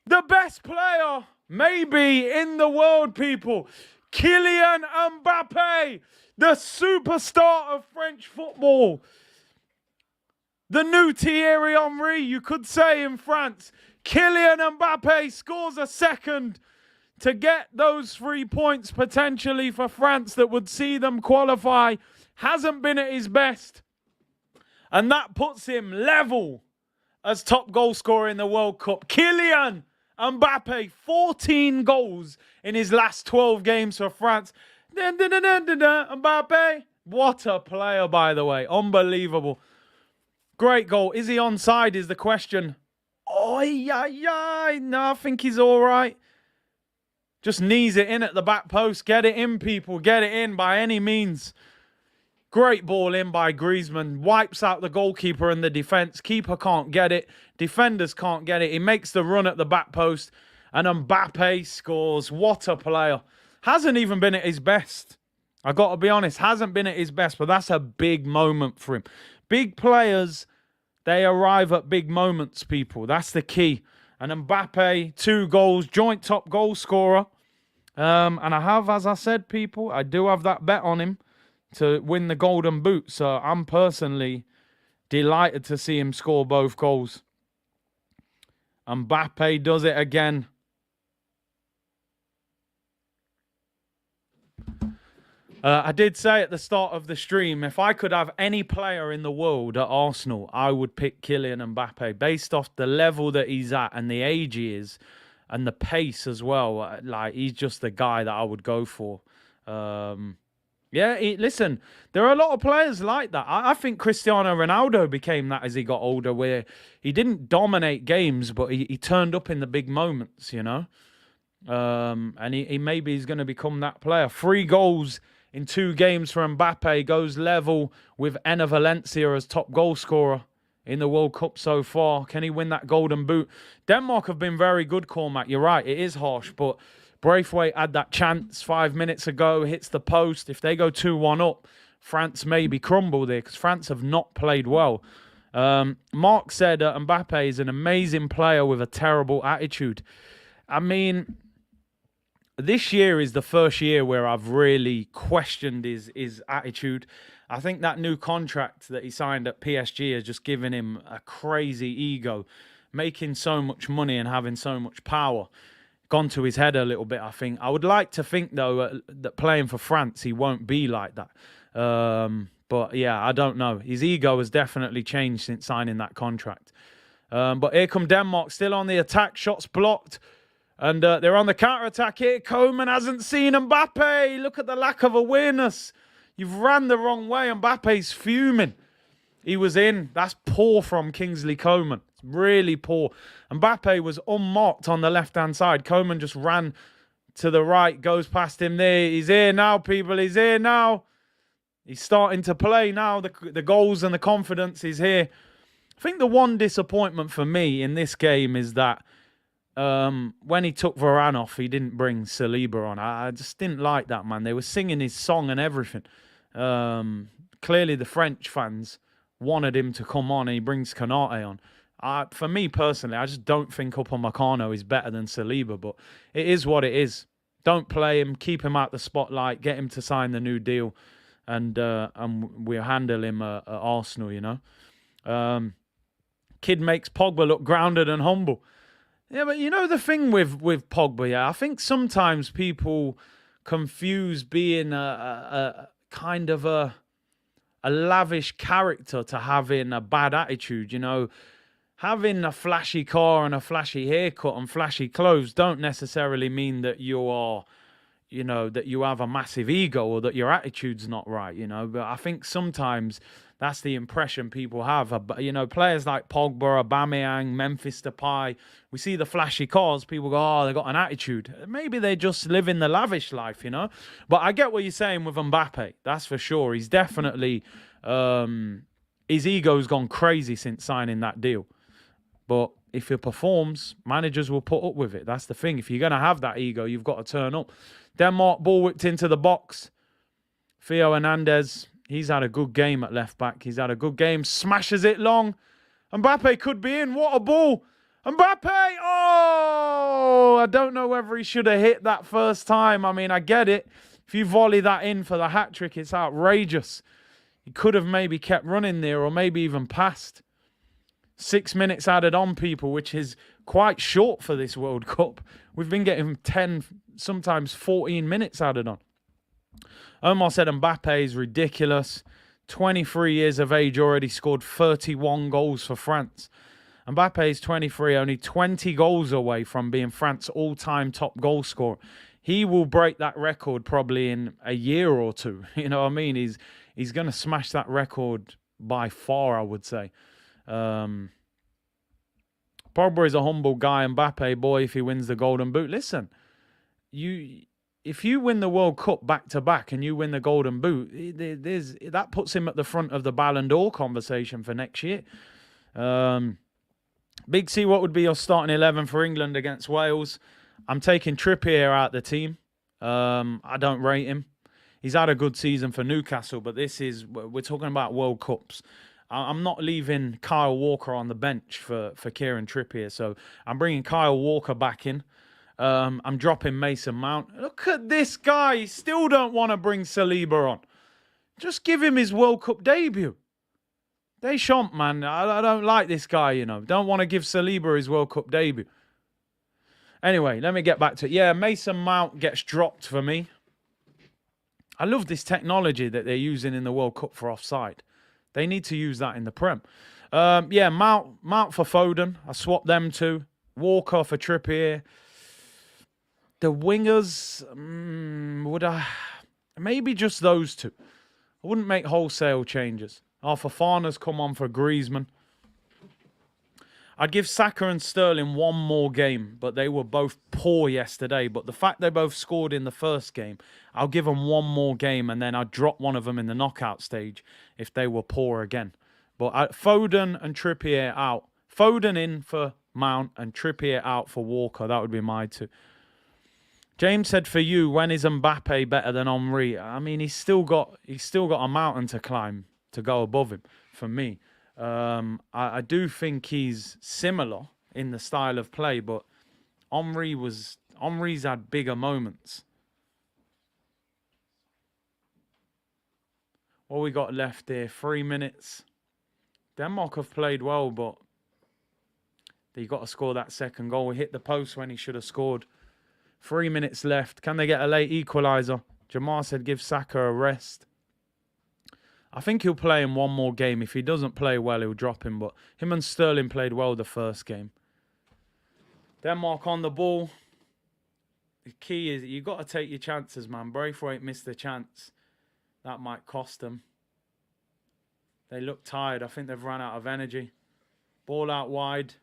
The best player, maybe, in the world, people. Kylian Mbappe, the superstar of French football. The new Thierry Henry, you could say, in France. Kylian Mbappe scores a second to get those 3 points potentially for France that would see them qualify. Hasn't been at his best. And that puts him level as top goal scorer in the World Cup. Kylian Mbappe, 14 goals in his last 12 games for France. Mbappe, what a player, by the way. Unbelievable. Great goal. Is he onside is the question. Oh, yeah. No, I think he's all right. Just knees it in at the back post. Get it in, people. Get it in by any means. Great ball in by Griezmann. Wipes out the goalkeeper and the defence. Keeper can't get it. Defenders can't get it. He makes the run at the back post. And Mbappe scores. What a player. Hasn't even been at his best. I got to be honest. Hasn't been at his best. But that's a big moment for him. Big players, they arrive at big moments, people. That's the key. And Mbappe, 2 goals. Joint top goal scorer. And I have, as I said, people, I do have that bet on him to win the Golden Boot. So I'm personally delighted to see him score both goals. Mbappe does it again. I did say at the start of the stream, if I could have any player in the world at Arsenal, I would pick Kylian Mbappe. Based off the level that he's at and the age he is and the pace as well. Like, he's just the guy that I would go for. Listen, there are a lot of players like that. I think Cristiano Ronaldo became that as he got older, where he didn't dominate games, but he turned up in the big moments, you know. And he maybe he's going to become that player. 3 goals in 2 games for Mbappe, goes level with Enner Valencia as top goal scorer in the World Cup so far. Can he win that Golden Boot? Denmark have been very good, Cormac. You're right, it is harsh, but Braithwaite had that chance 5 minutes ago, hits the post. If they go 2-1 up, France maybe crumble there because France have not played well. Mark said Mbappe is an amazing player with a terrible attitude. I mean, this year is the first year where I've really questioned his attitude. I think that new contract that he signed at PSG has just given him a crazy ego. Making so much money and having so much power. Gone to his head a little bit, I think. I would like to think, though, that playing for France, he won't be like that. But, yeah, I don't know. His ego has definitely changed since signing that contract. But here come Denmark, still on the attack. Shots blocked. And they're on the counter-attack here. Coman hasn't seen Mbappe. Look at the lack of awareness. You've ran the wrong way. Mbappe's fuming. He was in. That's poor from Kingsley Coman. It's really poor. Mbappe was unmarked on the left-hand side. Coman just ran to the right, goes past him there. He's here now, people. He's here now. He's starting to play now. The goals and the confidence is here. I think the one disappointment for me in this game is that when he took Varane off, he didn't bring Saliba on. I just didn't like that, man. They were singing his song and everything. Clearly, the French fans wanted him to come on, and he brings Konate on. For me personally, I just don't think Upamecano is better than Saliba, but it is what it is. Don't play him, keep him out the spotlight, get him to sign the new deal, and we'll handle him at Arsenal, you know. Kid makes Pogba look grounded and humble. Yeah, but you know the thing with Pogba, yeah, I think sometimes people confuse being a kind of a lavish character to having a bad attitude, you know. Having a flashy car and a flashy haircut and flashy clothes don't necessarily mean that you are, you know, that you have a massive ego or that your attitude's not right, you know. But I think sometimes that's the impression people have. You know, players like Pogba, Aubameyang, Memphis Depay, we see the flashy cars, people go, oh, they got an attitude. Maybe they just live in the lavish life, you know. But I get what you're saying with Mbappe, that's for sure. He's definitely, his ego's gone crazy since signing that deal. But if he performs, managers will put up with it. That's the thing. If you're going to have that ego, you've got to turn up. Denmark, ball whipped into the box. Theo Hernandez, he's had a good game at left back. He's had a good game. Smashes it long. Mbappe could be in. What a ball. Mbappe! Oh! I don't know whether he should have hit that first time. I mean, I get it. If you volley that in for the hat-trick, it's outrageous. He could have maybe kept running there or maybe even passed. 6 minutes added on, people, which is quite short for this World Cup. We've been getting 10, sometimes 14 minutes added on. Omar said Mbappe is ridiculous. 23 years of age, already scored 31 goals for France. Mbappe is 23, only 20 goals away from being France's all-time top goal scorer. He will break that record probably in a year or two. You know what I mean? He's going to smash that record by far, I would say. Pogba is a humble guy. Mbappe, boy, if he wins the Golden Boot. Listen, if you win the World Cup back-to-back and you win the Golden Boot, that puts him at the front of the Ballon d'Or conversation for next year. Big C, what would be your starting 11 for England against Wales? I'm taking Trippier out the team. I don't rate him. He's had a good season for Newcastle, but we're talking about World Cups. I'm not leaving Kyle Walker on the bench for Kieran Trippier, so I'm bringing Kyle Walker back in. I'm dropping Mason Mount. Look at this guy. You still don't want to bring Saliba on. Just give him his World Cup debut. Deschamps, man. I don't like this guy, you know. Don't want to give Saliba his World Cup debut. Anyway, let me get back to it. Yeah, Mason Mount gets dropped for me. I love this technology that they're using in the World Cup for offside. They need to use that in the Prem. Yeah, Mount for Foden. I swapped them two. Walker for Trippier. The wingers, would I? Maybe just those two. I wouldn't make wholesale changes. Fofana's come on for Griezmann. I'd give Saka and Sterling one more game, but they were both poor yesterday. But the fact they both scored in the first game, I'll give them one more game, and then I'd drop one of them in the knockout stage if they were poor again. But Foden and Trippier out. Foden in for Mount and Trippier out for Walker. That would be my two. James said, for you, when is Mbappe better than Henry? I mean, he's still got a mountain to climb to go above him for me. I do think he's similar in the style of play, but Henry's had bigger moments. What we got left here? 3 minutes. Denmark have played well, but they got to score that second goal. He hit the post when he should have scored. 3 minutes left. Can they get a late equalizer? Jamar said give Saka a rest. I think he'll play in one more game. If he doesn't play well, he'll drop him. But him and Sterling played well the first game. Denmark on the ball. The key is you got to take your chances, man. Braithwaite missed the chance. That might cost them. They look tired. I think they've run out of energy. Ball out wide.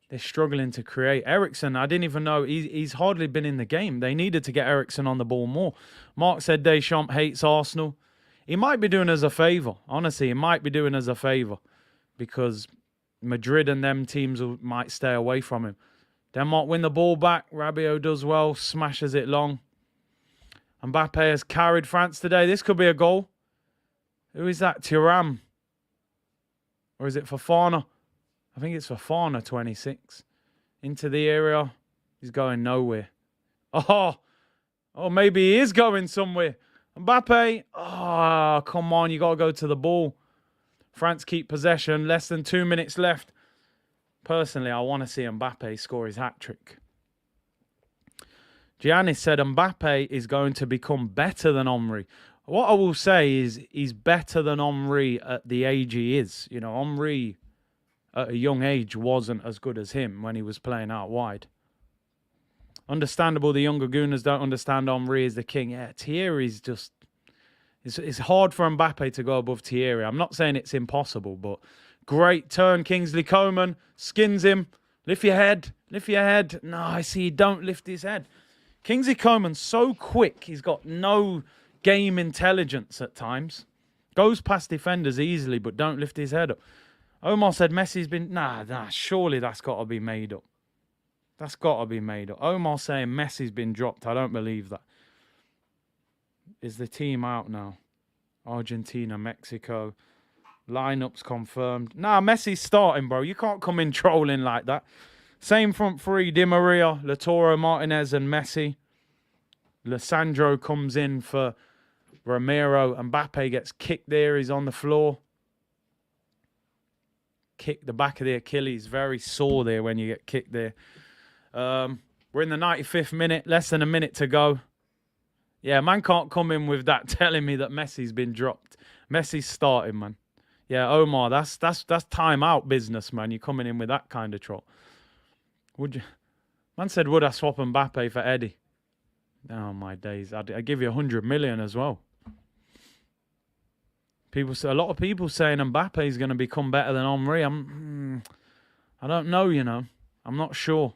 They're struggling to create. Eriksen, I didn't even know. He's hardly been in the game. They needed to get Eriksen on the ball more. Mark said Deschamps hates Arsenal. He might be doing us a favour. Honestly, he might be doing us a favour. Because Madrid and them teams might stay away from him. Denmark win the ball back. Rabiot does well, smashes it long. Mbappe has carried France today. This could be a goal. Who is that? Thuram? Or is it Fofana? I think it's Fofana, 26. Into the area. He's going nowhere. Oh, maybe he is going somewhere. Mbappe. Oh, come on. You got to go to the ball. France keep possession. Less than 2 minutes left. Personally, I want to see Mbappe score his hat-trick. Giannis said Mbappe is going to become better than Henry. What I will say is he's better than Henry at the age he is. You know, Henry at a young age wasn't as good as him when he was playing out wide. Understandable, the younger Gooners don't understand Henry is the king. Yeah, Thierry's just... It's hard for Mbappe to go above Thierry. I'm not saying it's impossible, but great turn. Kingsley Coman skins him. Lift your head. Lift your head. No, I see he don't lift his head. Kingsley Coman's so quick. He's got no game intelligence at times. Goes past defenders easily, but don't lift his head up. Omar said Messi's been... Nah, surely that's got to be made up. That's got to be made up. Omar saying Messi's been dropped. I don't believe that. Is the team out now? Argentina, Mexico. Lineups confirmed. Nah, Messi's starting, bro. You can't come in trolling like that. Same front three. Di Maria, Lautaro, Martinez and Messi. Lissandro comes in for Romero. Mbappe gets kicked there. He's on the floor. Kick the back of the Achilles. Very sore there when you get kicked there. We're in the 95th minute. Less than a minute to go. Yeah, man can't come in with that telling me that Messi's been dropped. Messi's starting, man. Yeah, Omar, that's timeout business, man. You're coming in with that kind of trot. Would you? Man said, would I swap Mbappe for Eddie? Oh, my days. I'd give you 100 million as well. A lot of people saying Mbappe is going to become better than Henry. I don't know, you know. I'm not sure.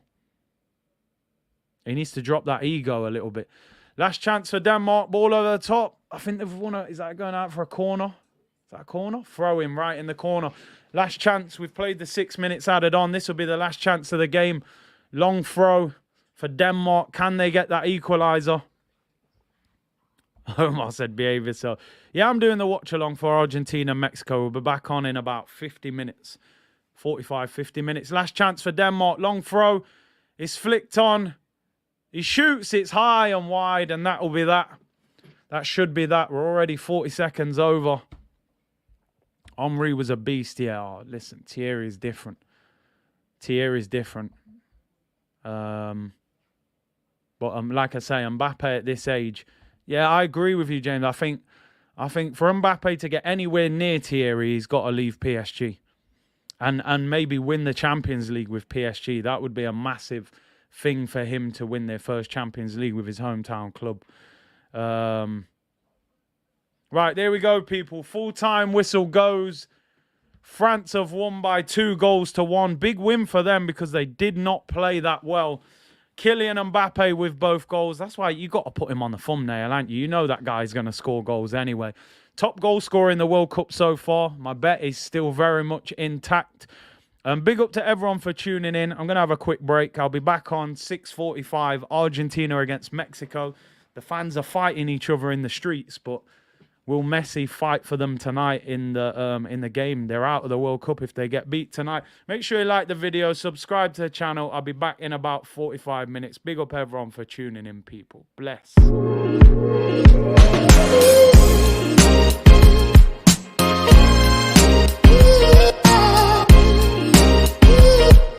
He needs to drop that ego a little bit. Last chance for Denmark. Ball over the top. I think they've won it. Is that going out for a corner? Is that a corner? Throw him right in the corner. Last chance. We've played the 6 minutes added on. This will be the last chance of the game. Long throw for Denmark. Can they get that equalizer? Omar said behave yourself. Yeah, I'm doing the watch along for Argentina and Mexico. We'll be back on in about 50 minutes. 45, 50 minutes. Last chance for Denmark. Long throw. It's flicked on. He shoots, it's high and wide, and that will be that. That should be that. We're already 40 seconds over. Henry was a beast. Yeah, listen, Thierry's different. Thierry's different. But like I say, Mbappe at this age. Yeah, I agree with you, James. I think for Mbappe to get anywhere near Thierry, he's got to leave PSG. And maybe win the Champions League with PSG. That would be a massive thing for him to win their first Champions League with his hometown club. Right, there we go, people. Full-time whistle goes. France have won by 2-1. Big win for them because they did not play that well. Kylian Mbappe with both goals. That's why you got to put him on the thumbnail, ain't you? You know that guy's going to score goals anyway. Top goal scorer in the World Cup so far. My bet is still very much intact. Big up to everyone for tuning in. I'm going to have a quick break. I'll be back on 6:45, Argentina against Mexico. The fans are fighting each other in the streets, but will Messi fight for them tonight in the game? They're out of the World Cup if they get beat tonight. Make sure you like the video, subscribe to the channel. I'll be back in about 45 minutes. Big up everyone for tuning in, people. Bless.